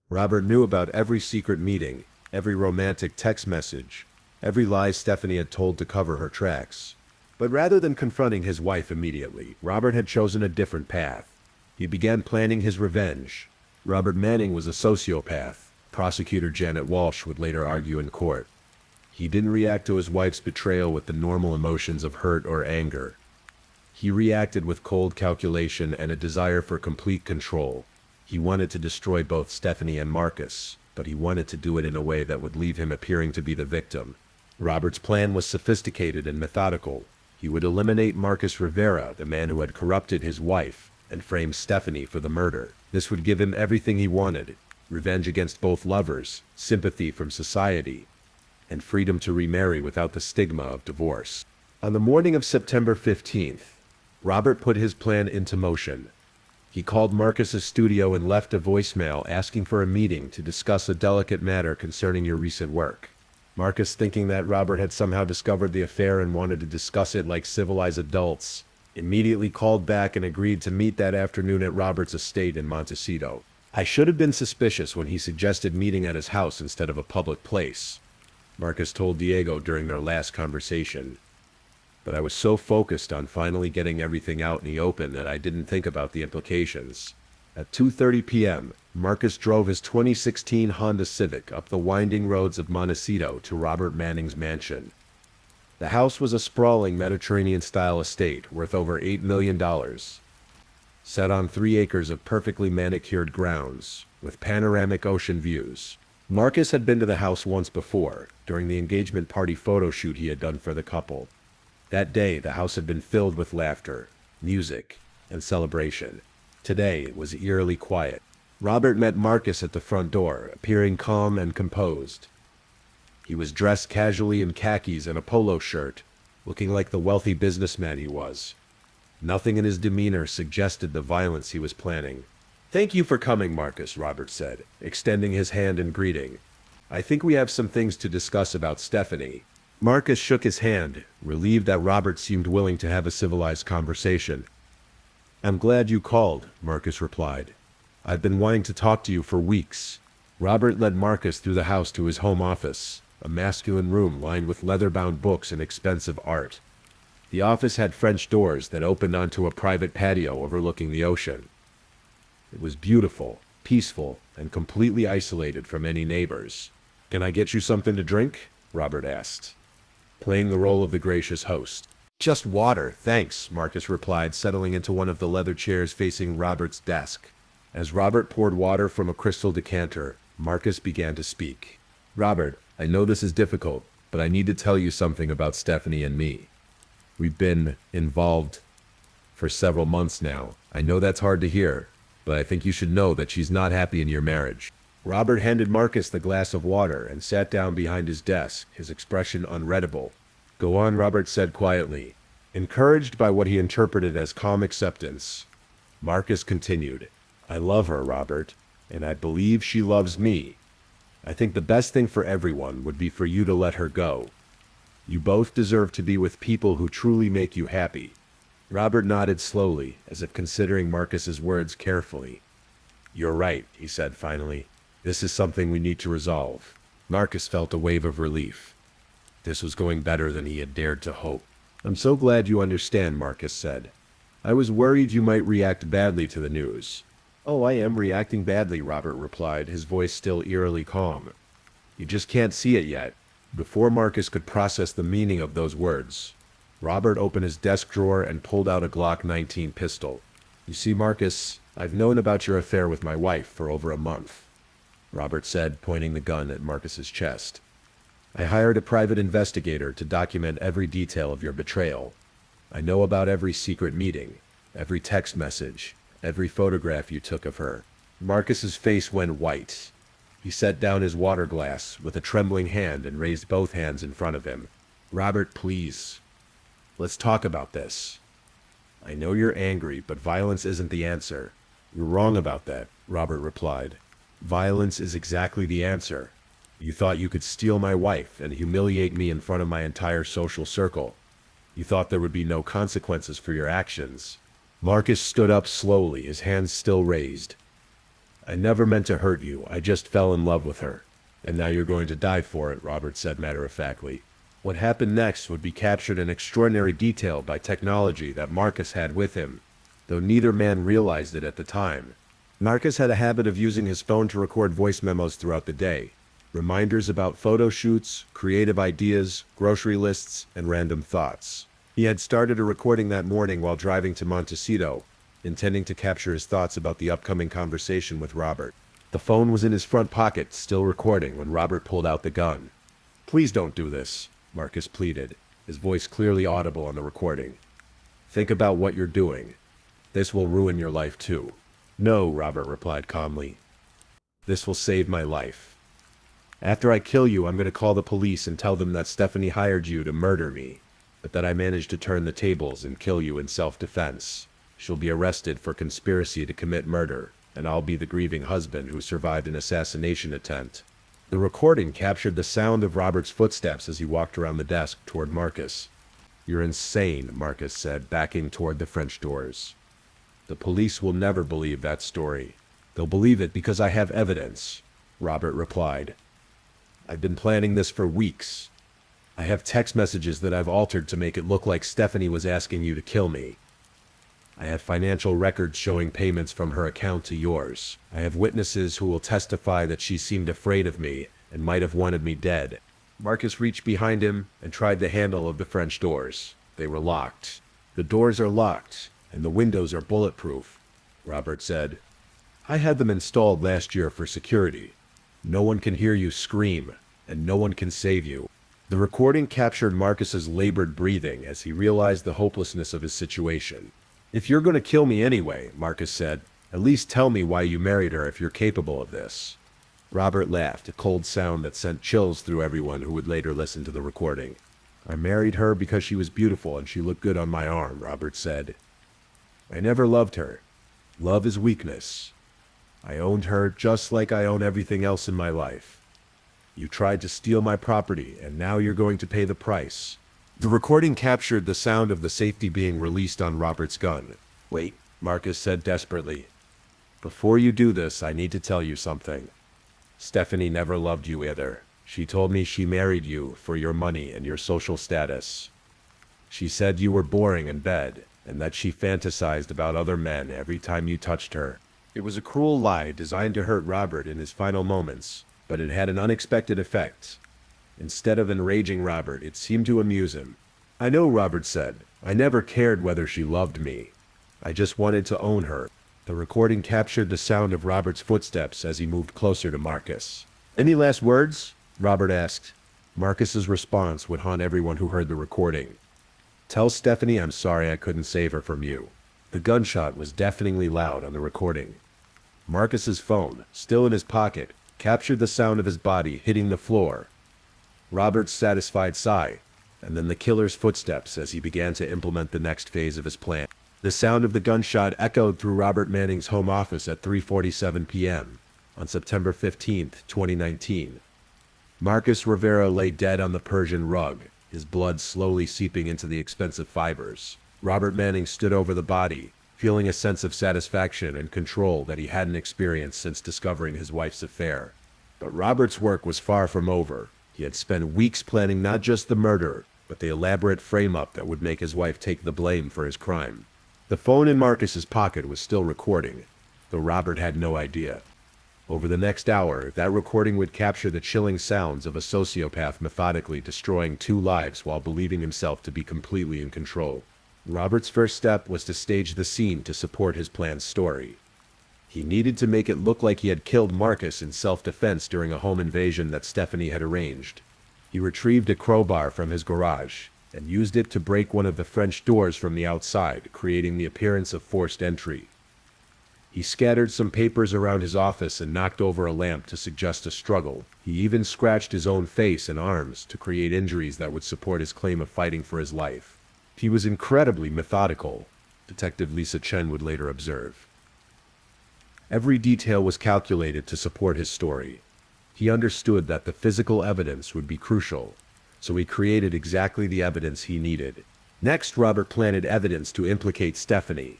Robert knew about every secret meeting, every romantic text message, every lie Stephanie had told to cover her tracks. But rather than confronting his wife immediately, Robert had chosen a different path. He began planning his revenge. Robert Manning was a sociopath, prosecutor Janet Walsh would later argue in court. He didn't react to his wife's betrayal with the normal emotions of hurt or anger. He reacted with cold calculation and a desire for complete control. He wanted to destroy both Stephanie and Marcus, but he wanted to do it in a way that would leave him appearing to be the victim. Robert's plan was sophisticated and methodical. He would eliminate Marcus Rivera, the man who had corrupted his wife, and frame Stephanie for the murder. This would give him everything he wanted: revenge against both lovers, sympathy from society, and freedom to remarry without the stigma of divorce. On the morning of September 15th, Robert put his plan into motion. He called Marcus's studio and left a voicemail asking for a meeting to discuss a delicate matter concerning your recent work. Marcus, thinking that Robert had somehow discovered the affair and wanted to discuss it like civilized adults, immediately called back and agreed to meet that afternoon at Robert's estate in Montecito. I should have been suspicious when he suggested meeting at his house instead of a public place, Marcus told Diego during their last conversation. But I was so focused on finally getting everything out in the open that I didn't think about the implications. At 2:30 p.m., Marcus drove his 2016 Honda Civic up the winding roads of Montecito to Robert Manning's mansion. The house was a sprawling Mediterranean-style estate worth over $8 million, set on 3 acres of perfectly manicured grounds, with panoramic ocean views. Marcus had been to the house once before, during the engagement party photo shoot he had done for the couple. That day, the house had been filled with laughter, music, and celebration. Today, it was eerily quiet. Robert met Marcus at the front door, appearing calm and composed. He was dressed casually in khakis and a polo shirt, looking like the wealthy businessman he was. Nothing in his demeanor suggested the violence he was planning. "Thank you for coming, Marcus," Robert said, extending his hand in greeting. "I think we have some things to discuss about Stephanie." Marcus shook his hand, relieved that Robert seemed willing to have a civilized conversation. I'm glad you called, Marcus replied. I've been wanting to talk to you for weeks. Robert led Marcus through the house to his home office, a masculine room lined with leather-bound books and expensive art. The office had French doors that opened onto a private patio overlooking the ocean. It was beautiful, peaceful, and completely isolated from any neighbors. Can I get you something to drink? Robert asked, playing the role of the gracious host. Just water, thanks, Marcus replied, settling into one of the leather chairs facing Robert's desk. As Robert poured water from a crystal decanter, Marcus began to speak. Robert, I know this is difficult, but I need to tell you something about Stephanie and me. We've been involved for several months now. I know that's hard to hear, but I think you should know that she's not happy in your marriage. Robert handed Marcus the glass of water and sat down behind his desk, his expression unreadable. Go on, Robert said quietly. Encouraged by what he interpreted as calm acceptance, Marcus continued, I love her, Robert, and I believe she loves me. I think the best thing for everyone would be for you to let her go. You both deserve to be with people who truly make you happy. Robert nodded slowly, as if considering Marcus's words carefully. You're right, he said finally. This is something we need to resolve. Marcus felt a wave of relief. This was going better than he had dared to hope. I'm so glad you understand, Marcus said. I was worried you might react badly to the news. Oh, I am reacting badly, Robert replied, his voice still eerily calm. You just can't see it yet. Before Marcus could process the meaning of those words, Robert opened his desk drawer and pulled out a Glock 19 pistol. You see, Marcus, I've known about your affair with my wife for over a month, Robert said, pointing the gun at Marcus's chest. I hired a private investigator to document every detail of your betrayal. I know about every secret meeting, every text message, every photograph you took of her. Marcus's face went white. He set down his water glass with a trembling hand and raised both hands in front of him. Robert, please. Let's talk about this. I know you're angry, but violence isn't the answer. You're wrong about that, Robert replied. Violence is exactly the answer. You thought you could steal my wife and humiliate me in front of my entire social circle. You thought there would be no consequences for your actions. Marcus stood up slowly, his hands still raised. I never meant to hurt you, I just fell in love with her. And now you're going to die for it, Robert said matter-of-factly. What happened next would be captured in extraordinary detail by technology that Marcus had with him, though neither man realized it at the time. Marcus had a habit of using his phone to record voice memos throughout the day. Reminders about photo shoots, creative ideas, grocery lists, and random thoughts. He had started a recording that morning while driving to Montecito, intending to capture his thoughts about the upcoming conversation with Robert. The phone was in his front pocket, still recording, when Robert pulled out the gun. Please don't do this, Marcus pleaded, his voice clearly audible on the recording. Think about what you're doing. This will ruin your life too. No, Robert replied calmly. This will save my life. After I kill you, I'm going to call the police and tell them that Stephanie hired you to murder me, but that I managed to turn the tables and kill you in self-defense. She'll be arrested for conspiracy to commit murder, and I'll be the grieving husband who survived an assassination attempt. The recording captured the sound of Robert's footsteps as he walked around the desk toward Marcus. You're insane, Marcus said, backing toward the French doors. The police will never believe that story. They'll believe it because I have evidence, Robert replied. I've been planning this for weeks. I have text messages that I've altered to make it look like Stephanie was asking you to kill me. I have financial records showing payments from her account to yours. I have witnesses who will testify that she seemed afraid of me and might have wanted me dead. Marcus reached behind him and tried the handle of the French doors. They were locked. The doors are locked, and the windows are bulletproof, Robert said. I had them installed last year for security. No one can hear you scream, and no one can save you. The recording captured Marcus's labored breathing as he realized the hopelessness of his situation. If you're going to kill me anyway, Marcus said, at least tell me why you married her if you're capable of this. Robert laughed, a cold sound that sent chills through everyone who would later listen to the recording. I married her because she was beautiful and she looked good on my arm, Robert said. I never loved her. Love is weakness. I owned her just like I own everything else in my life. You tried to steal my property, and now you're going to pay the price. The recording captured the sound of the safety being released on Robert's gun. Wait, Marcus said desperately. "Before you do this, I need to tell you something. Stephanie never loved you either. She told me she married you for your money and your social status. She said you were boring in bed, and that she fantasized about other men every time you touched her." It was a cruel lie designed to hurt Robert in his final moments, but it had an unexpected effect. Instead of enraging Robert, it seemed to amuse him. "I know," Robert said. "I never cared whether she loved me. I just wanted to own her." The recording captured the sound of Robert's footsteps as he moved closer to Marcus. "Any last words?" Robert asked. Marcus's response would haunt everyone who heard the recording. "Tell Stephanie I'm sorry I couldn't save her from you." The gunshot was deafeningly loud on the recording. Marcus's phone, still in his pocket, captured the sound of his body hitting the floor. Robert's satisfied sigh, and then the killer's footsteps as he began to implement the next phase of his plan. The sound of the gunshot echoed through Robert Manning's home office at 3:47 p.m. on September 15, 2019. Marcus Rivera lay dead on the Persian rug, his blood slowly seeping into the expensive fibers. Robert Manning stood over the body, feeling a sense of satisfaction and control that he hadn't experienced since discovering his wife's affair. But Robert's work was far from over. He had spent weeks planning not just the murder, but the elaborate frame-up that would make his wife take the blame for his crime. The phone in Marcus's pocket was still recording, though Robert had no idea. Over the next hour, that recording would capture the chilling sounds of a sociopath methodically destroying 2 lives while believing himself to be completely in control. Robert's first step was to stage the scene to support his plan's story. He needed to make it look like he had killed Marcus in self-defense during a home invasion that Stephanie had arranged. He retrieved a crowbar from his garage and used it to break one of the French doors from the outside, creating the appearance of forced entry. He scattered some papers around his office and knocked over a lamp to suggest a struggle. He even scratched his own face and arms to create injuries that would support his claim of fighting for his life. He was incredibly methodical, Detective Lisa Chen would later observe. Every detail was calculated to support his story. He understood that the physical evidence would be crucial, so he created exactly the evidence he needed. Next, Robert planted evidence to implicate Stephanie.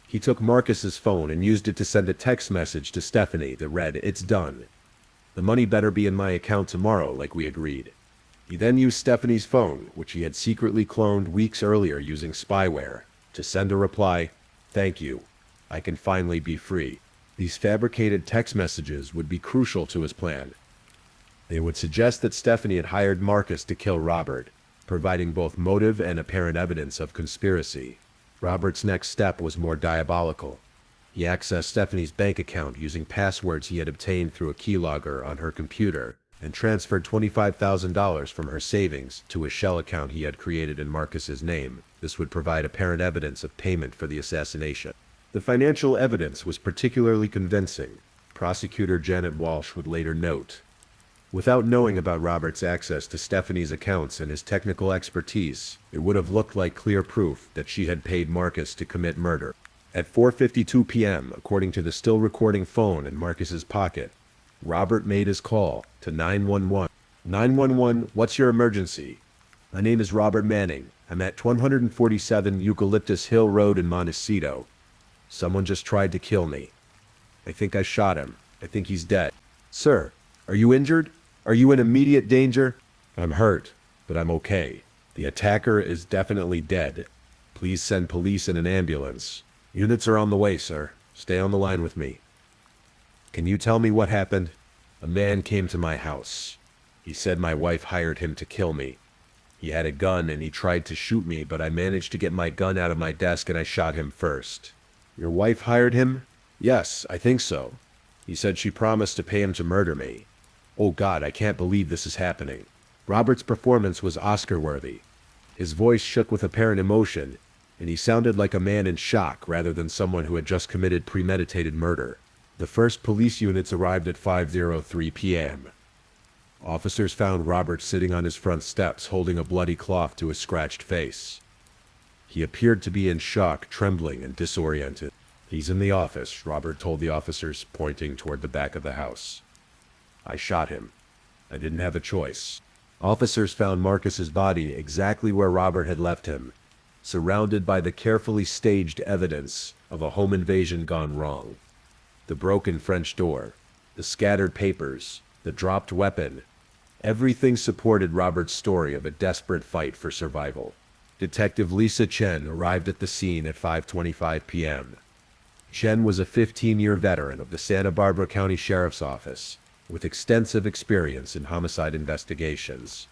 He took Marcus's phone and used it to send a text message to Stephanie that read, "It's done. The money better be in my account tomorrow, like we agreed." He then used Stephanie's phone, which he had secretly cloned weeks earlier using spyware, to send a reply, "Thank you. I can finally be free." These fabricated text messages would be crucial to his plan. They would suggest that Stephanie had hired Marcus to kill Robert, providing both motive and apparent evidence of conspiracy. Robert's next step was more diabolical. He accessed Stephanie's bank account using passwords he had obtained through a keylogger on her computer, and transferred $25,000 from her savings to a shell account he had created in Marcus's name. This would provide apparent evidence of payment for the assassination. The financial evidence was particularly convincing, Prosecutor Janet Walsh would later note. Without knowing about Robert's access to Stephanie's accounts and his technical expertise, it would have looked like clear proof that she had paid Marcus to commit murder. At 4:52 p.m., according to the still recording phone in Marcus's pocket, Robert made his call to 911. 911, what's your emergency? My name is Robert Manning. I'm at 147 Eucalyptus Hill Road in Montecito. Someone just tried to kill me. I think I shot him. I think he's dead. Sir, are you injured? Are you in immediate danger? I'm hurt, but I'm okay. The attacker is definitely dead. Please send police and an ambulance. Units are on the way, sir. Stay on the line with me. Can you tell me what happened? A man came to my house. He said my wife hired him to kill me. He had a gun and he tried to shoot me, but I managed to get my gun out of my desk and I shot him first. Your wife hired him? Yes, I think so. He said she promised to pay him to murder me. Oh God, I can't believe this is happening. Robert's performance was Oscar-worthy. His voice shook with apparent emotion, and he sounded like a man in shock rather than someone who had just committed premeditated murder. The first police units arrived at 5:03 p.m. Officers found Robert sitting on his front steps holding a bloody cloth to his scratched face. He appeared to be in shock, trembling, and disoriented. He's in the office, Robert told the officers, pointing toward the back of the house. I shot him. I didn't have a choice. Officers found Marcus's body exactly where Robert had left him, surrounded by the carefully staged evidence of a home invasion gone wrong. The broken French door, the scattered papers, the dropped weapon. Everything supported Robert's story of a desperate fight for survival. Detective Lisa Chen arrived at the scene at 5:25 p.m. Chen was a 15-year veteran of the Santa Barbara County Sheriff's Office, with extensive experience in homicide investigations.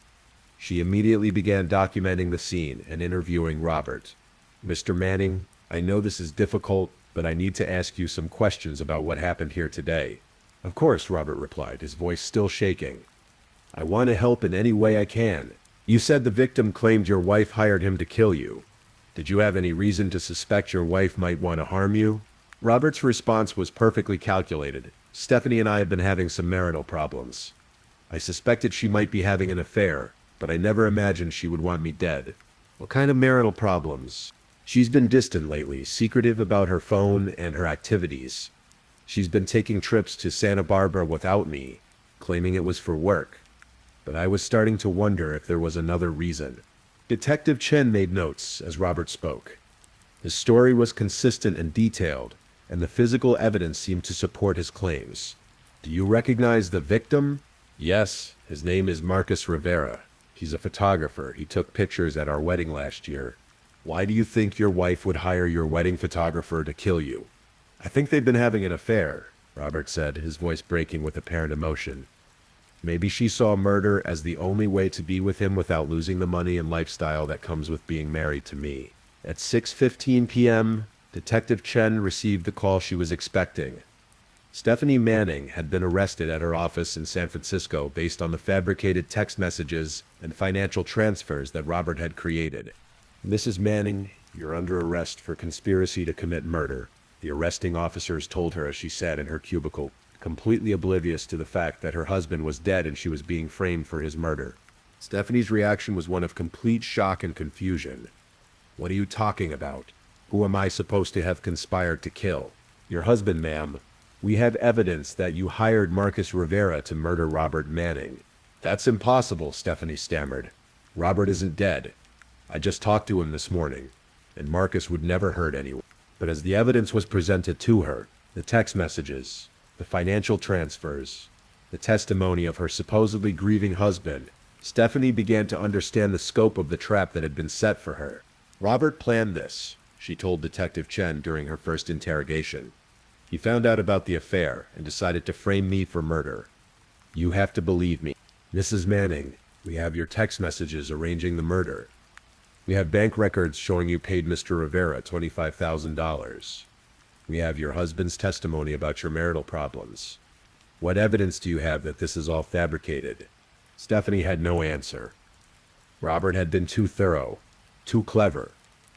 She immediately began documenting the scene and interviewing Robert. "Mr. Manning, I know this is difficult, but I need to ask you some questions about what happened here today." "Of course," Robert replied, his voice still shaking. "I want to help in any way I can. You said the victim claimed your wife hired him to kill you. Did you have any reason to suspect your wife might want to harm you?" Robert's response was perfectly calculated. "Stephanie and I have been having some marital problems. I suspected she might be having an affair, but I never imagined she would want me dead." "What kind of marital problems?" "She's been distant lately, secretive about her phone and her activities. She's been taking trips to Santa Barbara without me, claiming it was for work. But I was starting to wonder if there was another reason." Detective Chen made notes as Robert spoke. His story was consistent and detailed, and the physical evidence seemed to support his claims. "Do you recognize the victim?" "Yes, his name is Marcus Rivera. He's a photographer. He took pictures at our wedding last year." "Why do you think your wife would hire your wedding photographer to kill you?" "I think they've been having an affair," Robert said, his voice breaking with apparent emotion. "Maybe she saw murder as the only way to be with him without losing the money and lifestyle that comes with being married to me." At 6:15 p.m., Detective Chen received the call she was expecting. Stephanie Manning had been arrested at her office in San Francisco based on the fabricated text messages and financial transfers that Robert had created. "Mrs. Manning, you're under arrest for conspiracy to commit murder," the arresting officers told her as she sat in her cubicle, completely oblivious to the fact that her husband was dead and she was being framed for his murder. Stephanie's reaction was one of complete shock and confusion. "What are you talking about? Who am I supposed to have conspired to kill?" "Your husband, ma'am. We have evidence that you hired Marcus Rivera to murder Robert Manning." "That's impossible," Stephanie stammered. "Robert isn't dead. I just talked to him this morning, and Marcus would never hurt anyone." But as the evidence was presented to her, the text messages, the financial transfers, the testimony of her supposedly grieving husband, Stephanie began to understand the scope of the trap that had been set for her. "Robert planned this," she told Detective Chen during her first interrogation. "He found out about the affair and decided to frame me for murder. You have to believe me. Mrs. Manning, we have your text messages arranging the murder. We have bank records showing you paid Mr. Rivera $25,000. We have your husband's testimony about your marital problems. What evidence do you have that this is all fabricated?" Stephanie had no answer. Robert had been too thorough, too clever.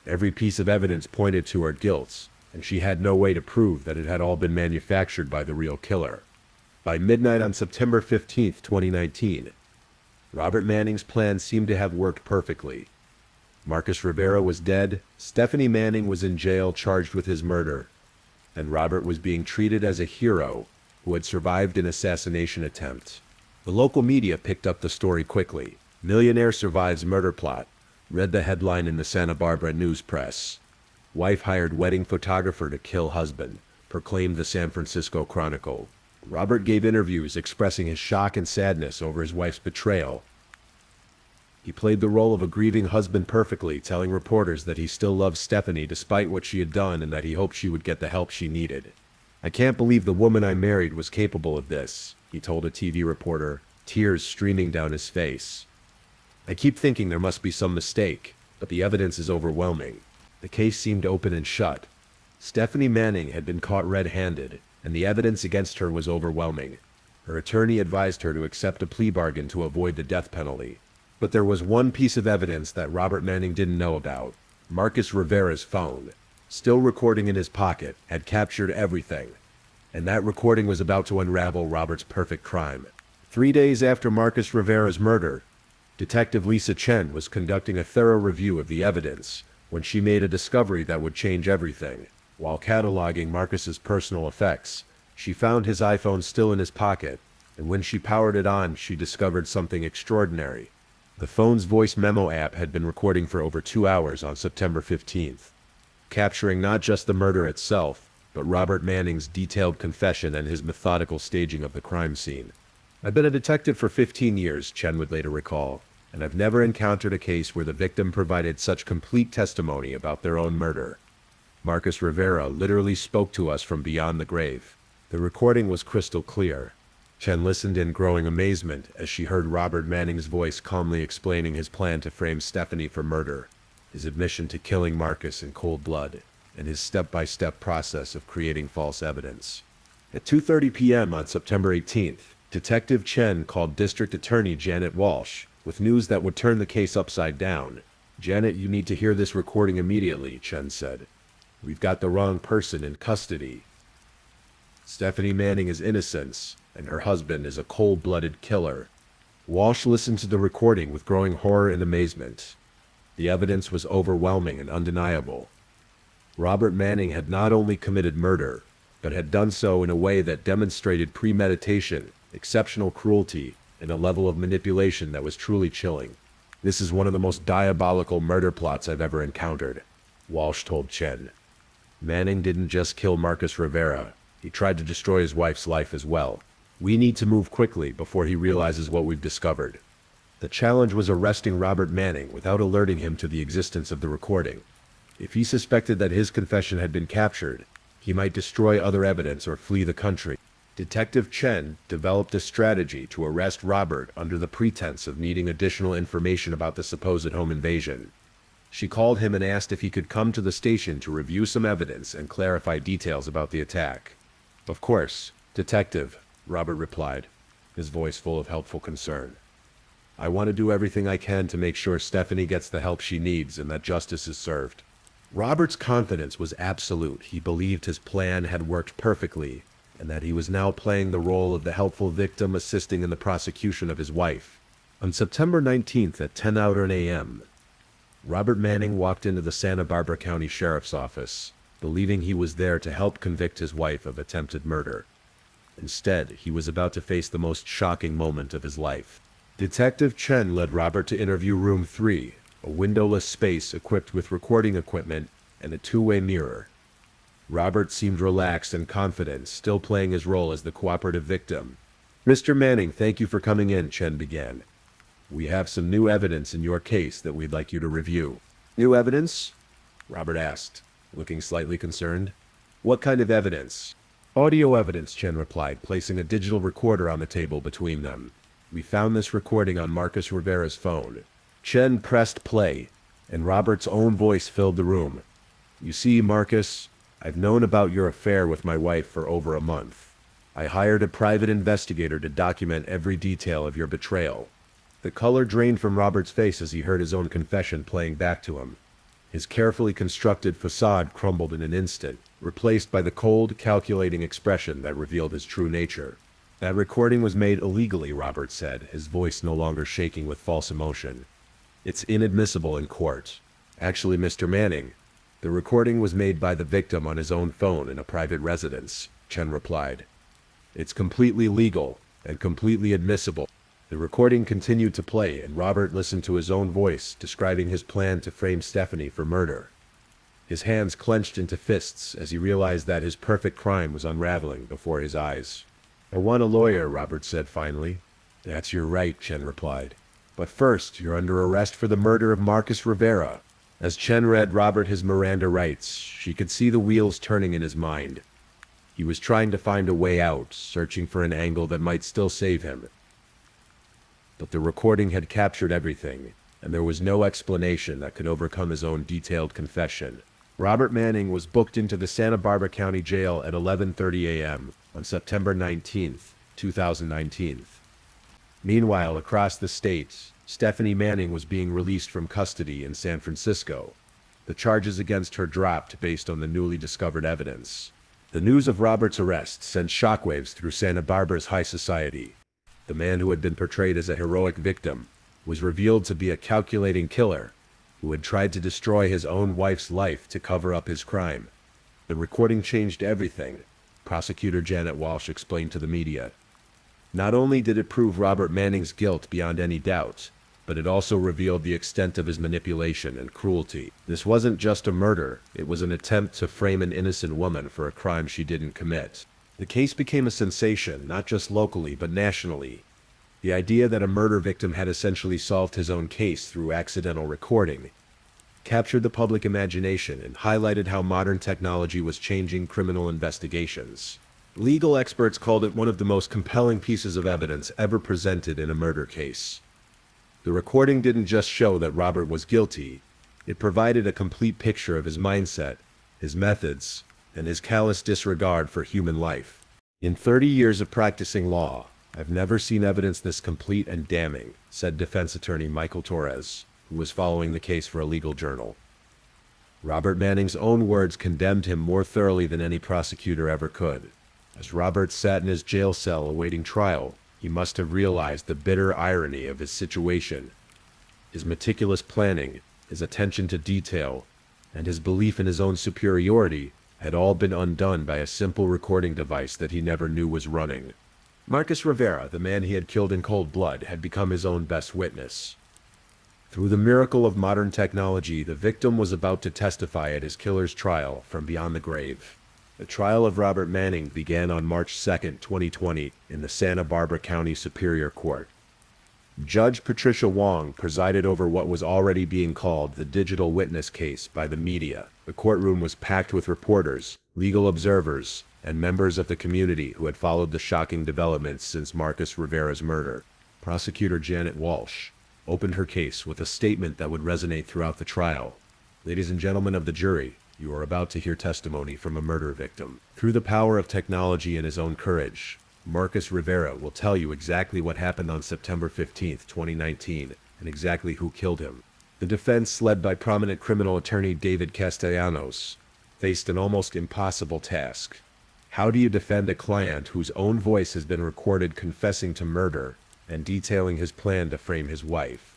Every piece of evidence pointed to her guilt, and she had no way to prove that it had all been manufactured by the real killer. By midnight on September 15th, 2019, Robert Manning's plan seemed to have worked perfectly. Marcus Rivera was dead, Stephanie Manning was in jail charged with his murder, and Robert was being treated as a hero who had survived an assassination attempt. The local media picked up the story quickly. "Millionaire survives murder plot," read the headline in the Santa Barbara news press. "Wife hired wedding photographer to kill husband," proclaimed the San Francisco Chronicle. Robert gave interviews expressing his shock and sadness over his wife's betrayal. He played the role of a grieving husband perfectly, telling reporters that he still loved Stephanie despite what she had done and that he hoped she would get the help she needed. "I can't believe the woman I married was capable of this," he told a TV reporter, tears streaming down his face. "I keep thinking there must be some mistake, but the evidence is overwhelming." The case seemed open and shut. Stephanie Manning had been caught red-handed, and the evidence against her was overwhelming. Her attorney advised her to accept a plea bargain to avoid the death penalty. But there was one piece of evidence that Robert Manning didn't know about. Marcus Rivera's phone, still recording in his pocket, had captured everything. And that recording was about to unravel Robert's perfect crime. 3 days after Marcus Rivera's murder, Detective Lisa Chen was conducting a thorough review of the evidence when she made a discovery that would change everything. While cataloging Marcus's personal effects, she found his iPhone still in his pocket, and when she powered it on, she discovered something extraordinary. The phone's voice memo app had been recording for over 2 hours on September 15th. capturing not just the murder itself, but Robert Manning's detailed confession and his methodical staging of the crime scene. "I've been a detective for 15 years, Chen would later recall, and I've never encountered a case where the victim provided such complete testimony about their own murder. Marcus Rivera literally spoke to us from beyond the grave." The recording was crystal clear. Chen listened in growing amazement as she heard Robert Manning's voice calmly explaining his plan to frame Stephanie for murder, his admission to killing Marcus in cold blood, and his step-by-step process of creating false evidence. At 2:30 p.m. on September 18th, Detective Chen called District Attorney Janet Walsh with news that would turn the case upside down. "Janet, you need to hear this recording immediately," Chen said. "We've got the wrong person in custody. Stephanie Manning is innocent, and her husband is a cold-blooded killer." Walsh listened to the recording with growing horror and amazement. The evidence was overwhelming and undeniable. Robert Manning had not only committed murder, but had done so in a way that demonstrated premeditation, exceptional cruelty, and a level of manipulation that was truly chilling. "This is one of the most diabolical murder plots I've ever encountered," Walsh told Chen. "Manning didn't just kill Marcus Rivera. He tried to destroy his wife's life as well. We need to move quickly before he realizes what we've discovered." The challenge was arresting Robert Manning without alerting him to the existence of the recording. If he suspected that his confession had been captured, he might destroy other evidence or flee the country. Detective Chen developed a strategy to arrest Robert under the pretense of needing additional information about the supposed home invasion. She called him and asked if he could come to the station to review some evidence and clarify details about the attack. "Of course, Detective," Robert replied, his voice full of helpful concern. "I want to do everything I can to make sure Stephanie gets the help she needs and that justice is served." Robert's confidence was absolute. He believed his plan had worked perfectly, and that he was now playing the role of the helpful victim assisting in the prosecution of his wife. On September 19th at 10:00 a.m., Robert Manning walked into the Santa Barbara County Sheriff's Office, believing he was there to help convict his wife of attempted murder. Instead, he was about to face the most shocking moment of his life. Detective Chen led Robert to interview room 3, a windowless space equipped with recording equipment and a two-way mirror. Robert seemed relaxed and confident, still playing his role as the cooperative victim. "Mr. Manning, thank you for coming in," Chen began. "We have some new evidence in your case that we'd like you to review." "New evidence?" Robert asked, looking slightly concerned. "What kind of evidence?" "Audio evidence," Chen replied, placing a digital recorder on the table between them. "We found this recording on Marcus Rivera's phone." Chen pressed play, and Robert's own voice filled the room. "You see, Marcus, I've known about your affair with my wife for over a month. I hired a private investigator to document every detail of your betrayal." The color drained from Robert's face as he heard his own confession playing back to him. His carefully constructed facade crumbled in an instant, replaced by the cold, calculating expression that revealed his true nature. "That recording was made illegally," Robert said, his voice no longer shaking with false emotion. "It's inadmissible in court. Actually, Mr. Manning, the recording was made by the victim on his own phone in a private residence," Chen replied. "It's completely legal and completely admissible." The recording continued to play, and Robert listened to his own voice describing his plan to frame Stephanie for murder. His hands clenched into fists as he realized that his perfect crime was unraveling before his eyes. "I want a lawyer," Robert said finally. "That's your right," Chen replied. "But first, you're under arrest for the murder of Marcus Rivera." As Chen read Robert his Miranda rights, she could see the wheels turning in his mind. He was trying to find a way out, searching for an angle that might still save him. But the recording had captured everything, and there was no explanation that could overcome his own detailed confession. Robert Manning was booked into the Santa Barbara County Jail at 11:30 a.m. on September 19th, 2019. Meanwhile, across the state, Stephanie Manning was being released from custody in San Francisco. The charges against her dropped based on the newly discovered evidence. The news of Robert's arrest sent shockwaves through Santa Barbara's high society. The man who had been portrayed as a heroic victim was revealed to be a calculating killer who had tried to destroy his own wife's life to cover up his crime. The recording changed everything, Prosecutor Janet Walsh explained to the media. Not only did it prove Robert Manning's guilt beyond any doubt, but it also revealed the extent of his manipulation and cruelty. This wasn't just a murder, it was an attempt to frame an innocent woman for a crime she didn't commit. The case became a sensation, not just locally, but nationally. The idea that a murder victim had essentially solved his own case through accidental recording captured the public imagination and highlighted how modern technology was changing criminal investigations. Legal experts called it one of the most compelling pieces of evidence ever presented in a murder case. The recording didn't just show that Robert was guilty, it provided a complete picture of his mindset, his methods, and his callous disregard for human life. In 30 years of practicing law, I've never seen evidence this complete and damning, said defense attorney Michael Torres, who was following the case for a legal journal. Robert Manning's own words condemned him more thoroughly than any prosecutor ever could. As Robert sat in his jail cell awaiting trial, he must have realized the bitter irony of his situation. His meticulous planning, his attention to detail, and his belief in his own superiority had all been undone by a simple recording device that he never knew was running. Marcus Rivera, the man he had killed in cold blood, had become his own best witness. Through the miracle of modern technology, the victim was about to testify at his killer's trial from beyond the grave. The trial of Robert Manning began on March 2, 2020, in the Santa Barbara County Superior Court. Judge Patricia Wong presided over what was already being called the digital witness case by the media. The courtroom was packed with reporters, legal observers, and members of the community who had followed the shocking developments since Marcus Rivera's murder. Prosecutor Janet Walsh opened her case with a statement that would resonate throughout the trial. Ladies and gentlemen of the jury, you are about to hear testimony from a murder victim. Through the power of technology and his own courage, Marcus Rivera will tell you exactly what happened on September 15, 2019, and exactly who killed him. The defense, led by prominent criminal attorney David Castellanos, faced an almost impossible task. How do you defend a client whose own voice has been recorded confessing to murder and detailing his plan to frame his wife?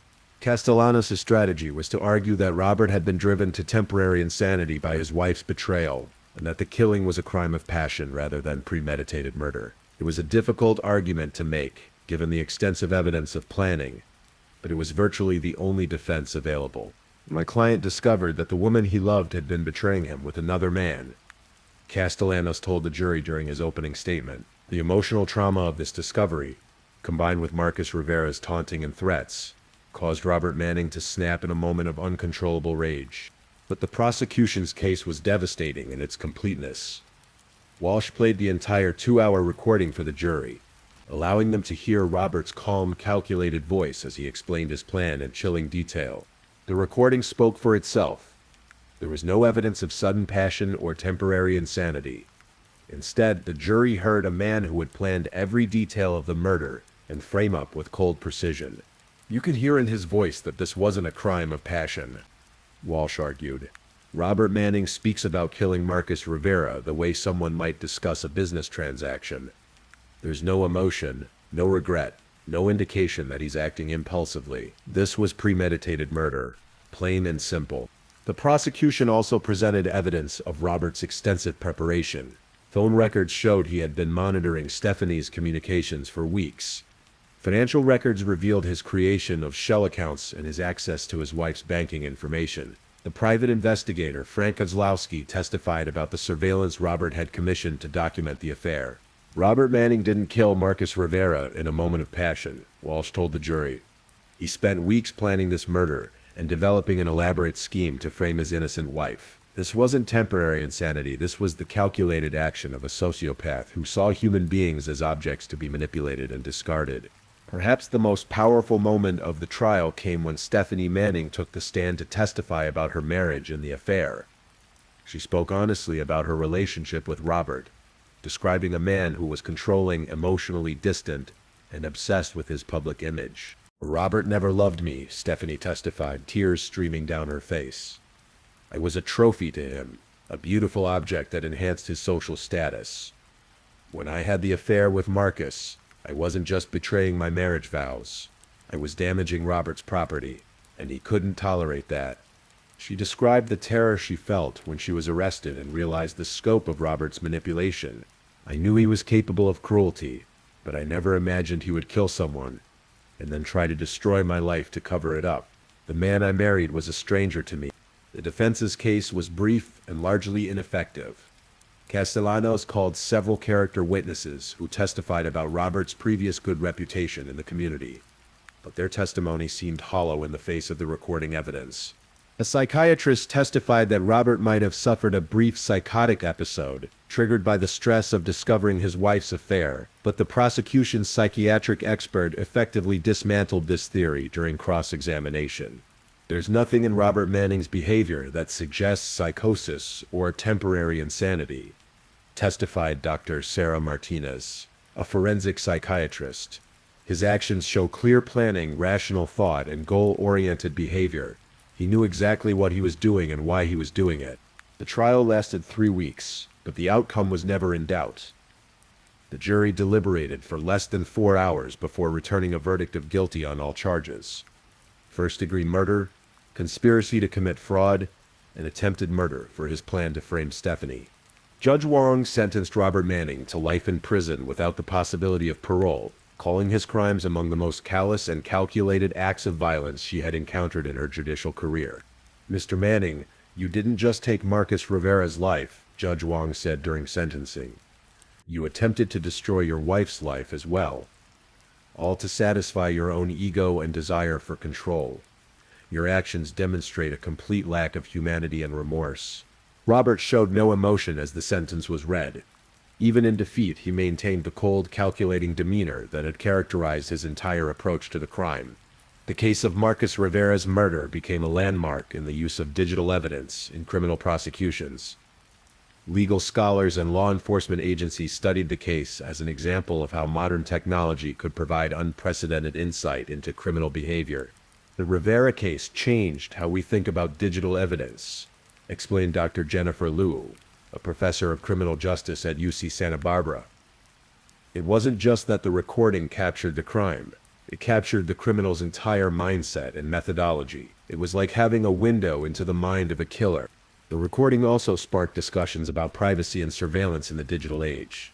Castellanos' strategy was to argue that Robert had been driven to temporary insanity by his wife's betrayal, and that the killing was a crime of passion rather than premeditated murder. It was a difficult argument to make, given the extensive evidence of planning, but it was virtually the only defense available. My client discovered that the woman he loved had been betraying him with another man, Castellanos told the jury during his opening statement. The emotional trauma of this discovery, combined with Marcus Rivera's taunting and threats, caused Robert Manning to snap in a moment of uncontrollable rage. But the prosecution's case was devastating in its completeness. Walsh played the entire 2-hour recording for the jury, allowing them to hear Robert's calm, calculated voice as he explained his plan in chilling detail. The recording spoke for itself. There was no evidence of sudden passion or temporary insanity. Instead, the jury heard a man who had planned every detail of the murder and frame up with cold precision. You could hear in his voice that this wasn't a crime of passion, Walsh argued. Robert Manning speaks about killing Marcus Rivera the way someone might discuss a business transaction. There's no emotion, no regret, no indication that he's acting impulsively. This was premeditated murder, plain and simple. The prosecution also presented evidence of Robert's extensive preparation. Phone records showed he had been monitoring Stephanie's communications for weeks. Financial records revealed his creation of shell accounts and his access to his wife's banking information. The private investigator, Frank Kozlowski, testified about the surveillance Robert had commissioned to document the affair. Robert Manning didn't kill Marcus Rivera in a moment of passion, Walsh told the jury. He spent weeks planning this murder and developing an elaborate scheme to frame his innocent wife. This wasn't temporary insanity, this was the calculated action of a sociopath who saw human beings as objects to be manipulated and discarded. Perhaps the most powerful moment of the trial came when Stephanie Manning took the stand to testify about her marriage and the affair. She spoke honestly about her relationship with Robert, describing a man who was controlling, emotionally distant, and obsessed with his public image. Robert never loved me, Stephanie testified, tears streaming down her face. I was a trophy to him, a beautiful object that enhanced his social status. When I had the affair with Marcus, I wasn't just betraying my marriage vows. I was damaging Robert's property, and he couldn't tolerate that. She described the terror she felt when she was arrested and realized the scope of Robert's manipulation. I knew he was capable of cruelty, but I never imagined he would kill someone and then try to destroy my life to cover it up. The man I married was a stranger to me. The defense's case was brief and largely ineffective. Castellanos called several character witnesses who testified about Robert's previous good reputation in the community, but their testimony seemed hollow in the face of the recording evidence. A psychiatrist testified that Robert might have suffered a brief psychotic episode, triggered by the stress of discovering his wife's affair, but the prosecution's psychiatric expert effectively dismantled this theory during cross-examination. There's nothing in Robert Manning's behavior that suggests psychosis or temporary insanity, testified Dr. Sarah Martinez, a forensic psychiatrist. His actions show clear planning, rational thought, and goal-oriented behavior. He knew exactly what he was doing and why he was doing it. The trial lasted 3 weeks, but the outcome was never in doubt. The jury deliberated for less than 4 hours before returning a verdict of guilty on all charges: first-degree murder, conspiracy to commit fraud, and attempted murder for his plan to frame Stephanie. Judge Wong sentenced Robert Manning to life in prison without the possibility of parole, calling his crimes among the most callous and calculated acts of violence she had encountered in her judicial career. "Mr. Manning, you didn't just take Marcus Rivera's life," Judge Wong said during sentencing. "You attempted to destroy your wife's life as well, all to satisfy your own ego and desire for control. Your actions demonstrate a complete lack of humanity and remorse." Robert showed no emotion as the sentence was read. Even in defeat, he maintained the cold, calculating demeanor that had characterized his entire approach to the crime. The case of Marcus Rivera's murder became a landmark in the use of digital evidence in criminal prosecutions. Legal scholars and law enforcement agencies studied the case as an example of how modern technology could provide unprecedented insight into criminal behavior. "The Rivera case changed how we think about digital evidence," explained Dr. Jennifer Liu, a professor of criminal justice at UC Santa Barbara. "It wasn't just that the recording captured the crime. It captured the criminal's entire mindset and methodology. It was like having a window into the mind of a killer." The recording also sparked discussions about privacy and surveillance in the digital age.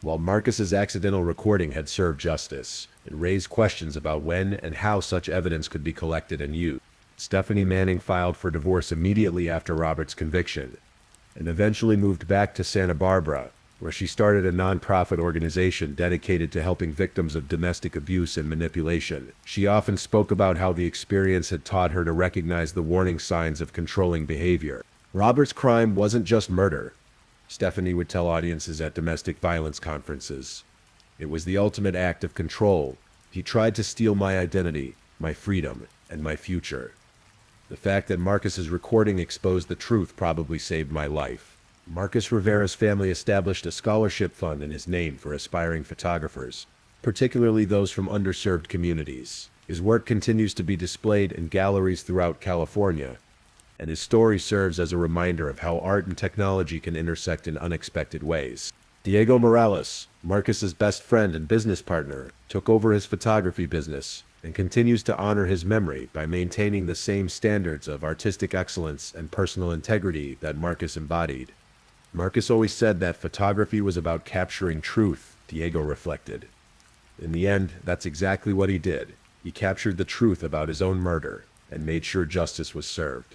While Marcus's accidental recording had served justice, it raised questions about when and how such evidence could be collected and used. Stephanie Manning filed for divorce immediately after Robert's conviction, and eventually moved back to Santa Barbara, where she started a nonprofit organization dedicated to helping victims of domestic abuse and manipulation. She often spoke about how the experience had taught her to recognize the warning signs of controlling behavior. Robert's crime wasn't just murder, Stephanie would tell audiences at domestic violence conferences. It was the ultimate act of control. He tried to steal my identity, my freedom, and my future. The fact that Marcus's recording exposed the truth probably saved my life. Marcus Rivera's family established a scholarship fund in his name for aspiring photographers, particularly those from underserved communities. His work continues to be displayed in galleries throughout California, and his story serves as a reminder of how art and technology can intersect in unexpected ways. Diego Morales, Marcus's best friend and business partner, took over his photography business and continues to honor his memory by maintaining the same standards of artistic excellence and personal integrity that Marcus embodied. "Marcus always said that photography was about capturing truth," Diego reflected. In the end, that's exactly what he did. He captured the truth about his own murder and made sure justice was served.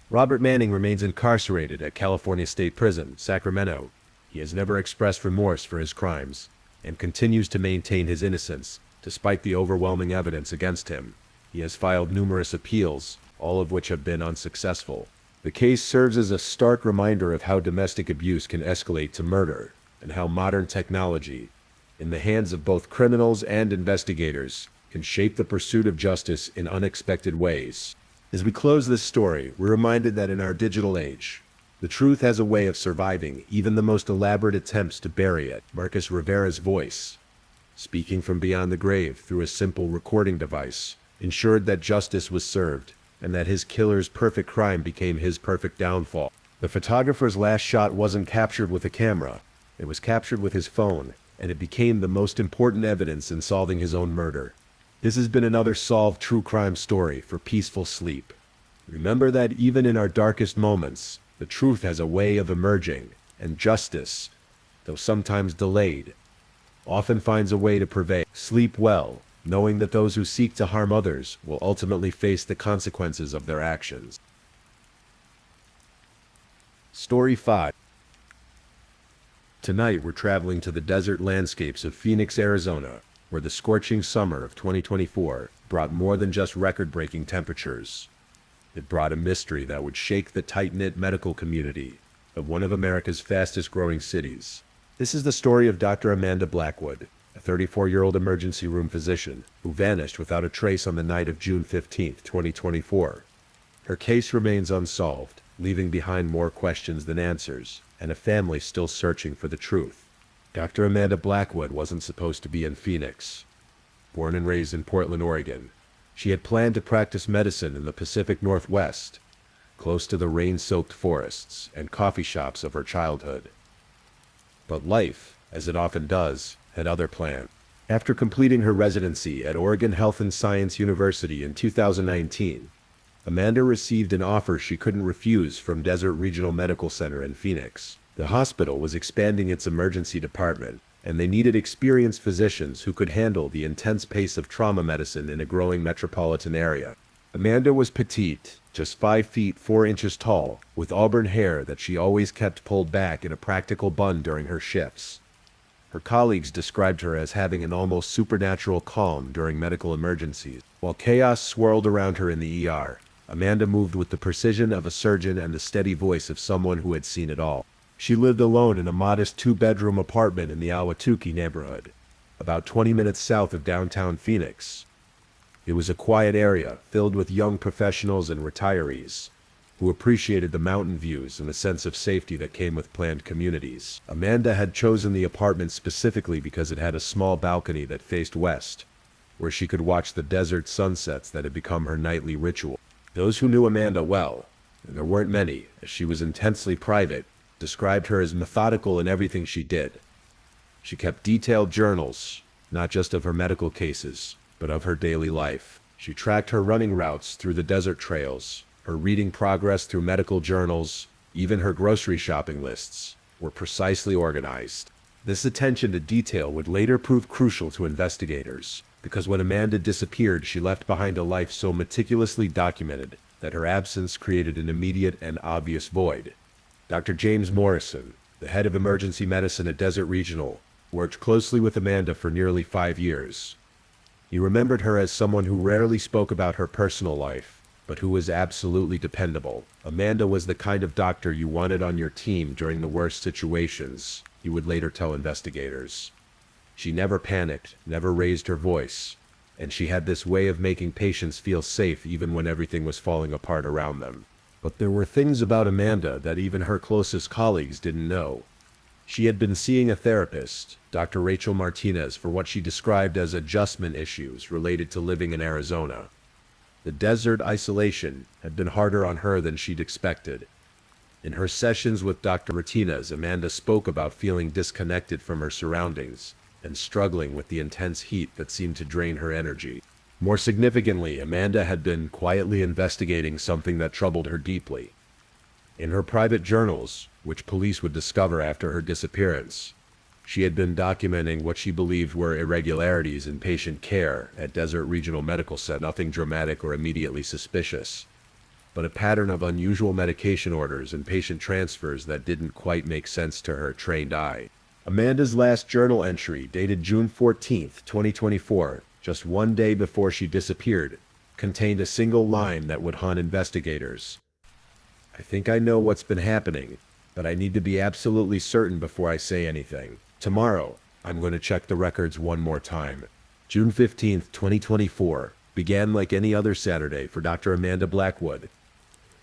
Robert Manning remains incarcerated at California State Prison, Sacramento. He has never expressed remorse for his crimes and continues to maintain his innocence despite the overwhelming evidence against him. He has filed numerous appeals, all of which have been unsuccessful. The case serves as a stark reminder of how domestic abuse can escalate to murder, and how modern technology, in the hands of both criminals and investigators, can shape the pursuit of justice in unexpected ways. As we close this story, we're reminded that in our digital age, the truth has a way of surviving even the most elaborate attempts to bury it. Marcus Rivera's voice, speaking from beyond the grave through a simple recording device, ensured that justice was served, and that his killer's perfect crime became his perfect downfall. The photographer's last shot wasn't captured with a camera. It was captured with his phone, and it became the most important evidence in solving his own murder. This has been another solved true crime story for peaceful sleep. Remember that even in our darkest moments, the truth has a way of emerging, and justice, though sometimes delayed, often finds a way to prevail. Sleep well, knowing that those who seek to harm others will ultimately face the consequences of their actions. Story 5. Tonight we're traveling to the desert landscapes of Phoenix, Arizona, where the scorching summer of 2024 brought more than just record-breaking temperatures. It brought a mystery that would shake the tight-knit medical community of one of America's fastest-growing cities. This is the story of Dr. Amanda Blackwood, a 34-year-old emergency room physician who vanished without a trace on the night of June 15, 2024. Her case remains unsolved, leaving behind more questions than answers, and a family still searching for the truth. Dr. Amanda Blackwood wasn't supposed to be in Phoenix. Born and raised in Portland, Oregon, she had planned to practice medicine in the Pacific Northwest, close to the rain-soaked forests and coffee shops of her childhood. But life, as it often does, had other plans. After completing her residency at Oregon Health and Science University in 2019, Amanda received an offer she couldn't refuse from Desert Regional Medical Center in Phoenix. The hospital was expanding its emergency department, and they needed experienced physicians who could handle the intense pace of trauma medicine in a growing metropolitan area. Amanda was petite, just 5 feet 4 inches tall, with auburn hair that she always kept pulled back in a practical bun during her shifts. Her colleagues described her as having an almost supernatural calm during medical emergencies. While chaos swirled around her in the ER, Amanda moved with the precision of a surgeon and the steady voice of someone who had seen it all. She lived alone in a modest 2-bedroom apartment in the Ahwatukee neighborhood, about 20 minutes south of downtown Phoenix. It was a quiet area filled with young professionals and retirees who appreciated the mountain views and the sense of safety that came with planned communities. Amanda had chosen the apartment specifically because it had a small balcony that faced west, where she could watch the desert sunsets that had become her nightly ritual. Those who knew Amanda well, and there weren't many, as she was intensely private, described her as methodical in everything she did. She kept detailed journals, not just of her medical cases, but of her daily life. She tracked her running routes through the desert trails, her reading progress through medical journals, even her grocery shopping lists were precisely organized. This attention to detail would later prove crucial to investigators, because when Amanda disappeared, she left behind a life so meticulously documented that her absence created an immediate and obvious void. Dr. James Morrison, the head of emergency medicine at Desert Regional, worked closely with Amanda for nearly 5 years. He remembered her as someone who rarely spoke about her personal life, but who was absolutely dependable. Amanda was the kind of doctor you wanted on your team during the worst situations, he would later tell investigators. She never panicked, never raised her voice, and she had this way of making patients feel safe even when everything was falling apart around them. But there were things about Amanda that even her closest colleagues didn't know. She had been seeing a therapist, Dr. Rachel Martinez, for what she described as adjustment issues related to living in Arizona. The desert isolation had been harder on her than she'd expected. In her sessions with Dr. Martinez, Amanda spoke about feeling disconnected from her surroundings and struggling with the intense heat that seemed to drain her energy. More significantly, Amanda had been quietly investigating something that troubled her deeply. In her private journals, which police would discover after her disappearance, she had been documenting what she believed were irregularities in patient care at Desert Regional Medical Center. Nothing dramatic or immediately suspicious, but a pattern of unusual medication orders and patient transfers that didn't quite make sense to her trained eye. Amanda's last journal entry, dated June 14, 2024, just 1 day before she disappeared, contained a single line that would haunt investigators. "I think I know what's been happening, but I need to be absolutely certain before I say anything. Tomorrow, I'm going to check the records one more time." June 15, 2024, began like any other Saturday for Dr. Amanda Blackwood.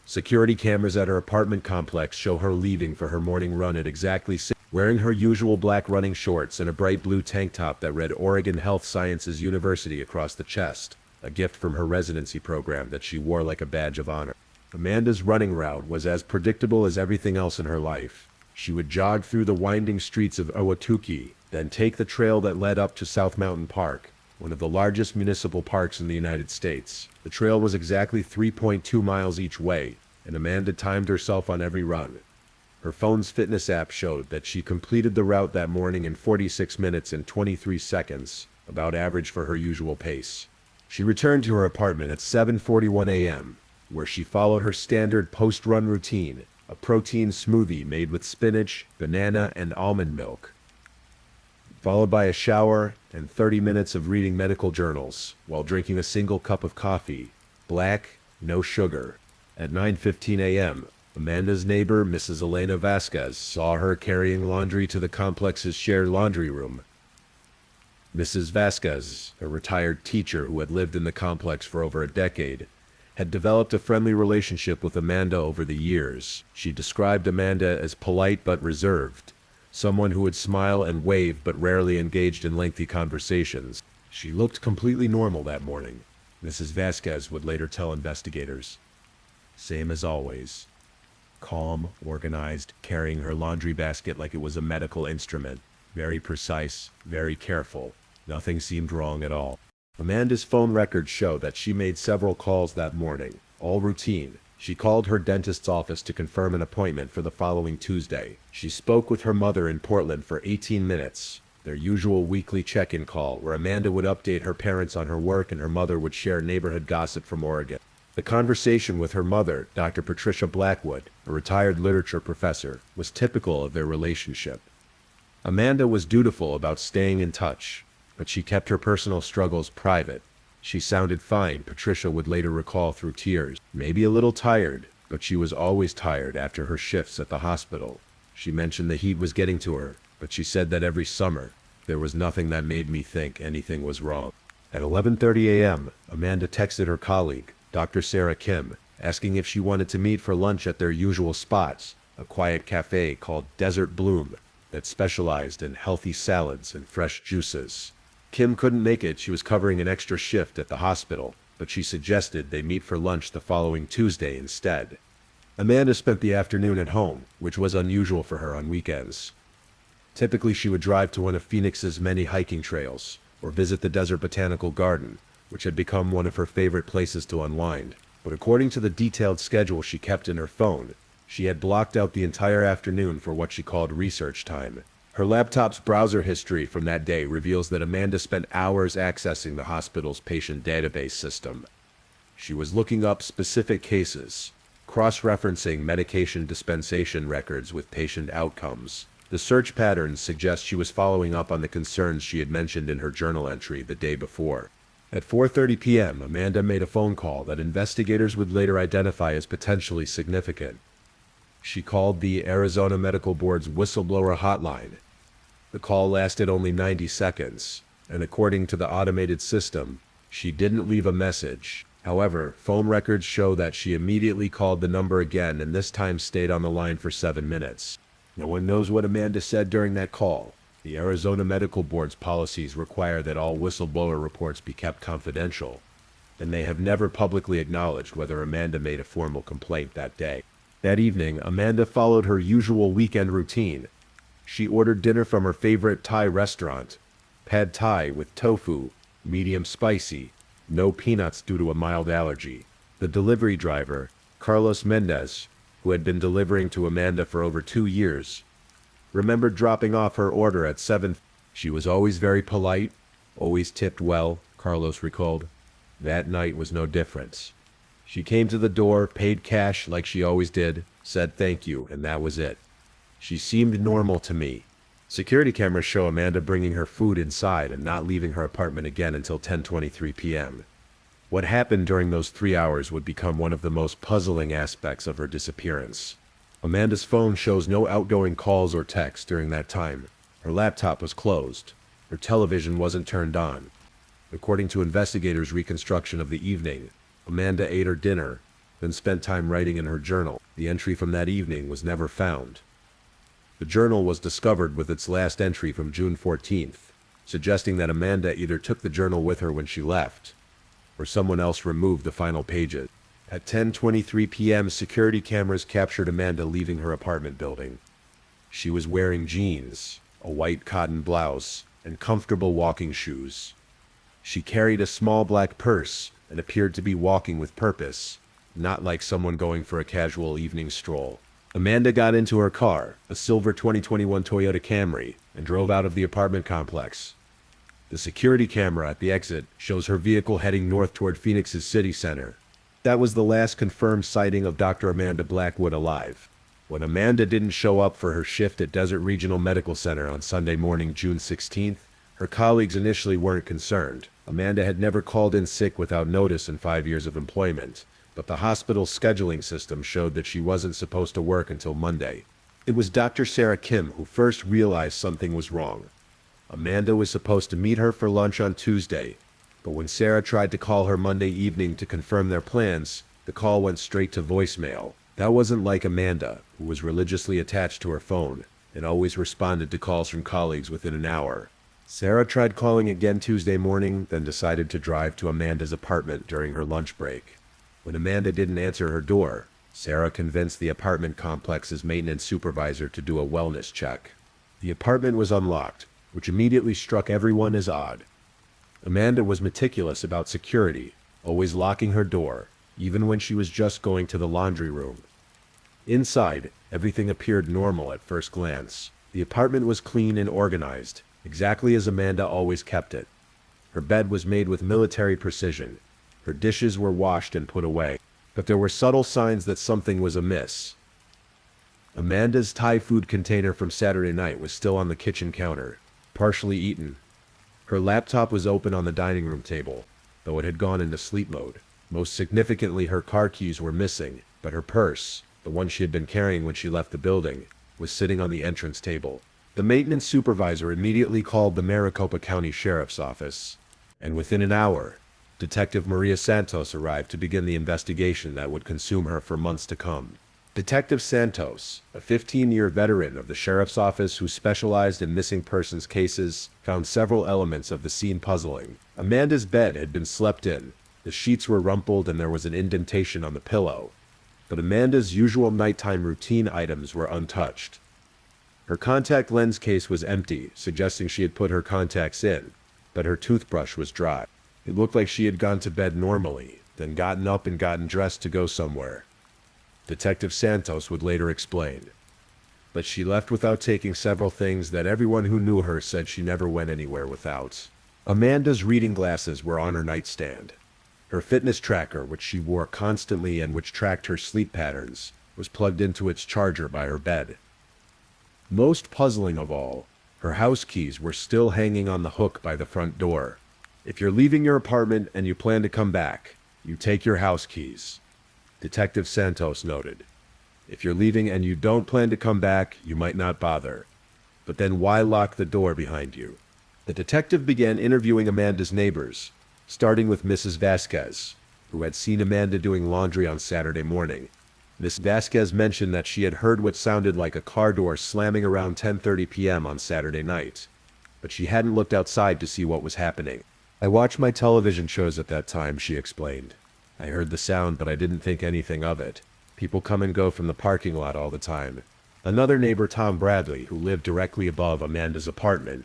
Security cameras at her apartment complex show her leaving for her morning run at exactly 6, wearing her usual black running shorts and a bright blue tank top that read Oregon Health Sciences University across the chest, a gift from her residency program that she wore like a badge of honor. Amanda's running route was as predictable as everything else in her life. She would jog through the winding streets of Ahwatukee, then take the trail that led up to South Mountain Park, one of the largest municipal parks in the United States. The trail was exactly 3.2 miles each way, and Amanda timed herself on every run. Her phone's fitness app showed that she completed the route that morning in 46 minutes and 23 seconds, about average for her usual pace. She returned to her apartment at 7:41 a.m., where she followed her standard post-run routine, a protein smoothie made with spinach, banana, and almond milk, followed by a shower and 30 minutes of reading medical journals while drinking a single cup of coffee, black, no sugar. At 9:15 a.m., Amanda's neighbor, Mrs. Elena Vasquez, saw her carrying laundry to the complex's shared laundry room. Mrs. Vasquez, a retired teacher who had lived in the complex for over a decade, had developed a friendly relationship with Amanda over the years. She described Amanda as polite but reserved, someone who would smile and wave but rarely engaged in lengthy conversations. She looked completely normal that morning, Mrs. Vasquez would later tell investigators. Same as always. Calm, organized, carrying her laundry basket like it was a medical instrument. Very precise, very careful. Nothing seemed wrong at all. Amanda's phone records show that she made several calls that morning, all routine. She called her dentist's office to confirm an appointment for the following Tuesday. She spoke with her mother in Portland for 18 minutes, their usual weekly check-in call, where Amanda would update her parents on her work and her mother would share neighborhood gossip from Oregon. The conversation with her mother, Dr. Patricia Blackwood, a retired literature professor, was typical of their relationship. Amanda was dutiful about staying in touch, but she kept her personal struggles private. She sounded fine, Patricia would later recall through tears. Maybe a little tired, but she was always tired after her shifts at the hospital. She mentioned the heat was getting to her, but she said that every summer, there was nothing that made me think anything was wrong. At 11:30 a.m., Amanda texted her colleague, Dr. Sarah Kim, asking if she wanted to meet for lunch at their usual spots, a quiet cafe called Desert Bloom that specialized in healthy salads and fresh juices. Kim couldn't make it. She was covering an extra shift at the hospital, but she suggested they meet for lunch the following Tuesday instead. Amanda spent the afternoon at home, which was unusual for her on weekends. Typically, she would drive to one of Phoenix's many hiking trails, or visit the Desert Botanical Garden, which had become one of her favorite places to unwind. But according to the detailed schedule she kept in her phone, she had blocked out the entire afternoon for what she called research time. Her laptop's browser history from that day reveals that Amanda spent hours accessing the hospital's patient database system. She was looking up specific cases, cross-referencing medication dispensation records with patient outcomes. The search patterns suggest she was following up on the concerns she had mentioned in her journal entry the day before. At 4:30 p.m., Amanda made a phone call that investigators would later identify as potentially significant. She called the Arizona Medical Board's whistleblower hotline. The call lasted only 90 seconds, and according to the automated system, she didn't leave a message. However, phone records show that she immediately called the number again and this time stayed on the line for 7 minutes. No one knows what Amanda said during that call. The Arizona Medical Board's policies require that all whistleblower reports be kept confidential, and they have never publicly acknowledged whether Amanda made a formal complaint that day. That evening, Amanda followed her usual weekend routine. She ordered dinner from her favorite Thai restaurant, pad Thai with tofu, medium spicy, no peanuts due to a mild allergy. The delivery driver, Carlos Mendez, who had been delivering to Amanda for over 2 years, remembered dropping off her order at 7. She was always very polite, always tipped well, Carlos recalled. That night was no different. She came to the door, paid cash like she always did, said thank you, and that was it. She seemed normal to me. Security cameras show Amanda bringing her food inside and not leaving her apartment again until 10:23 p.m. What happened during those 3 hours would become one of the most puzzling aspects of her disappearance. Amanda's phone shows no outgoing calls or texts during that time. Her laptop was closed. Her television wasn't turned on. According to investigators' reconstruction of the evening, Amanda ate her dinner, then spent time writing in her journal. The entry from that evening was never found. The journal was discovered with its last entry from June 14th, suggesting that Amanda either took the journal with her when she left, or someone else removed the final pages. At 10:23 p.m., security cameras captured Amanda leaving her apartment building. She was wearing jeans, a white cotton blouse, and comfortable walking shoes. She carried a small black purse and appeared to be walking with purpose, not like someone going for a casual evening stroll. Amanda got into her car, a silver 2021 Toyota Camry, and drove out of the apartment complex. The security camera at the exit shows her vehicle heading north toward Phoenix's city center. That was the last confirmed sighting of Dr. Amanda Blackwood alive. When Amanda didn't show up for her shift at Desert Regional Medical Center on Sunday morning, June 16th, her colleagues initially weren't concerned. Amanda had never called in sick without notice in 5 years of employment, but the hospital's scheduling system showed that she wasn't supposed to work until Monday. It was Dr. Sarah Kim who first realized something was wrong. Amanda was supposed to meet her for lunch on Tuesday, but when Sarah tried to call her Monday evening to confirm their plans, the call went straight to voicemail. That wasn't like Amanda, who was religiously attached to her phone and always responded to calls from colleagues within an hour. Sarah tried calling again Tuesday morning, then decided to drive to Amanda's apartment during her lunch break. When Amanda didn't answer her door, Sarah convinced the apartment complex's maintenance supervisor to do a wellness check. The apartment was unlocked, which immediately struck everyone as odd. Amanda was meticulous about security, always locking her door, even when she was just going to the laundry room. Inside, everything appeared normal at first glance. The apartment was clean and organized, exactly as Amanda always kept it. Her bed was made with military precision. Her dishes were washed and put away, but there were subtle signs that something was amiss. Amanda's Thai food container from Saturday night was still on the kitchen counter, partially eaten. Her laptop was open on the dining room table, though it had gone into sleep mode. Most significantly, her car keys were missing, but her purse, the one she had been carrying when she left the building, was sitting on the entrance table. The maintenance supervisor immediately called the Maricopa County Sheriff's Office, and within an hour, Detective Maria Santos arrived to begin the investigation that would consume her for months to come. Detective Santos, a 15-year veteran of the Sheriff's Office who specialized in missing persons cases, found several elements of the scene puzzling. Amanda's bed had been slept in, the sheets were rumpled and there was an indentation on the pillow. But Amanda's usual nighttime routine items were untouched. Her contact lens case was empty, suggesting she had put her contacts in, but her toothbrush was dry. It looked like she had gone to bed normally, then gotten up and gotten dressed to go somewhere. Detective Santos would later explain. But she left without taking several things that everyone who knew her said she never went anywhere without. Amanda's reading glasses were on her nightstand. Her fitness tracker, which she wore constantly and which tracked her sleep patterns, was plugged into its charger by her bed. Most puzzling of all, her house keys were still hanging on the hook by the front door. If you're leaving your apartment and you plan to come back, you take your house keys, Detective Santos noted. If you're leaving and you don't plan to come back, you might not bother. But then why lock the door behind you? The detective began interviewing Amanda's neighbors, starting with Mrs. Vasquez, who had seen Amanda doing laundry on Saturday morning. Miss Vasquez mentioned that she had heard what sounded like a car door slamming around 10:30 p.m. on Saturday night, but she hadn't looked outside to see what was happening. I watched my television shows at that time, she explained. I heard the sound, but I didn't think anything of it. People come and go from the parking lot all the time. Another neighbor, Tom Bradley, who lived directly above Amanda's apartment,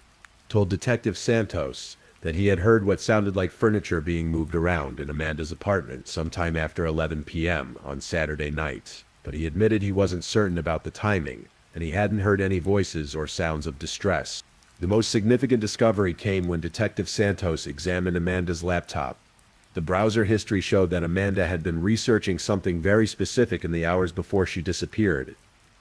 told Detective Santos that he had heard what sounded like furniture being moved around in Amanda's apartment sometime after 11 p.m. on Saturday night, but he admitted he wasn't certain about the timing, and he hadn't heard any voices or sounds of distress. The most significant discovery came when Detective Santos examined Amanda's laptop. The browser history showed that Amanda had been researching something very specific in the hours before she disappeared.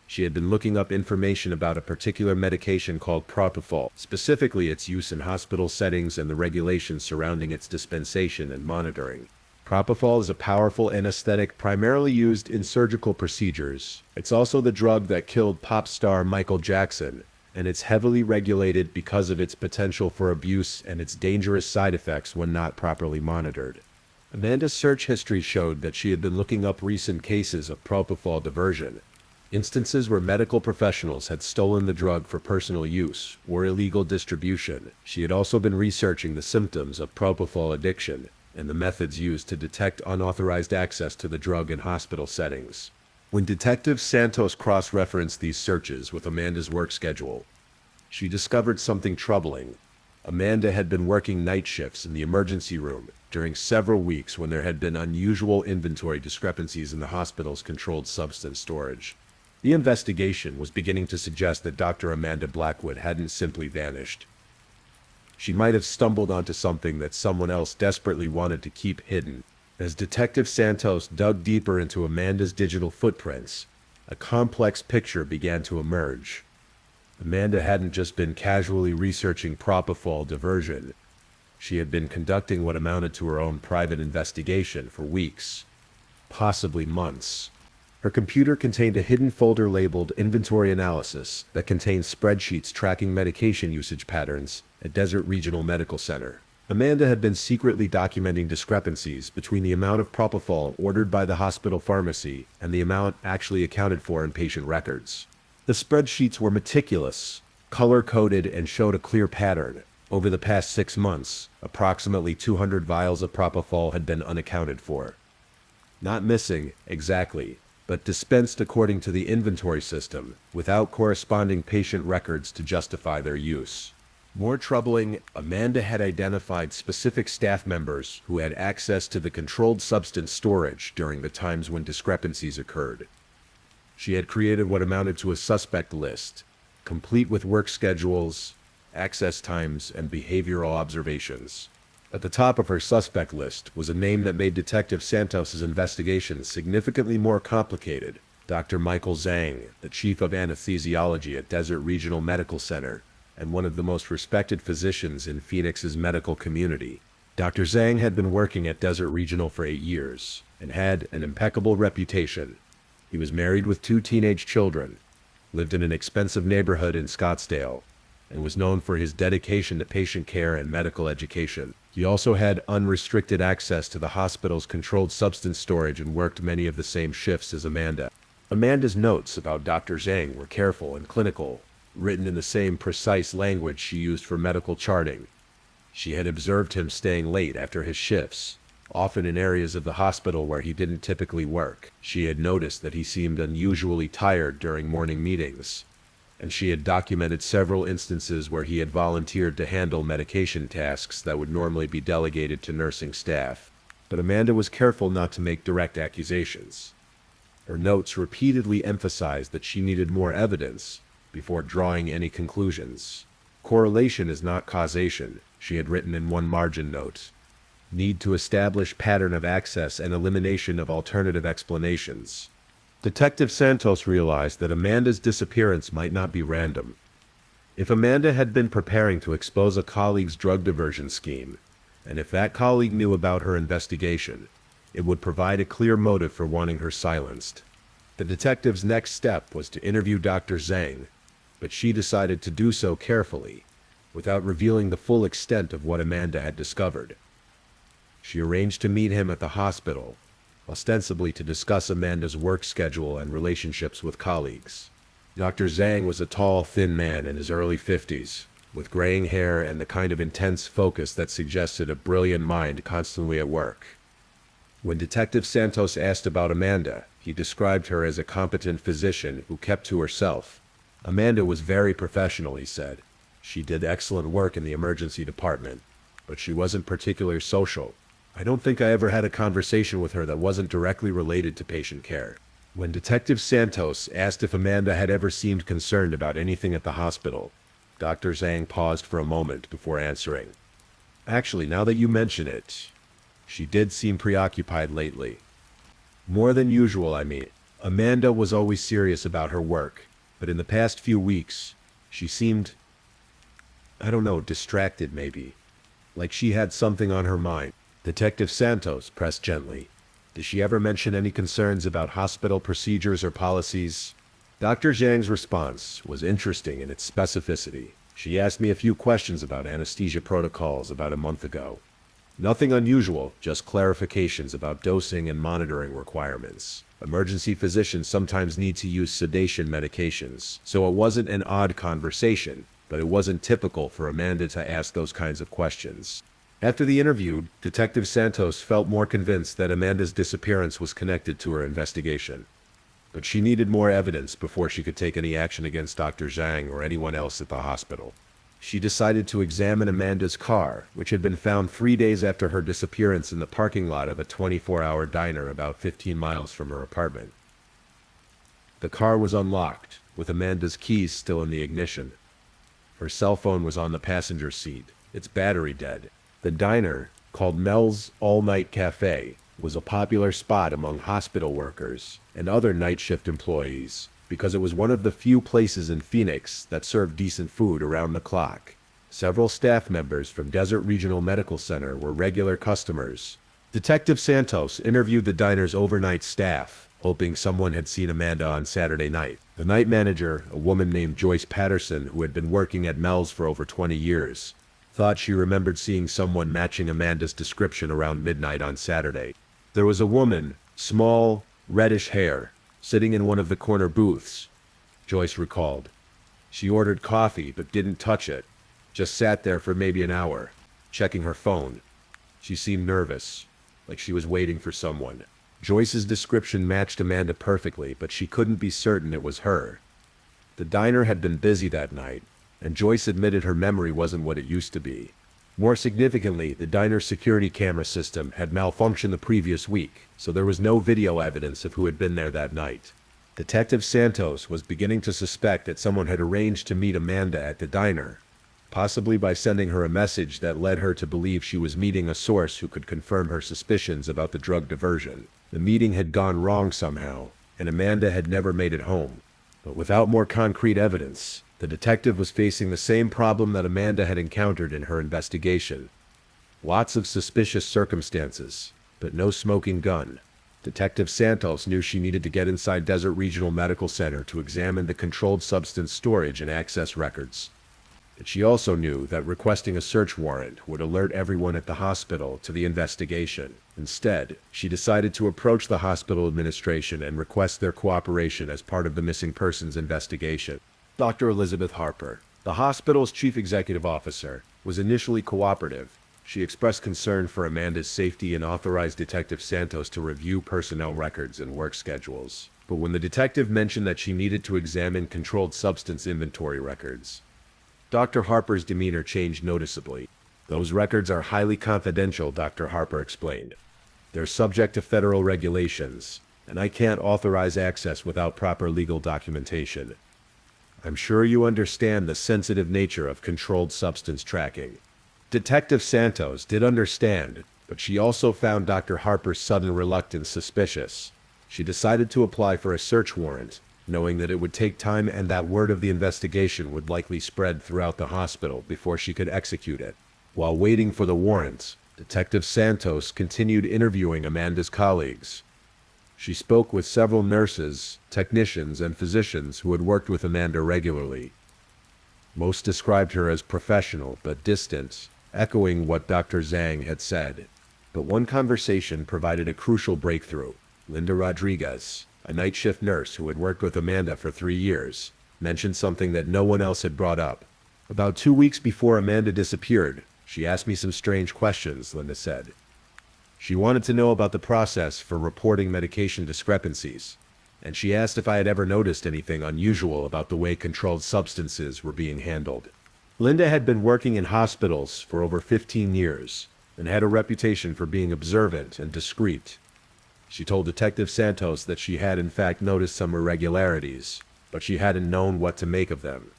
She had been looking up information about a particular medication called propofol, specifically its use in hospital settings and the regulations surrounding its dispensation and monitoring. Propofol is a powerful anesthetic primarily used in surgical procedures. It's also the drug that killed pop star Michael Jackson, and it's heavily regulated because of its potential for abuse and its dangerous side effects when not properly monitored. Amanda's search history showed that she had been looking up recent cases of propofol diversion, instances where medical professionals had stolen the drug for personal use or illegal distribution. She had also been researching the symptoms of propofol addiction and the methods used to detect unauthorized access to the drug in hospital settings. When Detective Santos cross-referenced these searches with Amanda's work schedule, she discovered something troubling. Amanda had been working night shifts in the emergency room during several weeks when there had been unusual inventory discrepancies in the hospital's controlled substance storage. The investigation was beginning to suggest that Dr. Amanda Blackwood hadn't simply vanished. She might have stumbled onto something that someone else desperately wanted to keep hidden. As Detective Santos dug deeper into Amanda's digital footprints, a complex picture began to emerge. Amanda hadn't just been casually researching propofol diversion. She had been conducting what amounted to her own private investigation for weeks, possibly months. Her computer contained a hidden folder labeled Inventory Analysis that contained spreadsheets tracking medication usage patterns at Desert Regional Medical Center. Amanda had been secretly documenting discrepancies between the amount of propofol ordered by the hospital pharmacy and the amount actually accounted for in patient records. The spreadsheets were meticulous, color-coded, and showed a clear pattern. Over the past 6 months, approximately 200 vials of propofol had been unaccounted for. Not missing, exactly, but dispensed according to the inventory system, without corresponding patient records to justify their use. More troubling, Amanda had identified specific staff members who had access to the controlled substance storage during the times when discrepancies occurred. She had created what amounted to a suspect list, complete with work schedules, access times, and behavioral observations. At the top of her suspect list was a name that made Detective Santos's investigation significantly more complicated. Dr. Michael Zhang, the chief of anesthesiology at Desert Regional Medical Center, and one of the most respected physicians in Phoenix's medical community. Dr. Zhang had been working at Desert Regional for 8 years, and had an impeccable reputation. He was married with 2 teenage children, lived in an expensive neighborhood in Scottsdale, and was known for his dedication to patient care and medical education. He also had unrestricted access to the hospital's controlled substance storage and worked many of the same shifts as Amanda. Amanda's notes about Dr. Zhang were careful and clinical, written in the same precise language she used for medical charting. She had observed him staying late after his shifts, often in areas of the hospital where he didn't typically work. She had noticed that he seemed unusually tired during morning meetings, and she had documented several instances where he had volunteered to handle medication tasks that would normally be delegated to nursing staff. But Amanda was careful not to make direct accusations. Her notes repeatedly emphasized that she needed more evidence before drawing any conclusions. Correlation is not causation, she had written in one margin note. Need to establish pattern of access and elimination of alternative explanations. Detective Santos realized that Amanda's disappearance might not be random. If Amanda had been preparing to expose a colleague's drug diversion scheme, and if that colleague knew about her investigation, it would provide a clear motive for wanting her silenced. The detective's next step was to interview Dr. Zhang, but she decided to do so carefully, without revealing the full extent of what Amanda had discovered. She arranged to meet him at the hospital, ostensibly to discuss Amanda's work schedule and relationships with colleagues. Dr. Zhang was a tall, thin man in his early 50s, with graying hair and the kind of intense focus that suggested a brilliant mind constantly at work. When Detective Santos asked about Amanda, he described her as a competent physician who kept to herself. Amanda was very professional, he said. She did excellent work in the emergency department, but she wasn't particularly social. I don't think I ever had a conversation with her that wasn't directly related to patient care. When Detective Santos asked if Amanda had ever seemed concerned about anything at the hospital, Dr. Zhang paused for a moment before answering. Actually, now that you mention it, she did seem preoccupied lately. More than usual, I mean. Amanda was always serious about her work, but in the past few weeks, she seemed, distracted maybe. Like she had something on her mind. Detective Santos pressed gently. Did she ever mention any concerns about hospital procedures or policies? Dr. Zhang's response was interesting in its specificity. She asked me a few questions about anesthesia protocols about a month ago. Nothing unusual, just clarifications about dosing and monitoring requirements. Emergency physicians sometimes need to use sedation medications, so it wasn't an odd conversation, but it wasn't typical for Amanda to ask those kinds of questions. After the interview, Detective Santos felt more convinced that Amanda's disappearance was connected to her investigation. But she needed more evidence before she could take any action against Dr. Zhang or anyone else at the hospital. She decided to examine Amanda's car, which had been found 3 days after her disappearance in the parking lot of a 24-hour diner about 15 miles from her apartment. The car was unlocked, with Amanda's keys still in the ignition. Her cell phone was on the passenger seat, It's battery dead. The diner, called Mel's All-Night Cafe, was a popular spot among hospital workers and other night shift employees because it was one of the few places in Phoenix that served decent food around the clock. Several staff members from Desert Regional Medical Center were regular customers. Detective Santos interviewed the diner's overnight staff, hoping someone had seen Amanda on Saturday night. The night manager, a woman named Joyce Patterson who had been working at Mel's for over 20 years, thought she remembered seeing someone matching Amanda's description around midnight on Saturday. There was a woman, small, reddish hair, sitting in one of the corner booths, Joyce recalled. She ordered coffee but didn't touch it, just sat there for maybe an hour, checking her phone. She seemed nervous, like she was waiting for someone. Joyce's description matched Amanda perfectly, but she couldn't be certain it was her. The diner had been busy that night, and Joyce admitted her memory wasn't what it used to be. More significantly, the diner's security camera system had malfunctioned the previous week, so there was no video evidence of who had been there that night. Detective Santos was beginning to suspect that someone had arranged to meet Amanda at the diner, possibly by sending her a message that led her to believe she was meeting a source who could confirm her suspicions about the drug diversion. The meeting had gone wrong somehow, and Amanda had never made it home. But without more concrete evidence, the detective was facing the same problem that Amanda had encountered in her investigation. Lots of suspicious circumstances, but no smoking gun. Detective Santos knew she needed to get inside Desert Regional Medical Center to examine the controlled substance storage and access records. And she also knew that requesting a search warrant would alert everyone at the hospital to the investigation. Instead, she decided to approach the hospital administration and request their cooperation as part of the missing persons investigation. Dr. Elizabeth Harper, the hospital's chief executive officer, was initially cooperative. She expressed concern for Amanda's safety and authorized Detective Santos to review personnel records and work schedules. But when the detective mentioned that she needed to examine controlled substance inventory records, Dr. Harper's demeanor changed noticeably. "Those records are highly confidential," Dr. Harper explained. "They're subject to federal regulations, and I can't authorize access without proper legal documentation. I'm sure you understand the sensitive nature of controlled substance tracking." Detective Santos did understand, but she also found Dr. Harper's sudden reluctance suspicious. She decided to apply for a search warrant, knowing that it would take time and that word of the investigation would likely spread throughout the hospital before she could execute it. While waiting for the warrant, Detective Santos continued interviewing Amanda's colleagues. She spoke with several nurses, technicians, and physicians who had worked with Amanda regularly. Most described her as professional but distant, echoing what Dr. Zhang had said. But one conversation provided a crucial breakthrough. Linda Rodriguez, a night shift nurse who had worked with Amanda for 3 years, mentioned something that no one else had brought up. "About 2 weeks before Amanda disappeared, she asked me some strange questions," Linda said. "She wanted to know about the process for reporting medication discrepancies, and she asked if I had ever noticed anything unusual about the way controlled substances were being handled." Linda had been working in hospitals for over 15 years and had a reputation for being observant and discreet. She told Detective Santos that she had in fact noticed some irregularities, but she hadn't known what to make of them.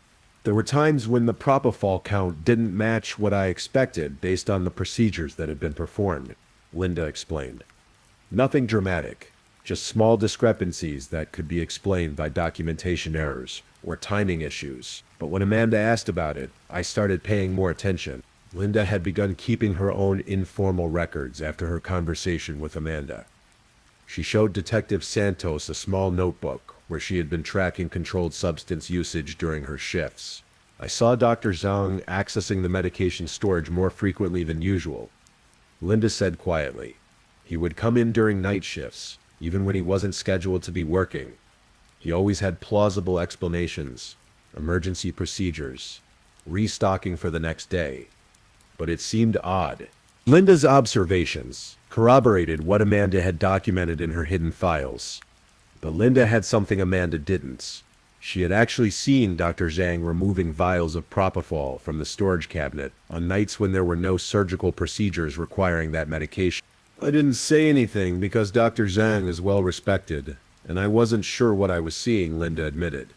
"There were times when the propofol count didn't match what I expected based on the procedures that had been performed," Linda explained. "Nothing dramatic, just small discrepancies that could be explained by documentation errors or timing issues. But when Amanda asked about it, I started paying more attention." Linda had begun keeping her own informal records after her conversation with Amanda. She showed Detective Santos a small notebook where she had been tracking controlled substance usage during her shifts. "I saw Dr. Zhang accessing the medication storage more frequently than usual," Linda said quietly. "He would come in during night shifts, even when he wasn't scheduled to be working. He always had plausible explanations, emergency procedures, restocking for the next day. But it seemed odd." Linda's observations corroborated what Amanda had documented in her hidden files. But Linda had something Amanda didn't. She had actually seen Dr. Zhang removing vials of propofol from the storage cabinet on nights when there were no surgical procedures requiring that medication. "I didn't say anything because Dr. Zhang is well respected, and I wasn't sure what I was seeing," Linda admitted.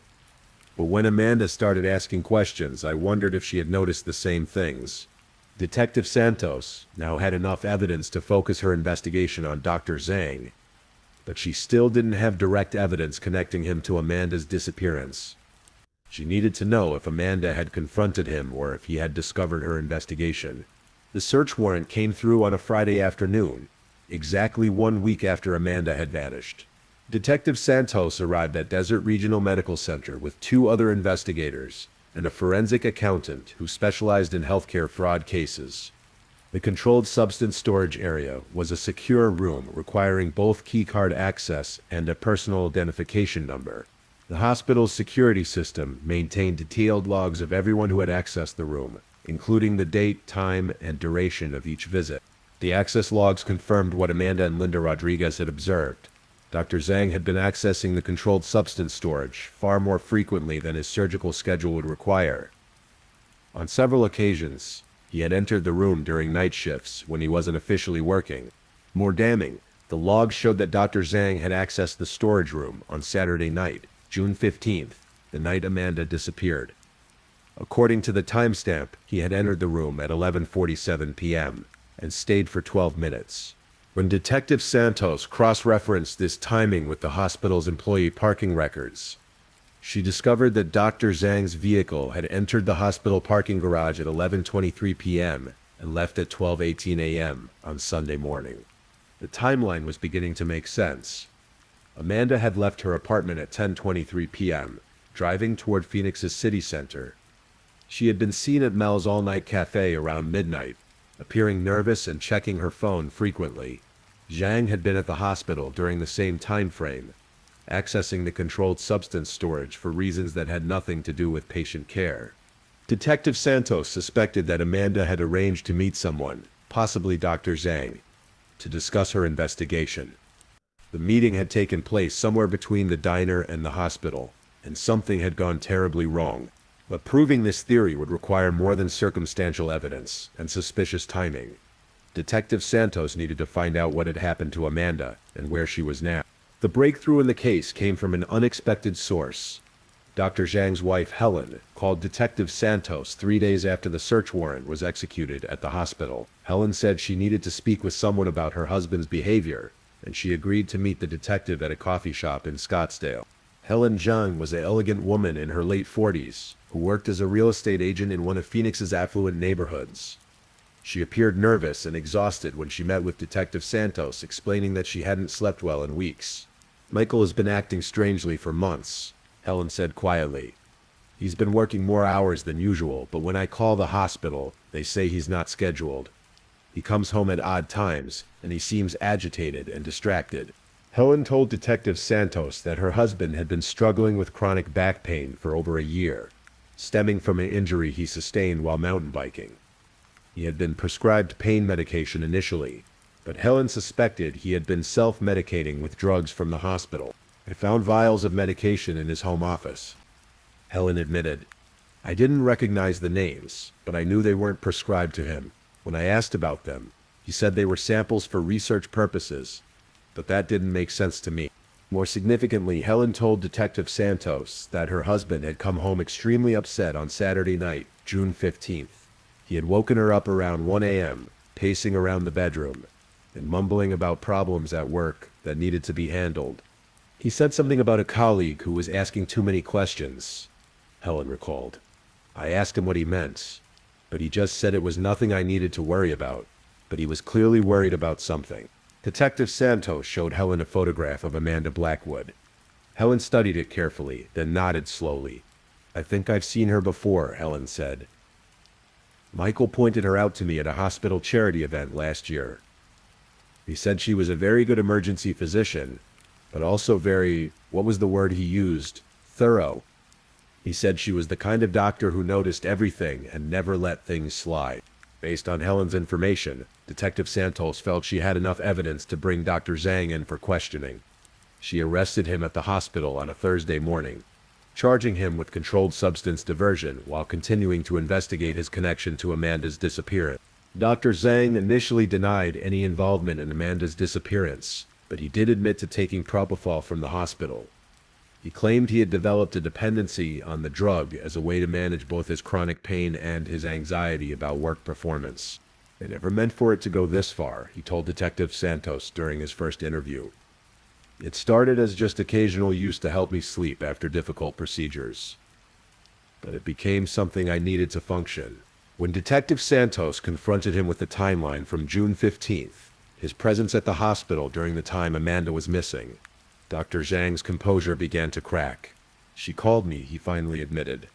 "But when Amanda started asking questions, I wondered if she had noticed the same things. Detective Santos now had enough evidence to focus her investigation on Dr. Zhang, but she still didn't have direct evidence connecting him to Amanda's disappearance. She needed to know if Amanda had confronted him or if he had discovered her investigation. The search warrant came through on a Friday afternoon, exactly 1 week after Amanda had vanished. Detective Santos arrived at Desert Regional Medical Center with 2 other investigators and a forensic accountant who specialized in healthcare fraud cases. The controlled substance storage area was a secure room requiring both keycard access and a personal identification number. The hospital's security system maintained detailed logs of everyone who had accessed the room, including the date, time, and duration of each visit. The access logs confirmed what Amanda and Linda Rodriguez had observed. Dr. Zhang had been accessing the controlled substance storage far more frequently than his surgical schedule would require. On several occasions, he had entered the room during night shifts when he wasn't officially working. More damning, the logs showed that Dr. Zhang had accessed the storage room on Saturday night, June 15th, the night Amanda disappeared. According to the timestamp, he had entered the room at 11:47 p.m. and stayed for 12 minutes. When Detective Santos cross-referenced this timing with the hospital's employee parking records, she discovered that Dr. Zhang's vehicle had entered the hospital parking garage at 11:23 p.m. and left at 12:18 a.m. on Sunday morning. The timeline was beginning to make sense. Amanda had left her apartment at 10:23 p.m., driving toward Phoenix's city center. She had been seen at Mel's all-night cafe around midnight, appearing nervous and checking her phone frequently. Zhang had been at the hospital during the same time frame, accessing the controlled substance storage for reasons that had nothing to do with patient care. Detective Santos suspected that Amanda had arranged to meet someone, possibly Dr. Zhang, to discuss her investigation. The meeting had taken place somewhere between the diner and the hospital, and something had gone terribly wrong. But proving this theory would require more than circumstantial evidence and suspicious timing. Detective Santos needed to find out what had happened to Amanda and where she was now. The breakthrough in the case came from an unexpected source. Dr. Zhang's wife, Helen, called Detective Santos 3 days after the search warrant was executed at the hospital. Helen said she needed to speak with someone about her husband's behavior, and she agreed to meet the detective at a coffee shop in Scottsdale. Helen Zhang was an elegant woman in her late 40s, who worked as a real estate agent in one of Phoenix's affluent neighborhoods. She appeared nervous and exhausted when she met with Detective Santos, explaining that she hadn't slept well in weeks. "Michael has been acting strangely for months," Helen said quietly. "He's been working more hours than usual, but when I call the hospital, they say he's not scheduled. He comes home at odd times, and he seems agitated and distracted." Helen told Detective Santos that her husband had been struggling with chronic back pain for over a year, stemming from an injury he sustained while mountain biking. He had been prescribed pain medication initially, but Helen suspected he had been self-medicating with drugs from the hospital. "I found vials of medication in his home office," Helen admitted. "I didn't recognize the names, but I knew they weren't prescribed to him. When I asked about them, he said they were samples for research purposes, but that didn't make sense to me." More significantly, Helen told Detective Santos that her husband had come home extremely upset on Saturday night, June 15th. He had woken her up around 1 a.m., pacing around the bedroom, and mumbling about problems at work that needed to be handled. "He said something about a colleague who was asking too many questions," Helen recalled. "I asked him what he meant, but he just said it was nothing I needed to worry about, but he was clearly worried about something." Detective Santos showed Helen a photograph of Amanda Blackwood. Helen studied it carefully, then nodded slowly. "I think I've seen her before," Helen said. "Michael pointed her out to me at a hospital charity event last year. He said she was a very good emergency physician, but also very, what was the word he used? Thorough. He said she was the kind of doctor who noticed everything and never let things slide." Based on Helen's information, Detective Santos felt she had enough evidence to bring Dr. Zhang in for questioning. She arrested him at the hospital on a Thursday morning, charging him with controlled substance diversion while continuing to investigate his connection to Amanda's disappearance. Dr. Zhang initially denied any involvement in Amanda's disappearance, but he did admit to taking propofol from the hospital. He claimed he had developed a dependency on the drug as a way to manage both his chronic pain and his anxiety about work performance. "I never meant for it to go this far," he told Detective Santos during his first interview. "It started as just occasional use to help me sleep after difficult procedures. But it became something I needed to function." When Detective Santos confronted him with the timeline from June 15th, his presence at the hospital during the time Amanda was missing, Dr. Zhang's composure began to crack. "She called me," he finally admitted.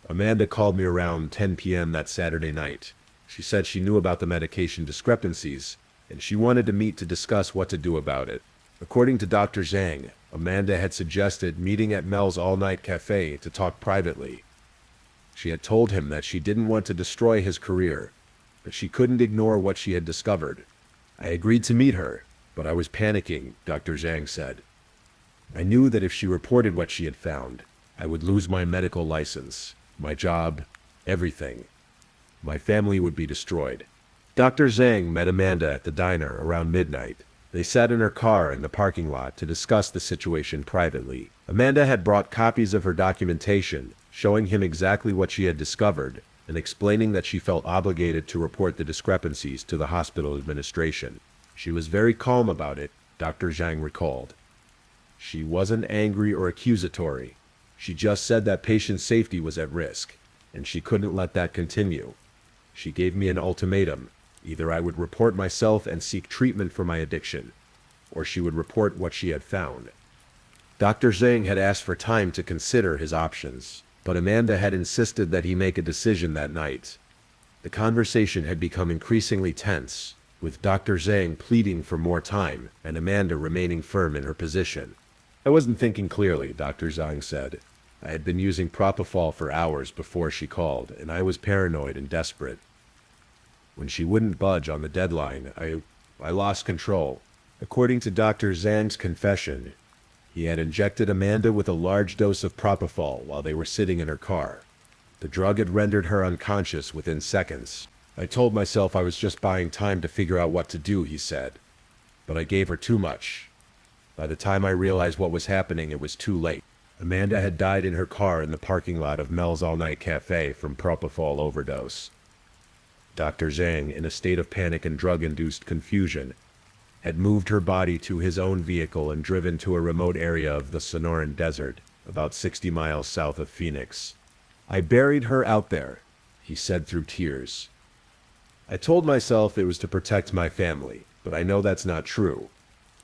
"Amanda called me around 10 p.m. that Saturday night. She said she knew about the medication discrepancies, and she wanted to meet to discuss what to do about it." According to Dr. Zhang, Amanda had suggested meeting at Mel's all-night cafe to talk privately. She had told him that she didn't want to destroy his career, but she couldn't ignore what she had discovered. "I agreed to meet her, but I was panicking," Dr. Zhang said. "I knew that if she reported what she had found, I would lose my medical license, my job, everything. My family would be destroyed." Dr. Zhang met Amanda at the diner around midnight. They sat in her car in the parking lot to discuss the situation privately. Amanda had brought copies of her documentation, showing him exactly what she had discovered, and explaining that she felt obligated to report the discrepancies to the hospital administration. She was very calm about it, Dr. Zhang recalled. She wasn't angry or accusatory. She just said that patient safety was at risk, and she couldn't let that continue. She gave me an ultimatum. Either I would report myself and seek treatment for my addiction, or she would report what she had found. Dr. Zhang had asked for time to consider his options, but Amanda had insisted that he make a decision that night. The conversation had become increasingly tense, with Dr. Zhang pleading for more time and Amanda remaining firm in her position. "I wasn't thinking clearly," Dr. Zhang said. "I had been using propofol for hours before she called, and I was paranoid and desperate. When she wouldn't budge on the deadline, I lost control." According to Dr. Zhang's confession, he had injected Amanda with a large dose of propofol while they were sitting in her car. The drug had rendered her unconscious within seconds. "I told myself I was just buying time to figure out what to do," he said. "But I gave her too much. By the time I realized what was happening, it was too late." Amanda had died in her car in the parking lot of Mel's all-night cafe from propofol overdose. Dr. Zhang, in a state of panic and drug-induced confusion, had moved her body to his own vehicle and driven to a remote area of the Sonoran Desert, about 60 miles south of Phoenix. "I buried her out there," he said through tears. "I told myself it was to protect my family, but I know that's not true.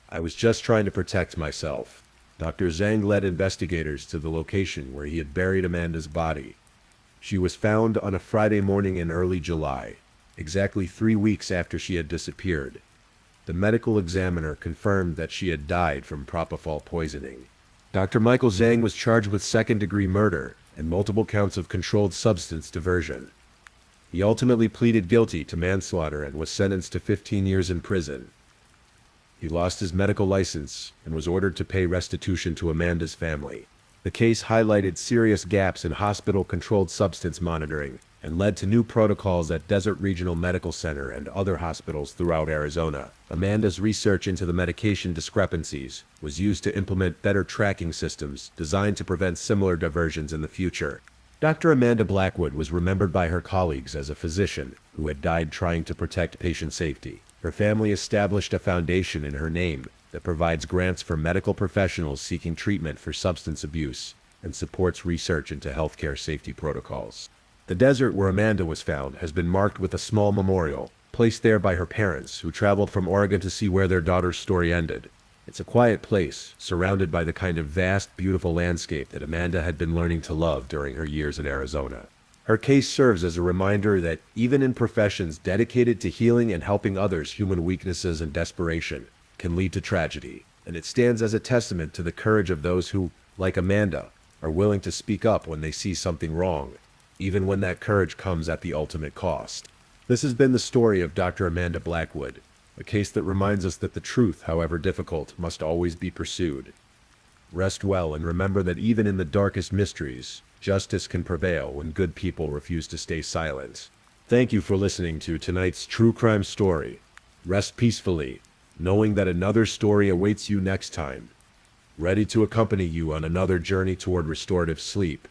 I was just trying to protect myself." Dr. Zhang led investigators to the location where he had buried Amanda's body. She was found on a Friday morning in early July, exactly 3 weeks after she had disappeared. The medical examiner confirmed that she had died from propofol poisoning. Dr. Michael Zhang was charged with second-degree murder and multiple counts of controlled substance diversion. He ultimately pleaded guilty to manslaughter and was sentenced to 15 years in prison. He lost his medical license and was ordered to pay restitution to Amanda's family. The case highlighted serious gaps in hospital-controlled substance monitoring and led to new protocols at Desert Regional Medical Center and other hospitals throughout Arizona. Amanda's research into the medication discrepancies was used to implement better tracking systems designed to prevent similar diversions in the future. Dr. Amanda Blackwood was remembered by her colleagues as a physician who had died trying to protect patient safety. Her family established a foundation in her name that provides grants for medical professionals seeking treatment for substance abuse and supports research into healthcare safety protocols. The desert where Amanda was found has been marked with a small memorial, placed there by her parents who traveled from Oregon to see where their daughter's story ended. It's a quiet place, surrounded by the kind of vast, beautiful landscape that Amanda had been learning to love during her years in Arizona. Her case serves as a reminder that even in professions dedicated to healing and helping others, human weaknesses and desperation can lead to tragedy, and it stands as a testament to the courage of those who, like Amanda, are willing to speak up when they see something wrong, even when that courage comes at the ultimate cost. This has been the story of Dr. Amanda Blackwood, a case that reminds us that the truth, however difficult, must always be pursued. Rest well and remember that even in the darkest mysteries, justice can prevail when good people refuse to stay silent. Thank you for listening to tonight's true crime story. Rest peacefully, knowing that another story awaits you next time. ready to accompany you on another journey toward restorative sleep.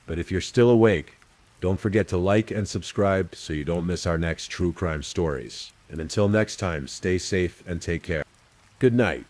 But if you're still awake, don't forget to like and subscribe so you don't miss our next true crime stories. And until next time, stay safe and take care. Good night.